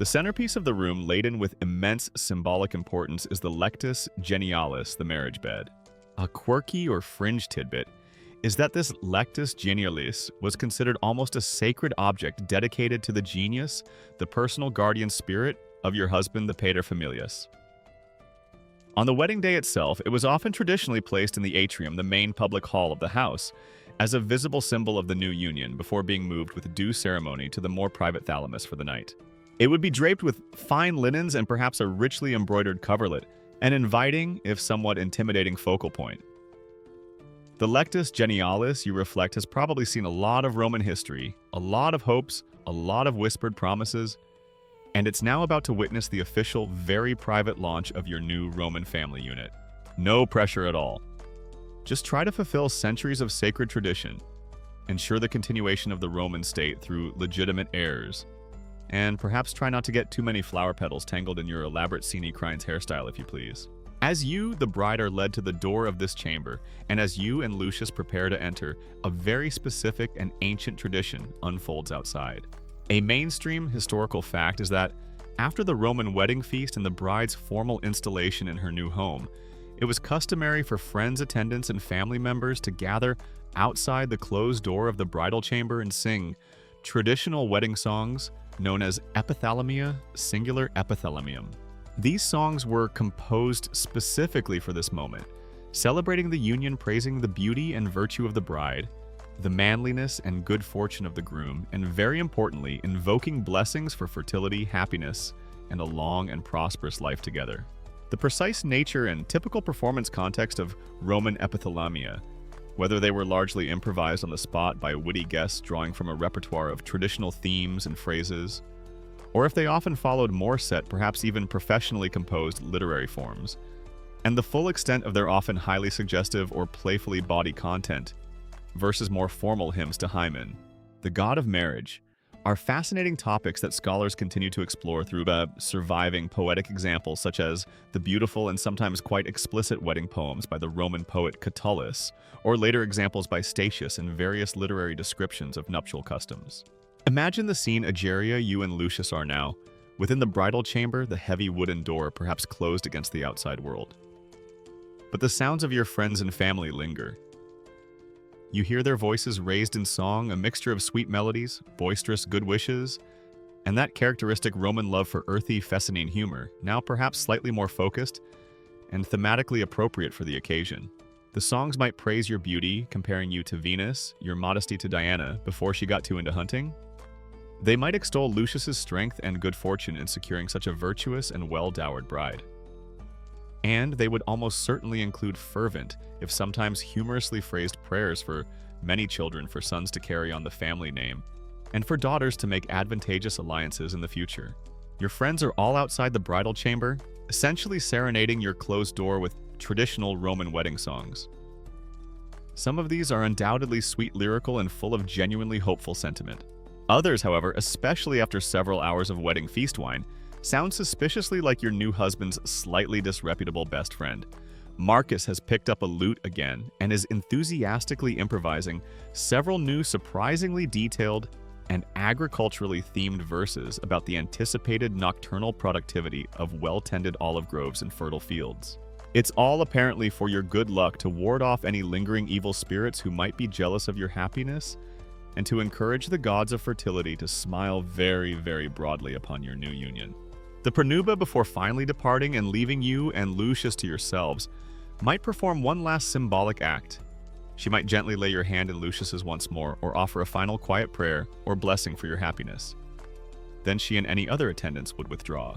The centerpiece of the room, laden with immense symbolic importance, is the lectus genialis, the marriage bed. A quirky or fringe tidbit is that this lectus genialis was considered almost a sacred object dedicated to the genius, the personal guardian spirit of your husband, the paterfamilias. On the wedding day itself, it was often traditionally placed in the atrium, the main public hall of the house, as a visible symbol of the new union, before being moved with due ceremony to the more private thalamus for the night. It would be draped with fine linens and perhaps a richly embroidered coverlet, an inviting, if somewhat intimidating, focal point. The lectus genialis, you reflect, has probably seen a lot of Roman history, a lot of hopes, a lot of whispered promises, and it's now about to witness the official, very private launch of your new Roman family unit. No pressure at all. Just try to fulfill centuries of sacred tradition, ensure the continuation of the Roman state through legitimate heirs, and perhaps try not to get too many flower petals tangled in your elaborate seni crines hairstyle, if you please. As you, the bride, are led to the door of this chamber, and as you and Lucius prepare to enter, a very specific and ancient tradition unfolds outside. A mainstream historical fact is that after the Roman wedding feast and the bride's formal installation in her new home, it was customary for friends, attendants, and family members to gather outside the closed door of the bridal chamber and sing traditional wedding songs known as epithalamia, singular epithalamium. These songs were composed specifically for this moment, celebrating the union, praising the beauty and virtue of the bride, the manliness and good fortune of the groom, and very importantly, invoking blessings for fertility, happiness, and a long and prosperous life together. The precise nature and typical performance context of Roman epithalamia, whether they were largely improvised on the spot by witty guests drawing from a repertoire of traditional themes and phrases, or if they often followed more set, perhaps even professionally composed literary forms, and the full extent of their often highly suggestive or playfully bawdy content versus more formal hymns to Hymen, the god of marriage, are fascinating topics that scholars continue to explore through surviving poetic examples such as the beautiful and sometimes quite explicit wedding poems by the Roman poet Catullus, or later examples by Statius in various literary descriptions of nuptial customs. Imagine the scene Egeria, you and Lucius are now, within the bridal chamber, the heavy wooden door perhaps closed against the outside world. But the sounds of your friends and family linger. You hear their voices raised in song, a mixture of sweet melodies, boisterous good wishes, and that characteristic Roman love for earthy, fescennine humor, now perhaps slightly more focused and thematically appropriate for the occasion. The songs might praise your beauty, comparing you to Venus, your modesty to Diana before she got too into hunting. They might extol Lucius's strength and good fortune in securing such a virtuous and well-dowered bride. And they would almost certainly include fervent, if sometimes humorously phrased prayers for many children, for sons to carry on the family name, and for daughters to make advantageous alliances in the future. Your friends are all outside the bridal chamber, essentially serenading your closed door with traditional Roman wedding songs. Some of these are undoubtedly sweet, lyrical, and full of genuinely hopeful sentiment. Others, however, especially after several hours of wedding feast wine, sound suspiciously like your new husband's slightly disreputable best friend. Marcus has picked up a lute again and is enthusiastically improvising several new, surprisingly detailed and agriculturally themed verses about the anticipated nocturnal productivity of well-tended olive groves and fertile fields. It's all apparently for your good luck to ward off any lingering evil spirits who might be jealous of your happiness, and to encourage the gods of fertility to smile very, very broadly upon your new union. The Pronuba, before finally departing and leaving you and Lucius to yourselves, might perform one last symbolic act. She might gently lay your hand in Lucius's once more, or offer a final quiet prayer or blessing for your happiness. Then she and any other attendants would withdraw.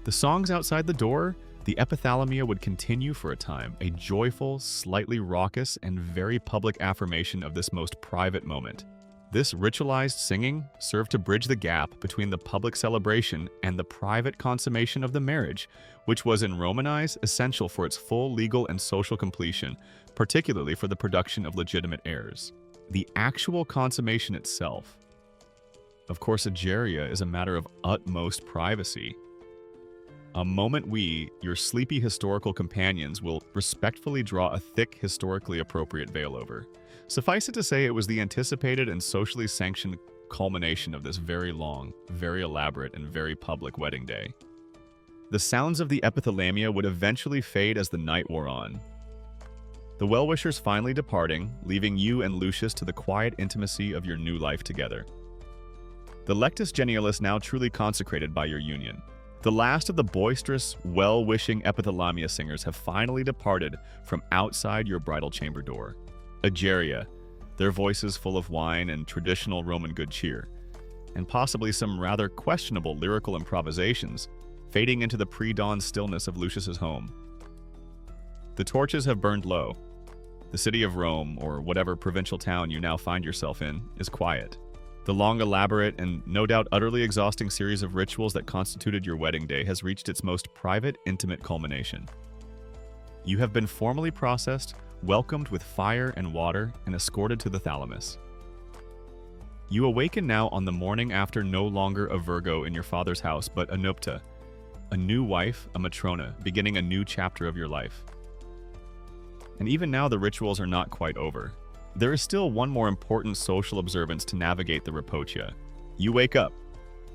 The songs outside the door, the epithalamia, would continue for a time, a joyful, slightly raucous, and very public affirmation of this most private moment. This ritualized singing served to bridge the gap between the public celebration and the private consummation of the marriage, which was in Roman eyes essential for its full legal and social completion, particularly for the production of legitimate heirs. The actual consummation itself, of course, Egeria, is a matter of utmost privacy. A moment we, your sleepy historical companions, will respectfully draw a thick, historically appropriate veil over. Suffice it to say, it was the anticipated and socially sanctioned culmination of this very long, very elaborate, and very public wedding day. The sounds of the epithalamia would eventually fade as the night wore on, the well-wishers finally departing, leaving you and Lucius to the quiet intimacy of your new life together. The lectus genialis now truly consecrated by your union. The last of the boisterous, well-wishing epithalamia singers have finally departed from outside your bridal chamber door. Egeria, their voices full of wine and traditional Roman good cheer, and possibly some rather questionable lyrical improvisations, fading into the pre-dawn stillness of Lucius's home. The torches have burned low. The city of Rome, or whatever provincial town you now find yourself in, is quiet. The long, elaborate, and no doubt utterly exhausting series of rituals that constituted your wedding day has reached its most private, intimate culmination. You have been formally processed, welcomed with fire and water, and escorted to the thalamus. You awaken now on the morning after, no longer a Virgo in your father's house, but a nupta, a new wife, a matrona, beginning a new chapter of your life. And even now, the rituals are not quite over. There is still one more important social observance to navigate the Rapocha. You wake up.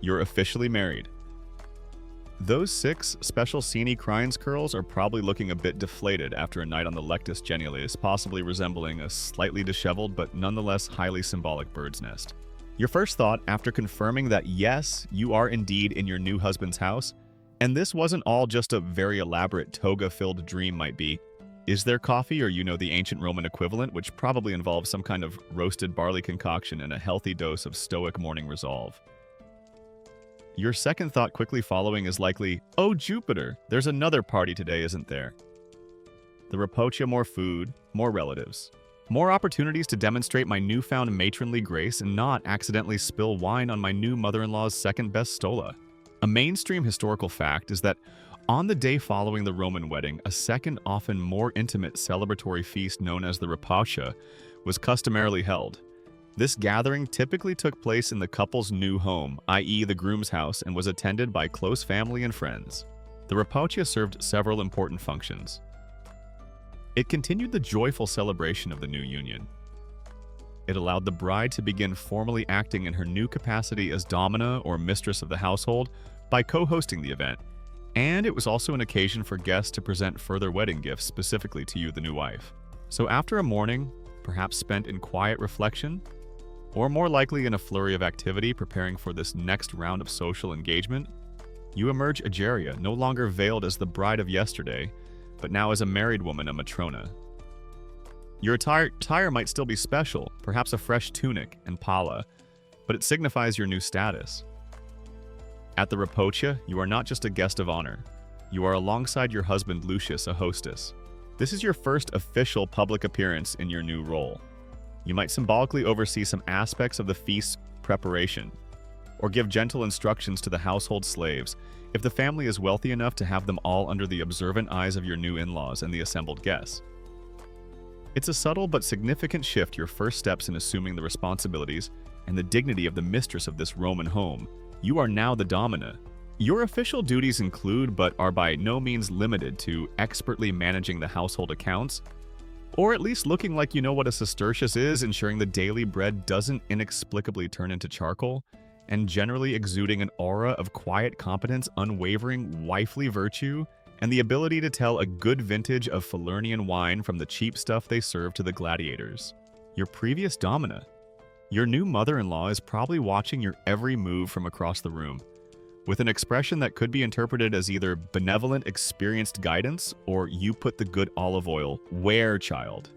You're officially married. Those 6 special seni crines curls are probably looking a bit deflated after a night on the lectus genialis, possibly resembling a slightly disheveled but nonetheless highly symbolic bird's nest. Your first thought after confirming that yes, you are indeed in your new husband's house, and this wasn't all just a very elaborate toga-filled dream might be, is there coffee, or the ancient Roman equivalent, which probably involves some kind of roasted barley concoction and a healthy dose of stoic morning resolve? Your second thought quickly following is likely, oh Jupiter, there's another party today, isn't there? The Rapocha, more food, more relatives. More opportunities to demonstrate my newfound matronly grace and not accidentally spill wine on my new mother-in-law's second-best stola. A mainstream historical fact is that on the day following the Roman wedding, a second, often more intimate celebratory feast known as the Rapocha was customarily held. This gathering typically took place in the couple's new home, i.e. the groom's house, and was attended by close family and friends. The Rapocha served several important functions. It continued the joyful celebration of the new union. It allowed the bride to begin formally acting in her new capacity as domina or mistress of the household by co-hosting the event, and it was also an occasion for guests to present further wedding gifts specifically to you, the new wife. So after a morning, perhaps spent in quiet reflection, or more likely in a flurry of activity preparing for this next round of social engagement, you emerge Egeria, no longer veiled as the bride of yesterday, but now as a married woman, a matrona. Your attire might still be special, perhaps a fresh tunic and palla, but it signifies your new status. At the Rapocha, you are not just a guest of honor. You are alongside your husband Lucius, a hostess. This is your first official public appearance in your new role. You might symbolically oversee some aspects of the feast's preparation, or give gentle instructions to the household slaves, if the family is wealthy enough to have them all under the observant eyes of your new in-laws and the assembled guests. It's a subtle but significant shift, your first steps in assuming the responsibilities and the dignity of the mistress of this Roman home. You are now the domina. Your official duties include, but are by no means limited to, expertly managing the household accounts, or at least looking like you know what a sestertius is, ensuring the daily bread doesn't inexplicably turn into charcoal, and generally exuding an aura of quiet competence, unwavering wifely virtue, and the ability to tell a good vintage of Falernian wine from the cheap stuff they serve to the gladiators. Your previous domina. Your new mother-in-law is probably watching your every move from across the room, with an expression that could be interpreted as either benevolent, experienced guidance or you put the good olive oil where, child.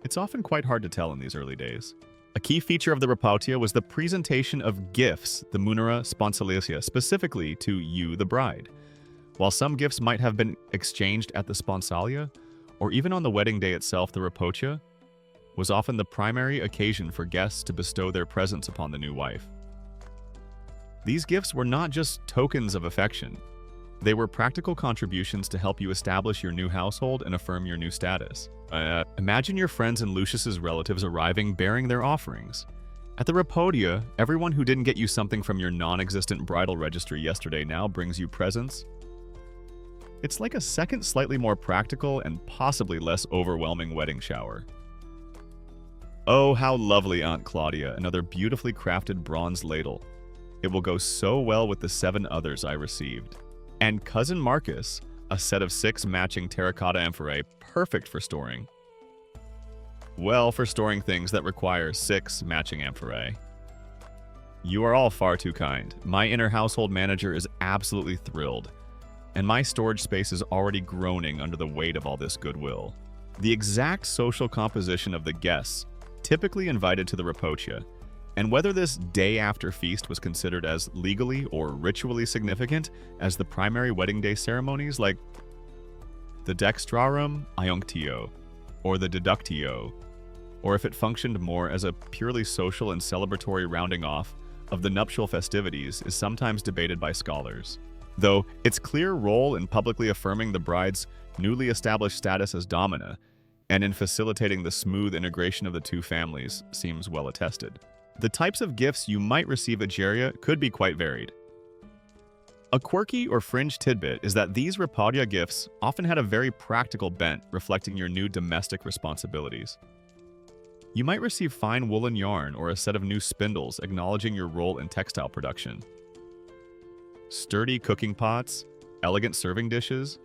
It's often quite hard to tell in these early days. A key feature of the Rapocha was the presentation of gifts, the munera sponsalia, specifically to you, the bride. While some gifts might have been exchanged at the sponsalia, or even on the wedding day itself, the Rapocha was often the primary occasion for guests to bestow their presents upon the new wife. These gifts were not just tokens of affection. They were practical contributions to help you establish your new household and affirm your new status. Imagine your friends and Lucius's relatives arriving bearing their offerings. At the Rapocha, everyone who didn't get you something from your non-existent bridal registry yesterday now brings you presents. It's like a second, slightly more practical and possibly less overwhelming wedding shower. Oh, how lovely, Aunt Claudia, another beautifully crafted bronze ladle. It will go so well with the 7 others I received. And Cousin Marcus, a set of 6 matching terracotta amphorae, perfect for storing. Well, for storing things that require 6 matching amphorae. You are all far too kind. My inner household manager is absolutely thrilled, and my storage space is already groaning under the weight of all this goodwill. The exact social composition of the guests typically invited to the Rapocha, and whether this day-after feast was considered as legally or ritually significant as the primary wedding day ceremonies like the dextrarum iunctio or the deductio, or if it functioned more as a purely social and celebratory rounding off of the nuptial festivities, is sometimes debated by scholars. Though its clear role in publicly affirming the bride's newly established status as domina and in facilitating the smooth integration of the two families seems well attested. The types of gifts you might receive at Egeria could be quite varied. A quirky or fringe tidbit is that these Rapaudia gifts often had a very practical bent, reflecting your new domestic responsibilities. You might receive fine woolen yarn or a set of new spindles acknowledging your role in textile production. Sturdy cooking pots, elegant serving dishes,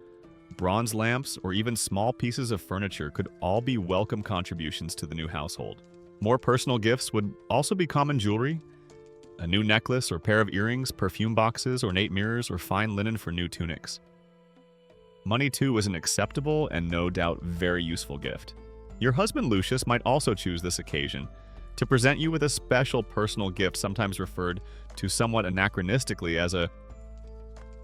bronze lamps, or even small pieces of furniture could all be welcome contributions to the new household. More personal gifts would also be common jewelry, a new necklace or pair of earrings, perfume boxes, ornate mirrors, or fine linen for new tunics. Money, too, was an acceptable and no doubt very useful gift. Your husband Lucius might also choose this occasion to present you with a special personal gift, sometimes referred to somewhat anachronistically as a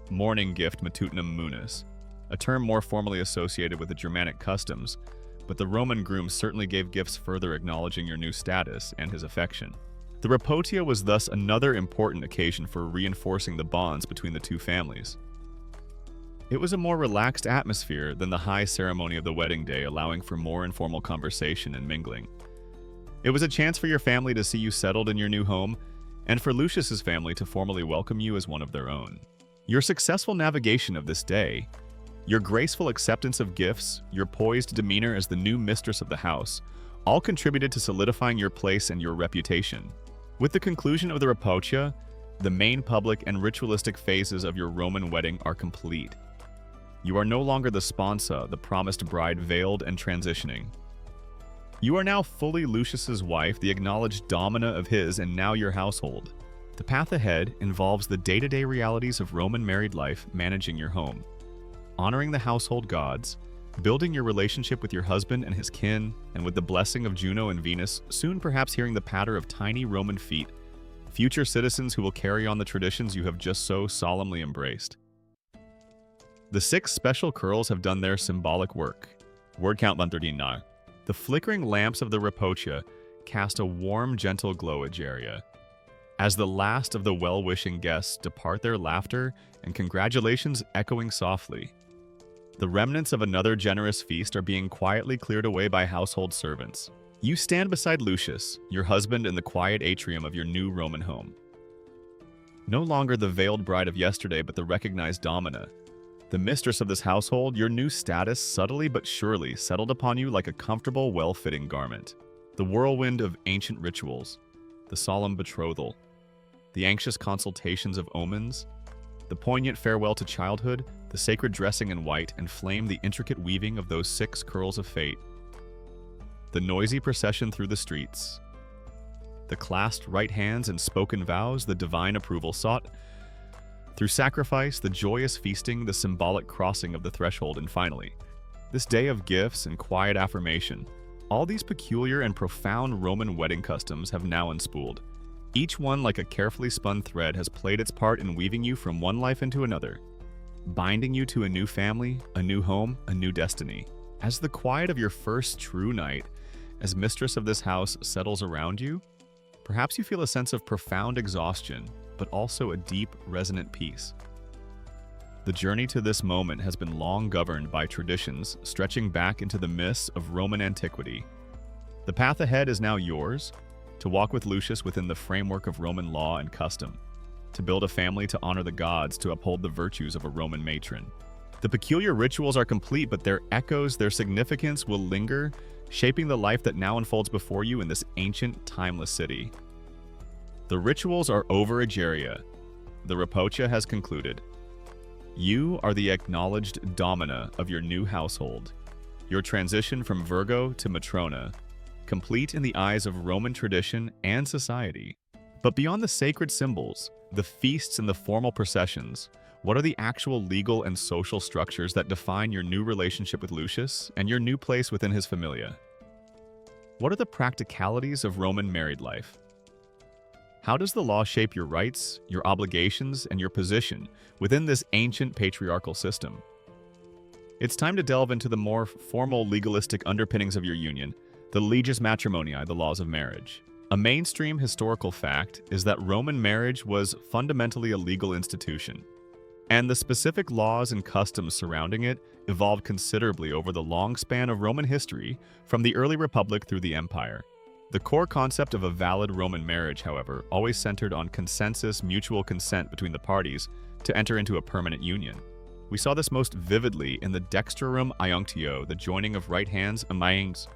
morning gift matutinum munus, a term more formally associated with the Germanic customs, but the Roman groom certainly gave gifts further acknowledging your new status and his affection. The Rapotia was thus another important occasion for reinforcing the bonds between the two families. It was a more relaxed atmosphere than the high ceremony of the wedding day, allowing for more informal conversation and mingling. It was a chance for your family to see you settled in your new home, and for Lucius's family to formally welcome you as one of their own. Your successful navigation of this day, your graceful acceptance of gifts, your poised demeanor as the new mistress of the house, all contributed to solidifying your place and your reputation. With the conclusion of the Rapotia, the main public and ritualistic phases of your Roman wedding are complete. You are no longer the sponsa, the promised bride veiled and transitioning. You are now fully Lucius's wife, the acknowledged domina of his and now your household. The path ahead involves the day-to-day realities of Roman married life, managing your home, honoring the household gods, building your relationship with your husband and his kin, and with the blessing of Juno and Venus, soon perhaps hearing the patter of tiny Roman feet, future citizens who will carry on the traditions you have just so solemnly embraced. The 6 special curls have done their symbolic work. Word count 139. The flickering lamps of the Rapotia cast a warm, gentle glow at Geria. As the last of the well-wishing guests depart, their laughter and congratulations echoing softly. The remnants of another generous feast are being quietly cleared away by household servants. You stand beside Lucius, your husband, in the quiet atrium of your new Roman home. No longer the veiled bride of yesterday, but the recognized domina. The mistress of this household, your new status subtly but surely settled upon you like a comfortable, well-fitting garment. The whirlwind of ancient rituals, the solemn betrothal, the anxious consultations of omens, the poignant farewell to childhood, the sacred dressing in white, inflame the intricate weaving of those 6 curls of fate. The noisy procession through the streets, the clasped right hands and spoken vows, the divine approval sought. Through sacrifice, the joyous feasting, the symbolic crossing of the threshold, and finally, this day of gifts and quiet affirmation. All these peculiar and profound Roman wedding customs have now unspooled. Each one, like a carefully spun thread, has played its part in weaving you from one life into another, binding you to a new family, a new home, a new destiny. As the quiet of your first true night, as mistress of this house, settles around you, perhaps you feel a sense of profound exhaustion, but also a deep, resonant peace. The journey to this moment has been long governed by traditions stretching back into the mists of Roman antiquity. The path ahead is now yours, to walk with Lucius within the framework of Roman law and custom, to build a family to honor the gods, to uphold the virtues of a Roman matron. The peculiar rituals are complete, but their echoes, their significance will linger, shaping the life that now unfolds before you in this ancient, timeless city. The rituals are over, Egeria. The Rapotia has concluded. You are the acknowledged domina of your new household. Your transition from Virgo to Matrona, complete in the eyes of Roman tradition and society. But beyond the sacred symbols, the feasts and the formal processions, what are the actual legal and social structures that define your new relationship with Lucius and your new place within his familia? What are the practicalities of Roman married life? How does the law shape your rights, your obligations, and your position within this ancient patriarchal system? It's time to delve into the more formal legalistic underpinnings of your union, the leges matrimoniae, the laws of marriage. A mainstream historical fact is that Roman marriage was fundamentally a legal institution, and the specific laws and customs surrounding it evolved considerably over the long span of Roman history from the early Republic through the Empire. The core concept of a valid Roman marriage, however, always centered on consensus, mutual consent between the parties to enter into a permanent union. We saw this most vividly in the dextrorum iunctio, the joining of right hands, amaings,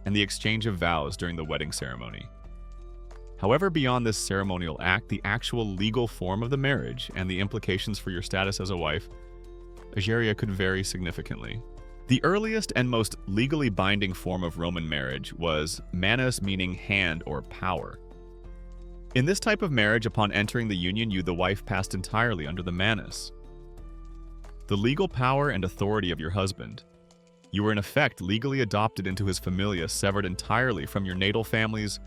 and the exchange of vows during the wedding ceremony. However, beyond this ceremonial act, the actual legal form of the marriage and the implications for your status as a wife, Egeria, could vary significantly. The earliest and most legally binding form of Roman marriage was manus, meaning hand or power. In this type of marriage, upon entering the union, you, the wife, passed entirely under the manus, the legal power and authority of your husband. You were in effect legally adopted into his familia, severed entirely from your natal family's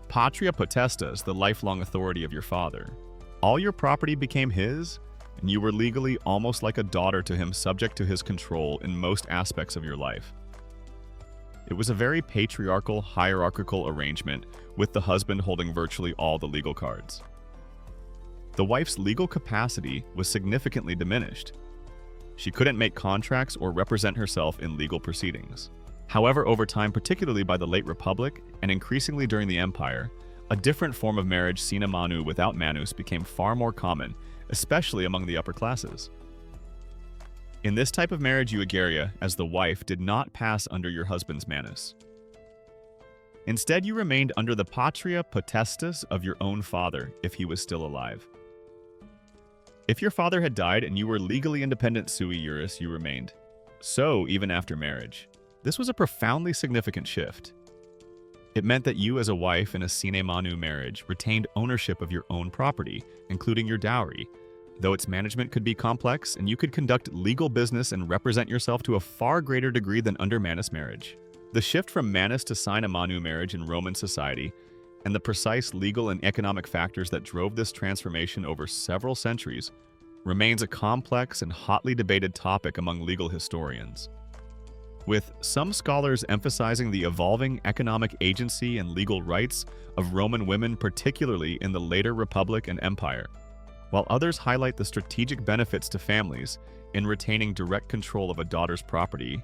patria potestas, the lifelong authority of your father. All your property became his, and you were legally almost like a daughter to him, subject to his control in most aspects of your life. It was a very patriarchal, hierarchical arrangement, with the husband holding virtually all the legal cards. The wife's legal capacity was significantly diminished. She couldn't make contracts or represent herself in legal proceedings. However, over time, particularly by the late Republic and increasingly during the Empire, a different form of marriage, sine manu without manus, became far more common, especially among the upper classes. In this type of marriage, you, Egeria, as the wife, did not pass under your husband's manus. Instead, you remained under the patria potestas of your own father if he was still alive. If your father had died and you were legally independent sui juris, you remained. So, even after marriage. This was a profoundly significant shift. It meant that you, as a wife in a sine manu marriage, retained ownership of your own property, including your dowry, though its management could be complex, and you could conduct legal business and represent yourself to a far greater degree than under manus marriage. The shift from manus to sine manu marriage in Roman society, and the precise legal and economic factors that drove this transformation over several centuries, remains a complex and hotly debated topic among legal historians, with some scholars emphasizing the evolving economic agency and legal rights of Roman women, particularly in the later Republic and Empire, while others highlight the strategic benefits to families in retaining direct control of a daughter's property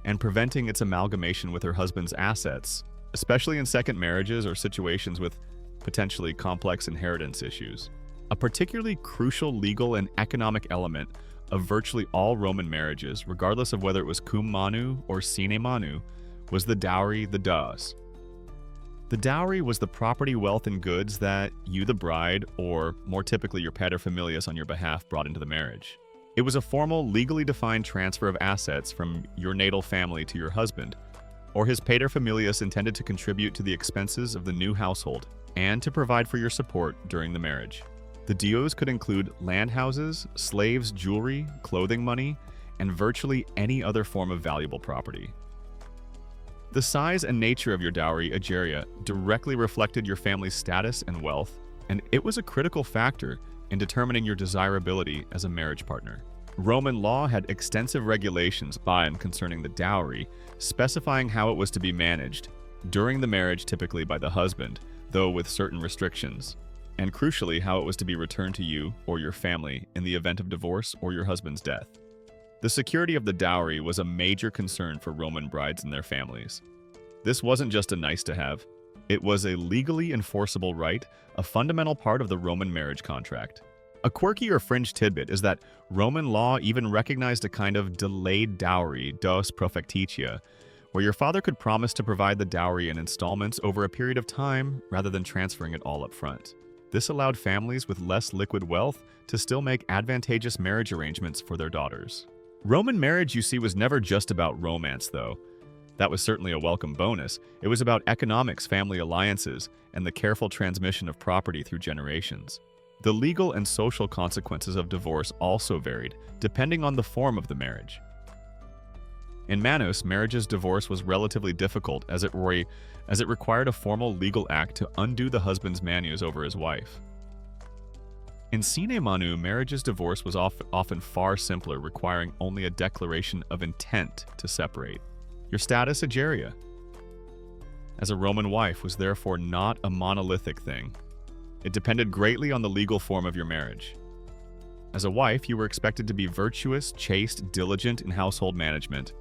and preventing its amalgamation with her husband's assets, especially in second marriages or situations with potentially complex inheritance issues. A particularly crucial legal and economic element of virtually all Roman marriages, regardless of whether it was cum manu or sine manu, was the dowry, the daus. The dowry was the property, wealth, and goods that you, the bride, or more typically your paterfamilias on your behalf, brought into the marriage. It was a formal, legally defined transfer of assets from your natal family to your husband, or his paterfamilias, intended to contribute to the expenses of the new household and to provide for your support during the marriage. The duos could include land houses, slaves, jewelry, clothing money, and virtually any other form of valuable property. The size and nature of your dowry, Egeria, directly reflected your family's status and wealth, and it was a critical factor in determining your desirability as a marriage partner. Roman law had extensive regulations by and concerning the dowry, specifying how it was to be managed during the marriage, typically by the husband, though with certain restrictions, and crucially, how it was to be returned to you or your family in the event of divorce or your husband's death. The security of the dowry was a major concern for Roman brides and their families. This wasn't just a nice-to-have. It was a legally enforceable right, a fundamental part of the Roman marriage contract. A quirky or fringe tidbit is that Roman law even recognized a kind of delayed dowry, dos profectitia, where your father could promise to provide the dowry in installments over a period of time rather than transferring it all up front. This allowed families with less liquid wealth to still make advantageous marriage arrangements for their daughters. Roman marriage, you see, was never just about romance, though. That was certainly a welcome bonus. It was about economics, family alliances, and the careful transmission of property through generations. The legal and social consequences of divorce also varied, depending on the form of the marriage. In Manus, marriage's divorce was relatively difficult as it required a formal legal act to undo the husband's manus over his wife. In sine manu, marriage's divorce was often far simpler, requiring only a declaration of intent to separate. Your status, Egeria, as a Roman wife, was therefore not a monolithic thing. It depended greatly on the legal form of your marriage. As a wife, you were expected to be virtuous, chaste, diligent in household management,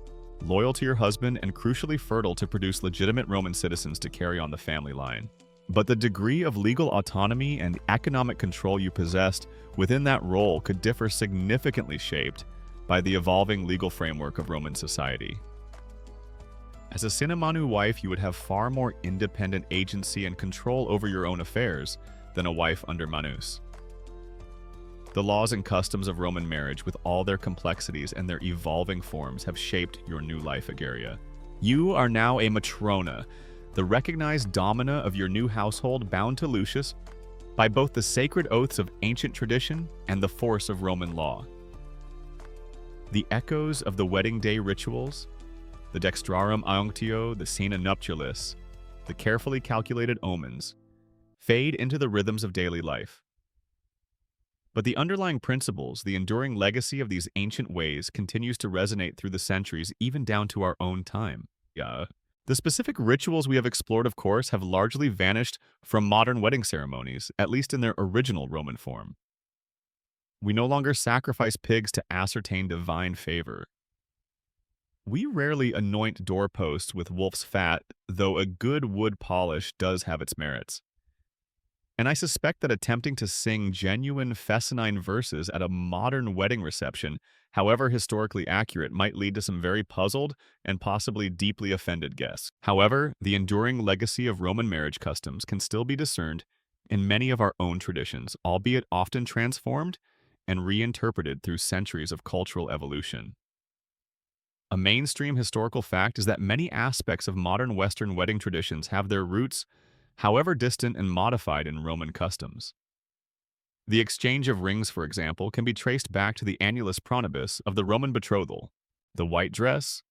loyal to your husband, and crucially fertile to produce legitimate Roman citizens to carry on the family line. But the degree of legal autonomy and economic control you possessed within that role could differ significantly, shaped by the evolving legal framework of Roman society. As a sine manu wife, you would have far more independent agency and control over your own affairs than a wife under manus. The laws and customs of Roman marriage, with all their complexities and their evolving forms, have shaped your new life, Agaria. You are now a matrona, the recognized domina of your new household, bound to Lucius by both the sacred oaths of ancient tradition and the force of Roman law. The echoes of the wedding day rituals, the dextrarum aunctio, the scena nuptialis, the carefully calculated omens, fade into the rhythms of daily life. But the underlying principles, the enduring legacy of these ancient ways, continues to resonate through the centuries, even down to our own time. The specific rituals we have explored, of course, have largely vanished from modern wedding ceremonies, at least in their original Roman form. We no longer sacrifice pigs to ascertain divine favor. We rarely anoint doorposts with wolf's fat, though a good wood polish does have its merits. And I suspect that attempting to sing genuine Fescennine verses at a modern wedding reception, however historically accurate, might lead to some very puzzled and possibly deeply offended guests. However, the enduring legacy of Roman marriage customs can still be discerned in many of our own traditions, albeit often transformed and reinterpreted through centuries of cultural evolution. A mainstream historical fact is that many aspects of modern Western wedding traditions have their roots, however distant and modified, in Roman customs. The exchange of rings, for example, can be traced back to the annulus pronibus of the Roman betrothal. The white dress,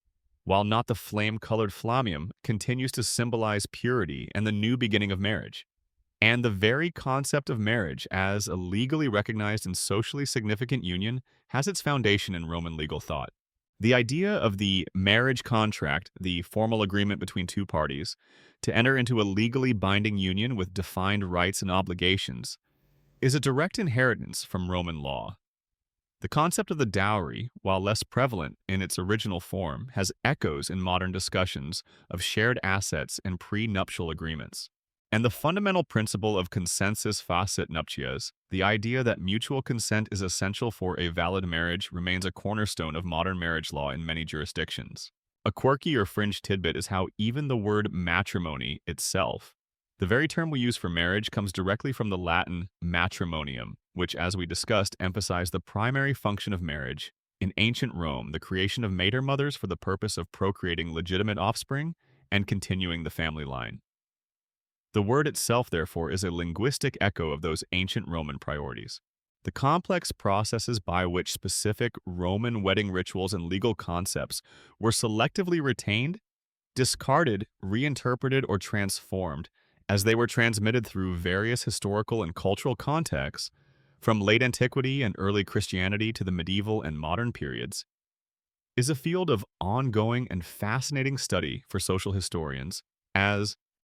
while not the flame-colored flammium, continues to symbolize purity and the new beginning of marriage. And the very concept of marriage as a legally recognized and socially significant union has its foundation in Roman legal thought. The idea of the marriage contract, the formal agreement between two parties, to enter into a legally binding union with defined rights and obligations, is a direct inheritance from Roman law. The concept of the dowry, while less prevalent in its original form, has echoes in modern discussions of shared assets and prenuptial agreements. And the fundamental principle of consensus facit nuptias, the idea that mutual consent is essential for a valid marriage, remains a cornerstone of modern marriage law in many jurisdictions. A quirky or fringe tidbit is how even the word matrimony itself, the very term we use for marriage, comes directly from the Latin matrimonium, which, as we discussed, emphasized the primary function of marriage in ancient Rome, the creation of mater mothers for the purpose of procreating legitimate offspring and continuing the family line. The word itself, therefore, is a linguistic echo of those ancient Roman priorities. The complex processes by which specific Roman wedding rituals and legal concepts were selectively retained, discarded, reinterpreted, or transformed as they were transmitted through various historical and cultural contexts, from late antiquity and early Christianity to the medieval and modern periods, is a field of ongoing and fascinating study for social historians, as